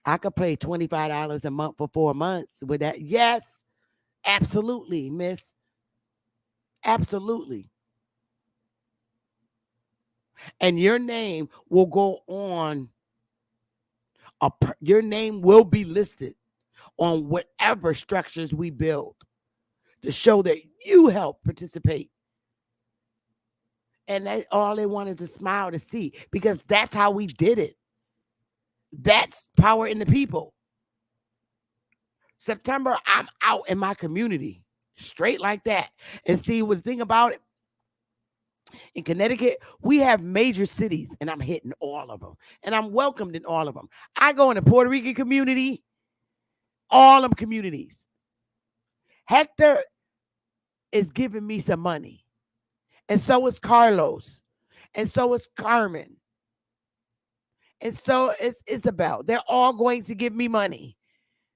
I could pay $25 a month for 4 months with that. Yes, absolutely, miss. Absolutely. And your name will go on your name will be listed on whatever structures we build to show that you help participate. And that all they want is a smile to see, because that's how we did it. That's power in the people. September, I'm out in my community, straight like that. And see, what the thing about it, in Connecticut, we have major cities, and I'm hitting all of them, and I'm welcomed in all of them. I go in the Puerto Rican community, all them communities. Hector is giving me some money, and so is Carlos, and so is Carmen, and so is Isabel. They're all going to give me money.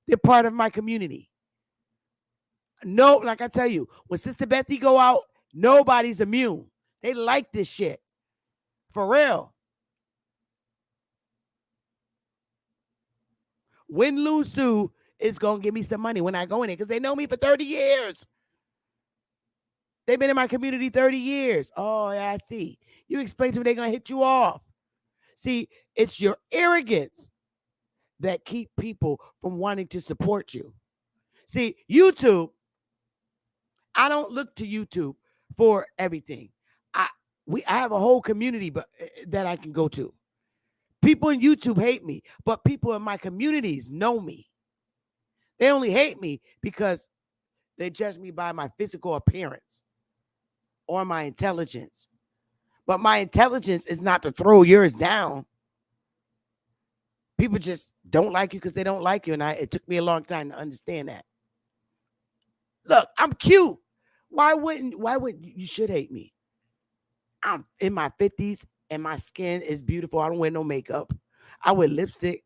They're part of my community. No, like I tell you, when Sister Bethy go out, nobody's immune. They like this shit. For real. Win, lose, sue is going to give me some money when I go in there, because they know me for 30 years. They've been in my community 30 years. Oh, yeah, I see. You explain to me they're going to hit you off. See, it's your arrogance that keep people from wanting to support you. See, YouTube, I don't look to YouTube for everything. I I have a whole community that I can go to. People in YouTube hate me, but people in my communities know me. They only hate me because they judge me by my physical appearance or my intelligence. But my intelligence is not to throw yours down. People just don't like you because they don't like you. And it took me a long time to understand that. Look, I'm cute. Why would you should hate me? I'm in my 50s and my skin is beautiful. I don't wear no makeup. I wear lipstick.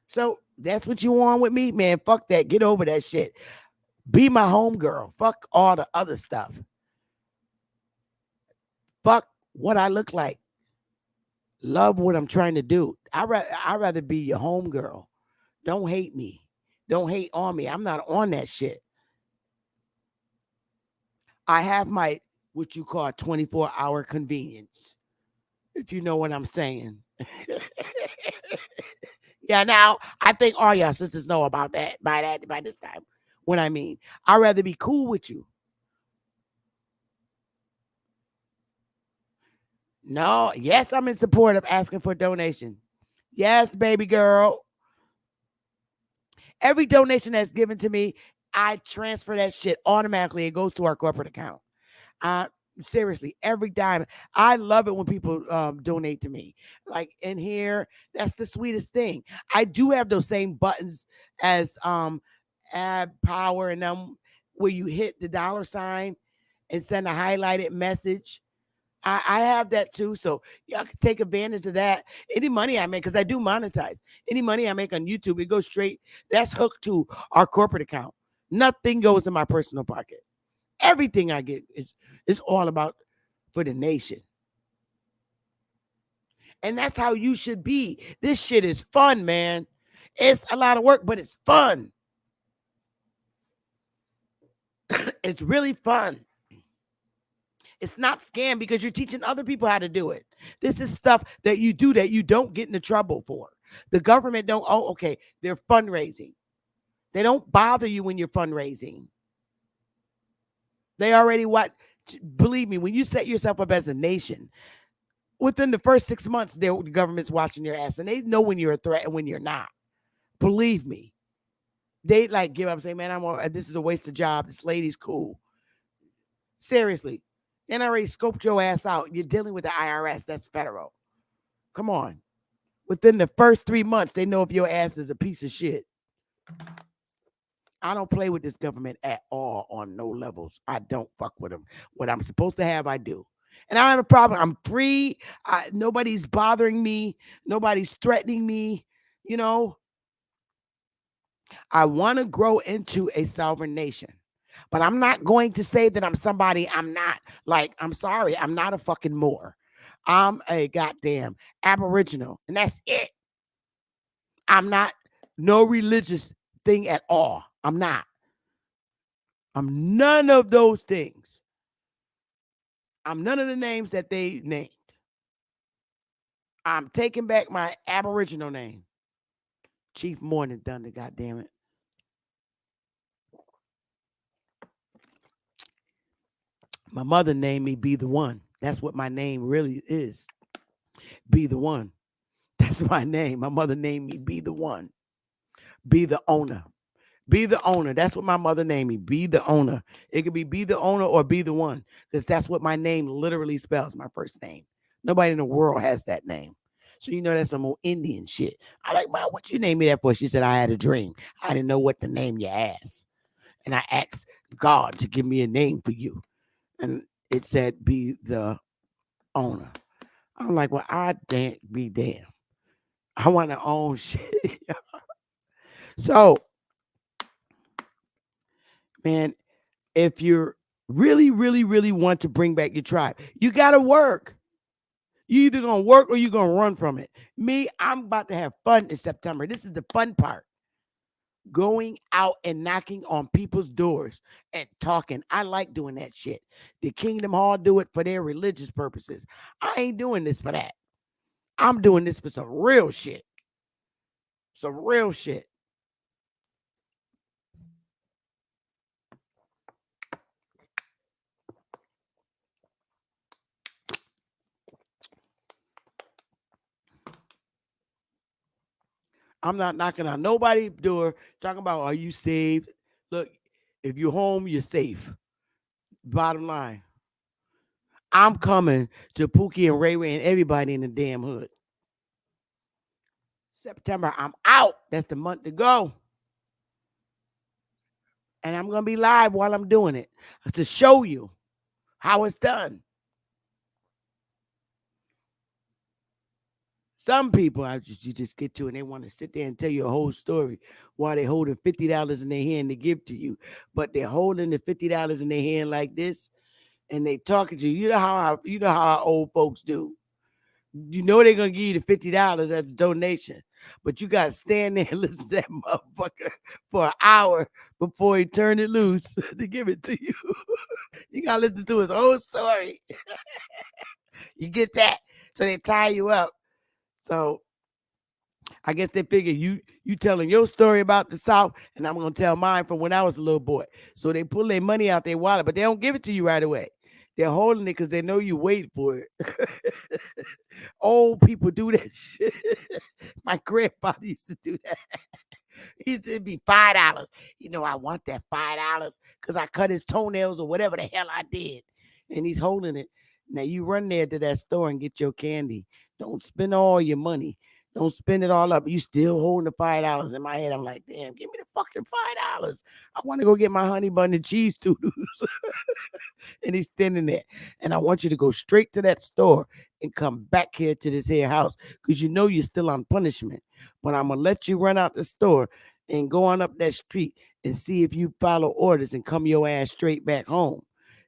So that's what you want with me, man. Fuck that. Get over that shit. Be my homegirl. Fuck all the other stuff. Fuck what I look like. Love what I'm trying to do. I rather be your homegirl. Don't hate me. Don't hate on me. I'm not on that shit. I have my what you call 24-hour convenience, if you know what I'm saying. Yeah, now I think all y'all sisters know about that by this time. What I mean, I'd rather be cool with you. No, yes, I'm in support of asking for a donation. Yes, baby girl. Every donation that's given to me, I transfer that shit automatically. It goes to our corporate account. Uh, Seriously, every dime. I love it when people donate to me. Like in here, that's the sweetest thing. I do have those same buttons as Add Power and them, where you hit the dollar sign and send a highlighted message. I have that too. So y'all can take advantage of that. Any money I make, because I do monetize. Any money I make on YouTube, it goes straight. That's hooked to our corporate account. Nothing goes in my personal pocket. Everything I get is all about for the nation. And that's how you should be. This shit is fun, man. It's a lot of work, but it's fun. It's really fun. It's not scam because you're teaching other people how to do it. This is stuff that you do that you don't get into trouble for. The government don't, oh, okay, they're fundraising. They don't bother you when you're fundraising. They already believe me, when you set yourself up as a nation, within the first 6 months, the government's watching your ass and they know when you're a threat and when you're not. Believe me. They like give up, say, man, this is a waste of job. This lady's cool. Seriously. They already scoped your ass out. You're dealing with the IRS. That's federal. Come on. Within the first 3 months, they know if your ass is a piece of shit. I don't play with this government at all on no levels. I don't fuck with them. What I'm supposed to have, I do. And I don't have a problem. I'm free. Nobody's bothering me. Nobody's threatening me. You know, I want to grow into a sovereign nation. But I'm not going to say that I'm somebody I'm not. Like, I'm sorry, I'm not a fucking Moor. I'm a goddamn Aboriginal. And that's it. I'm not no religious thing at all. I'm not. I'm none of those things. I'm none of the names that they named. I'm taking back my Aboriginal name. Chief Morning Thunder, goddamn it. My mother named me Be the One. That's what my name really is. Be the One. That's my name. My mother named me Be the One. Be the Owner. Be the Owner. That's what my mother named me. Be the Owner. It could be the Owner or Be the One, because that's what my name literally spells, my first name. Nobody in the world has that name. So you know that's some old Indian shit. I like, Mom, what you name me that for? She said, I had a dream. I didn't know what to name your ass. And I asked God to give me a name for you. And it said, Be the Owner. I'm like, well, I can't be damn. I want to own shit. So, man, if you're really, really, really want to bring back your tribe, you got to work. You either gonna work or you gonna run from it. Me, I'm about to have fun in September. This is the fun part. Going out and knocking on people's doors and talking. I like doing that shit. The Kingdom Hall do it for their religious purposes. I ain't doing this for that. I'm doing this for some real shit. Some real shit. I'm not knocking on nobody's door talking about, are you saved? Look, if you're home, you're safe. Bottom line. I'm coming to Pookie and Ray Ray and everybody in the damn hood. September, I'm out. That's the month to go. And I'm going to be live while I'm doing it to show you how it's done. Some people, you just get to and they want to sit there and tell you a whole story while they're holding $50 in their hand to give to you. But they're holding the $50 in their hand like this and they talking to you. You know how our old folks do. You know they're gonna give you the $50 as a donation, but you gotta stand there and listen to that motherfucker for an hour before he turn it loose to give it to you. You gotta listen to his whole story. You get that? So they tie you up. So I guess they figure you telling your story about the South, and I'm gonna tell mine from when I was a little boy. So they pull their money out their wallet, but they don't give it to you right away. They're holding it because they know you wait for it. Old people do that shit. My grandfather used to do that. He used to be $5. You know, I want that $5 because I cut his toenails or whatever the hell I did. And he's holding it. Now you run there to that store and get your candy. Don't spend all your money. Don't spend it all up. You still holding the $5 in my head. I'm like, damn, give me the fucking $5. I want to go get my honey bun and cheese doodles. And he's standing there. And I want you to go straight to that store and come back here to this here house because you know you're still on punishment. But I'm gonna let you run out the store and go on up that street and see if you follow orders and come your ass straight back home.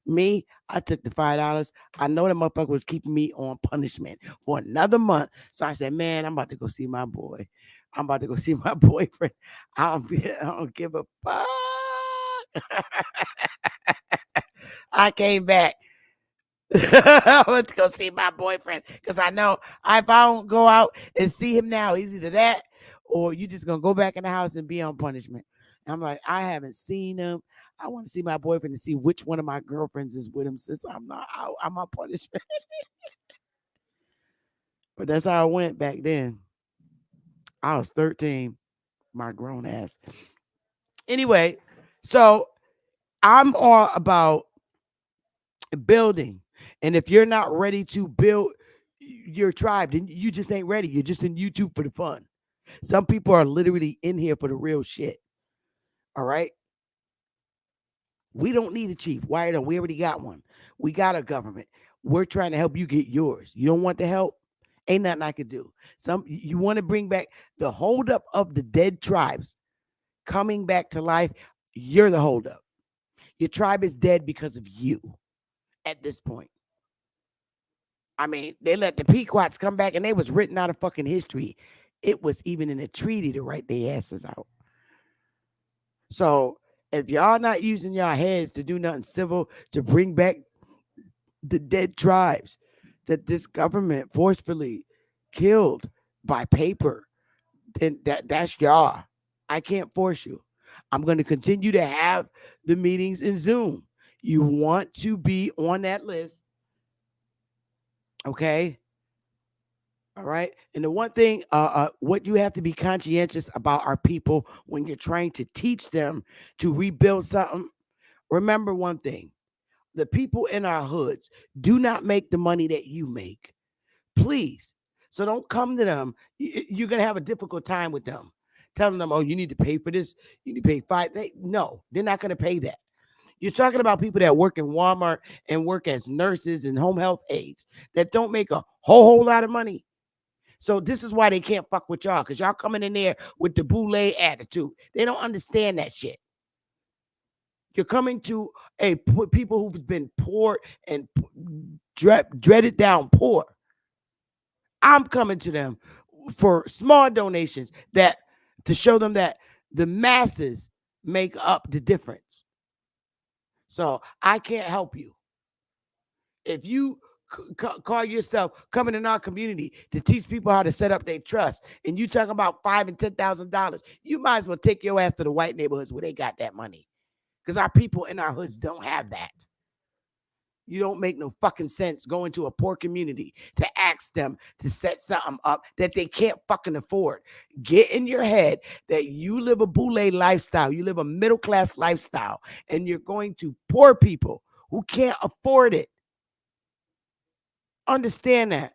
Me, I took the $5. I know that motherfucker was keeping me on punishment for another month. So I said, man, I'm about to go see my boy. I'm about to go see my boyfriend. I don't give a fuck. I came back. I went to go see my boyfriend because I know if I don't go out and see him now, he's either that or you just gonna go back in the house and be on punishment. And I'm like, I haven't seen him. I want to see my boyfriend to see which one of my girlfriends is with him since I'm not out. I'm on punishment. But that's how I went back then. I was 13, my grown ass. Anyway, so I'm all about building. And if you're not ready to build your tribe, then you just ain't ready. You're just in YouTube for the fun. Some people are literally in here for the real shit. All right. We don't need a chief. Why don't we already got one? We got a government. We're trying to help you get yours. You don't want the help? Ain't nothing I could do. Some you want to bring back the holdup of the dead tribes coming back to life. You're the holdup. Your tribe is dead because of you at this point. I mean, they let the Pequots come back and they was written out of fucking history. It was even in a treaty to write their asses out. So if y'all not using y'all heads to do nothing civil to bring back the dead tribes that this government forcefully killed by paper, then that's y'all. I can't force you. I'm going to continue to have the meetings in Zoom. You want to be on that list, okay? All right. And the one thing, what you have to be conscientious about our people when you're trying to teach them to rebuild something. Remember one thing: the people in our hoods do not make the money that you make. Please. So don't come to them. You're gonna have a difficult time with them. Telling them, oh, you need to pay for this. You need to pay five. No, they're not gonna pay that. You're talking about people that work in Walmart and work as nurses and home health aides that don't make a whole lot of money. So this is why they can't fuck with y'all, because y'all coming in there with the boule attitude. They don't understand that shit. You're coming to a people who've been poor and dreaded down poor. I'm coming to them for small donations that to show them that the masses make up the difference. So I can't help you. If you call yourself coming in our community to teach people how to set up their trust, and you talk about $5,000 and $10,000, you might as well take your ass to the white neighborhoods where they got that money, because our people in our hoods don't have that. You don't make no fucking sense going to a poor community to ask them to set something up that they can't fucking afford. Get in your head that you live a boule lifestyle, you live a middle class lifestyle, and you're going to poor people who can't afford it. Understand that.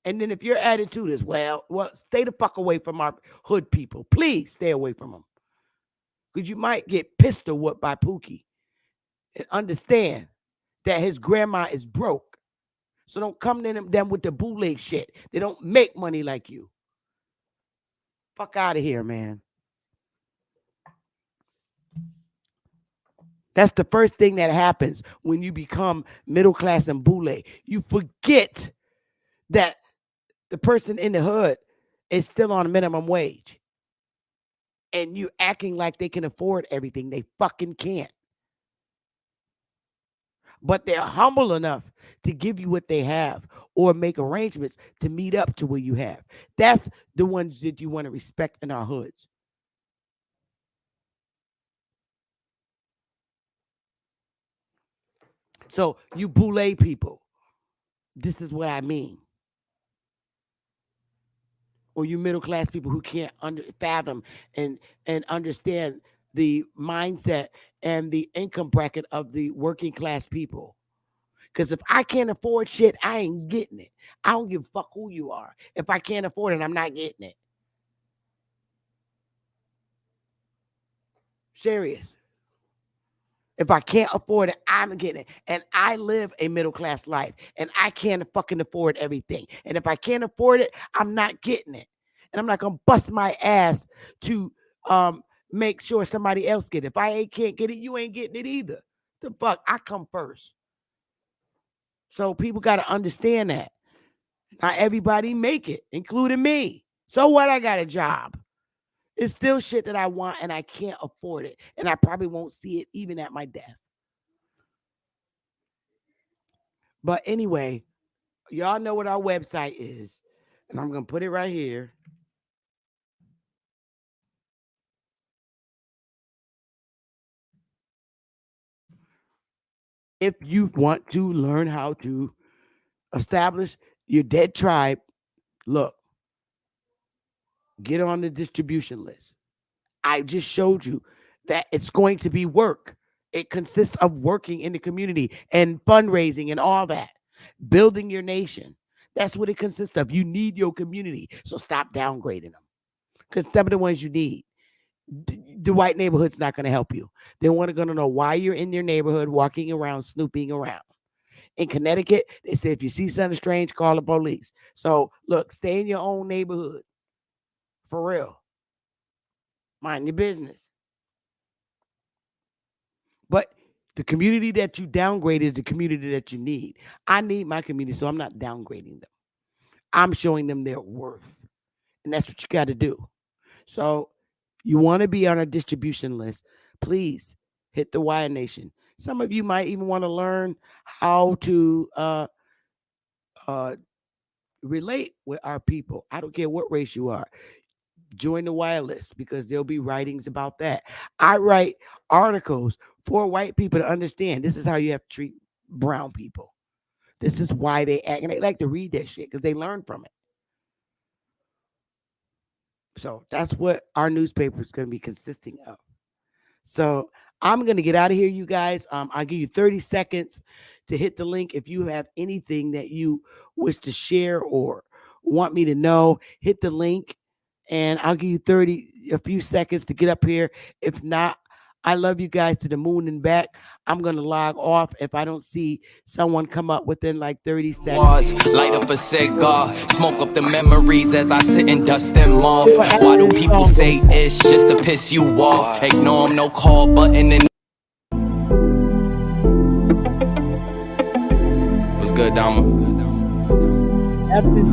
And then if your attitude is, well, stay the fuck away from our hood people. Please stay away from them. Because you might get pistol whipped by Pookie. And understand that his grandma is broke. So don't come to them with the bootleg shit. They don't make money like you. Fuck out of here, man. That's the first thing that happens when you become middle class and boule. You forget that the person in the hood is still on minimum wage. And you acting like they can afford everything. They fucking can't. But they're humble enough to give you what they have or make arrangements to meet up to what you have. That's the ones that you want to respect in our hoods. So you boule people, this is what I mean. Or you middle class people who can't fathom and understand the mindset and the income bracket of the working class people. Because if I can't afford shit, I ain't getting it. I don't give a fuck who you are. If I can't afford it, I'm not getting it. Serious. If I can't afford it, I'm getting it. And I live a middle class life and I can't fucking afford everything. And if I can't afford it, I'm not getting it. And I'm not going to bust my ass to make sure somebody else get it. If I can't get it, you ain't getting it either. The fuck, I come first. So people got to understand that. Not everybody make it, including me. So what? I got a job. It's still shit that I want and I can't afford it. And I probably won't see it even at my death. But anyway, y'all know what our website is. And I'm going to put it right here. If you want to learn how to establish your dead tribe, look, get on the distribution list. I just showed you that it's going to be work. It consists of working in the community and fundraising and all that, building your nation. That's what it consists of. You need your community. So stop downgrading them because some of the ones you need. the white neighborhood's not going to help you. They want to know why you're in their neighborhood, walking around, snooping around. In Connecticut, they say if you see something strange, call the police. So look, stay in your own neighborhood. For real. Mind your business. But the community that you downgrade is the community that you need. I need my community, so I'm not downgrading them. I'm showing them their worth. And that's what you got to do. So you want to be on a distribution list, please hit the Wire Nation. Some of you might even want to learn how to relate with our people. I don't care what race you are. Join the wireless because there'll be writings about that. I write articles for white people to understand this is how you have to treat brown people. This is why they act, and they like to read that shit because they learn from it. So that's what our newspaper is going to be consisting of. So I'm going to get out of here, you guys. I'll give you 30 seconds to hit the link. If you have anything that you wish to share or want me to know, hit the link. And I'll give you a few seconds to get up here. If not, I love you guys to the moon and back. I'm going to log off if I don't see someone come up within like 30 seconds. Light up a cigar, smoke up the memories as I sit and dust them off. Why do people say it's just to piss you off? Ignore them, no call button. And what's good, Dama? After this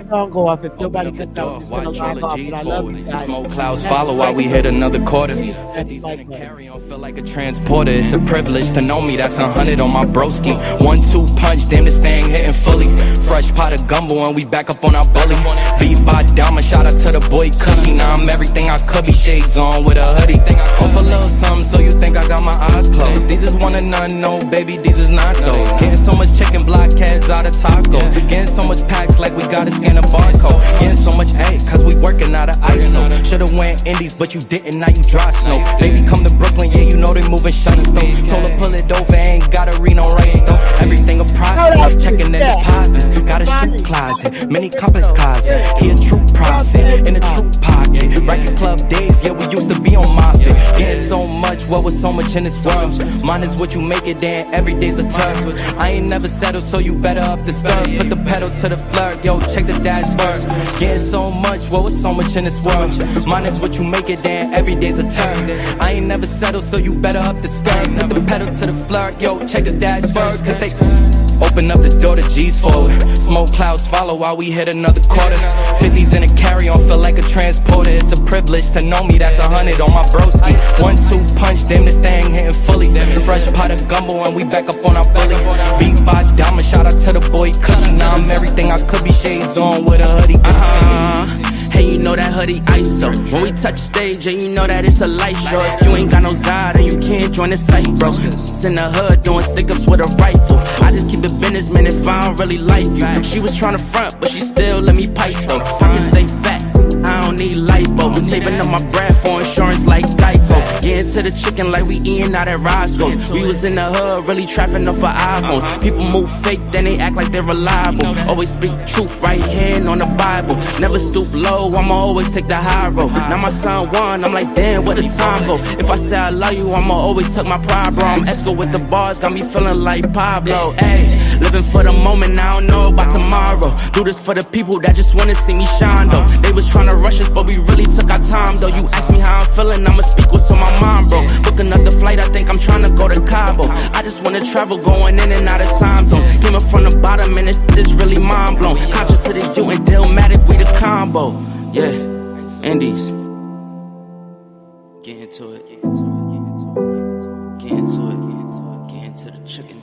song go off, if Open nobody up the comes door, out, I'm just gonna watch log all off. the But I G's love forward. you guys. Smoke clouds follow while we hit another quarter. 50s in a carry on, feel like a transporter. It's a privilege to know me, that's 100 on my broski. 1-2 punch, damn this thing hitting fully. Fresh pot of gumbo and we back up on our belly. Beat by Dama, shout out to the boy Cushy. Now I'm everything I could be, shades on with a hoodie. Off a little something so you think I got my eyes closed. These is one and none, no baby, these is not those. Getting so much chicken blockheads out of tacos. Getting so much packs like we gotta scan a barcode. Getting so much A, cause we working out of ISO. Should've went Indies, but you didn't, now you dry snow. Baby come to Brooklyn, yeah, you know they moving shice though. Told her pull it over, ain't gotta read no rights though. Everything a process, checking the deposits. Got a shoe closet, many compass closet. He a true prophet, in a true pocket. Racket club days, yeah, we used to be on Moffitt. Getting so much, what was so much in this world? Mine is what you make it, then every day's a touch. I ain't never settled, so you better up the skirt. Put the pedal to the flirt, yo, check the dashboard. Getting so much, what was so much in this world? Mine is what you make it, then every day's a turn. I ain't never settled, so you better up the skirt. Put the pedal to the flirt, yo, check the dashboard. Cause they open up the door to G's forward. Smoke clouds follow while we hit another quarter. 50s in a carry-on, feel like a transporter. It's a privilege to know me, that's 100 on my broski. 1-2 punch, damn this thing hitting fully. Fresh pot of gumbo and we back up on our belly. Beat by Dama, shout out to the boy Cushy. Now I'm everything I could be, shades on with a hoodie. Hey, you know that hoodie ISO. When we touch stage, and you know that it's a light show. If you ain't got no Zod, then you can't join the site, bro. It's in the hood doing stick-ups with a rifle. I just keep it business, man, if I don't really like you. She was trying to front, but she still let me pipe, though. I can stay fat, I don't need lipo. Taping up my breath for insurance like Geico. Getting to the chicken like we eating out at Roscoe's. We was in the hood, really trapping off for iPhones. People move fake, then they act like they're reliable. Always speak truth right here on the Bible. Never stoop low, I'ma always take the high road. Now my son won, I'm like, damn, where the time go? If I say I love you, I'ma always tuck my pride, bro. I'm Esco with the bars, got me feeling like Pablo. Ayy, living for the moment, I don't know about tomorrow. Do this for the people that just wanna see me shine, though. They was trying to rush us, but we really took our time, though. You ask me how I'm feeling, I'ma speak what's on my mind, bro. Booking up the flight, I think I'm trying to go to Cabo. I just wanna travel, going in and out of time zone. Came up from the bottom, and this is really mind blown. Conscious to the U and Dillmatic, we the combo. Yeah, Indies. Get into it. Get into it. Get into the chicken.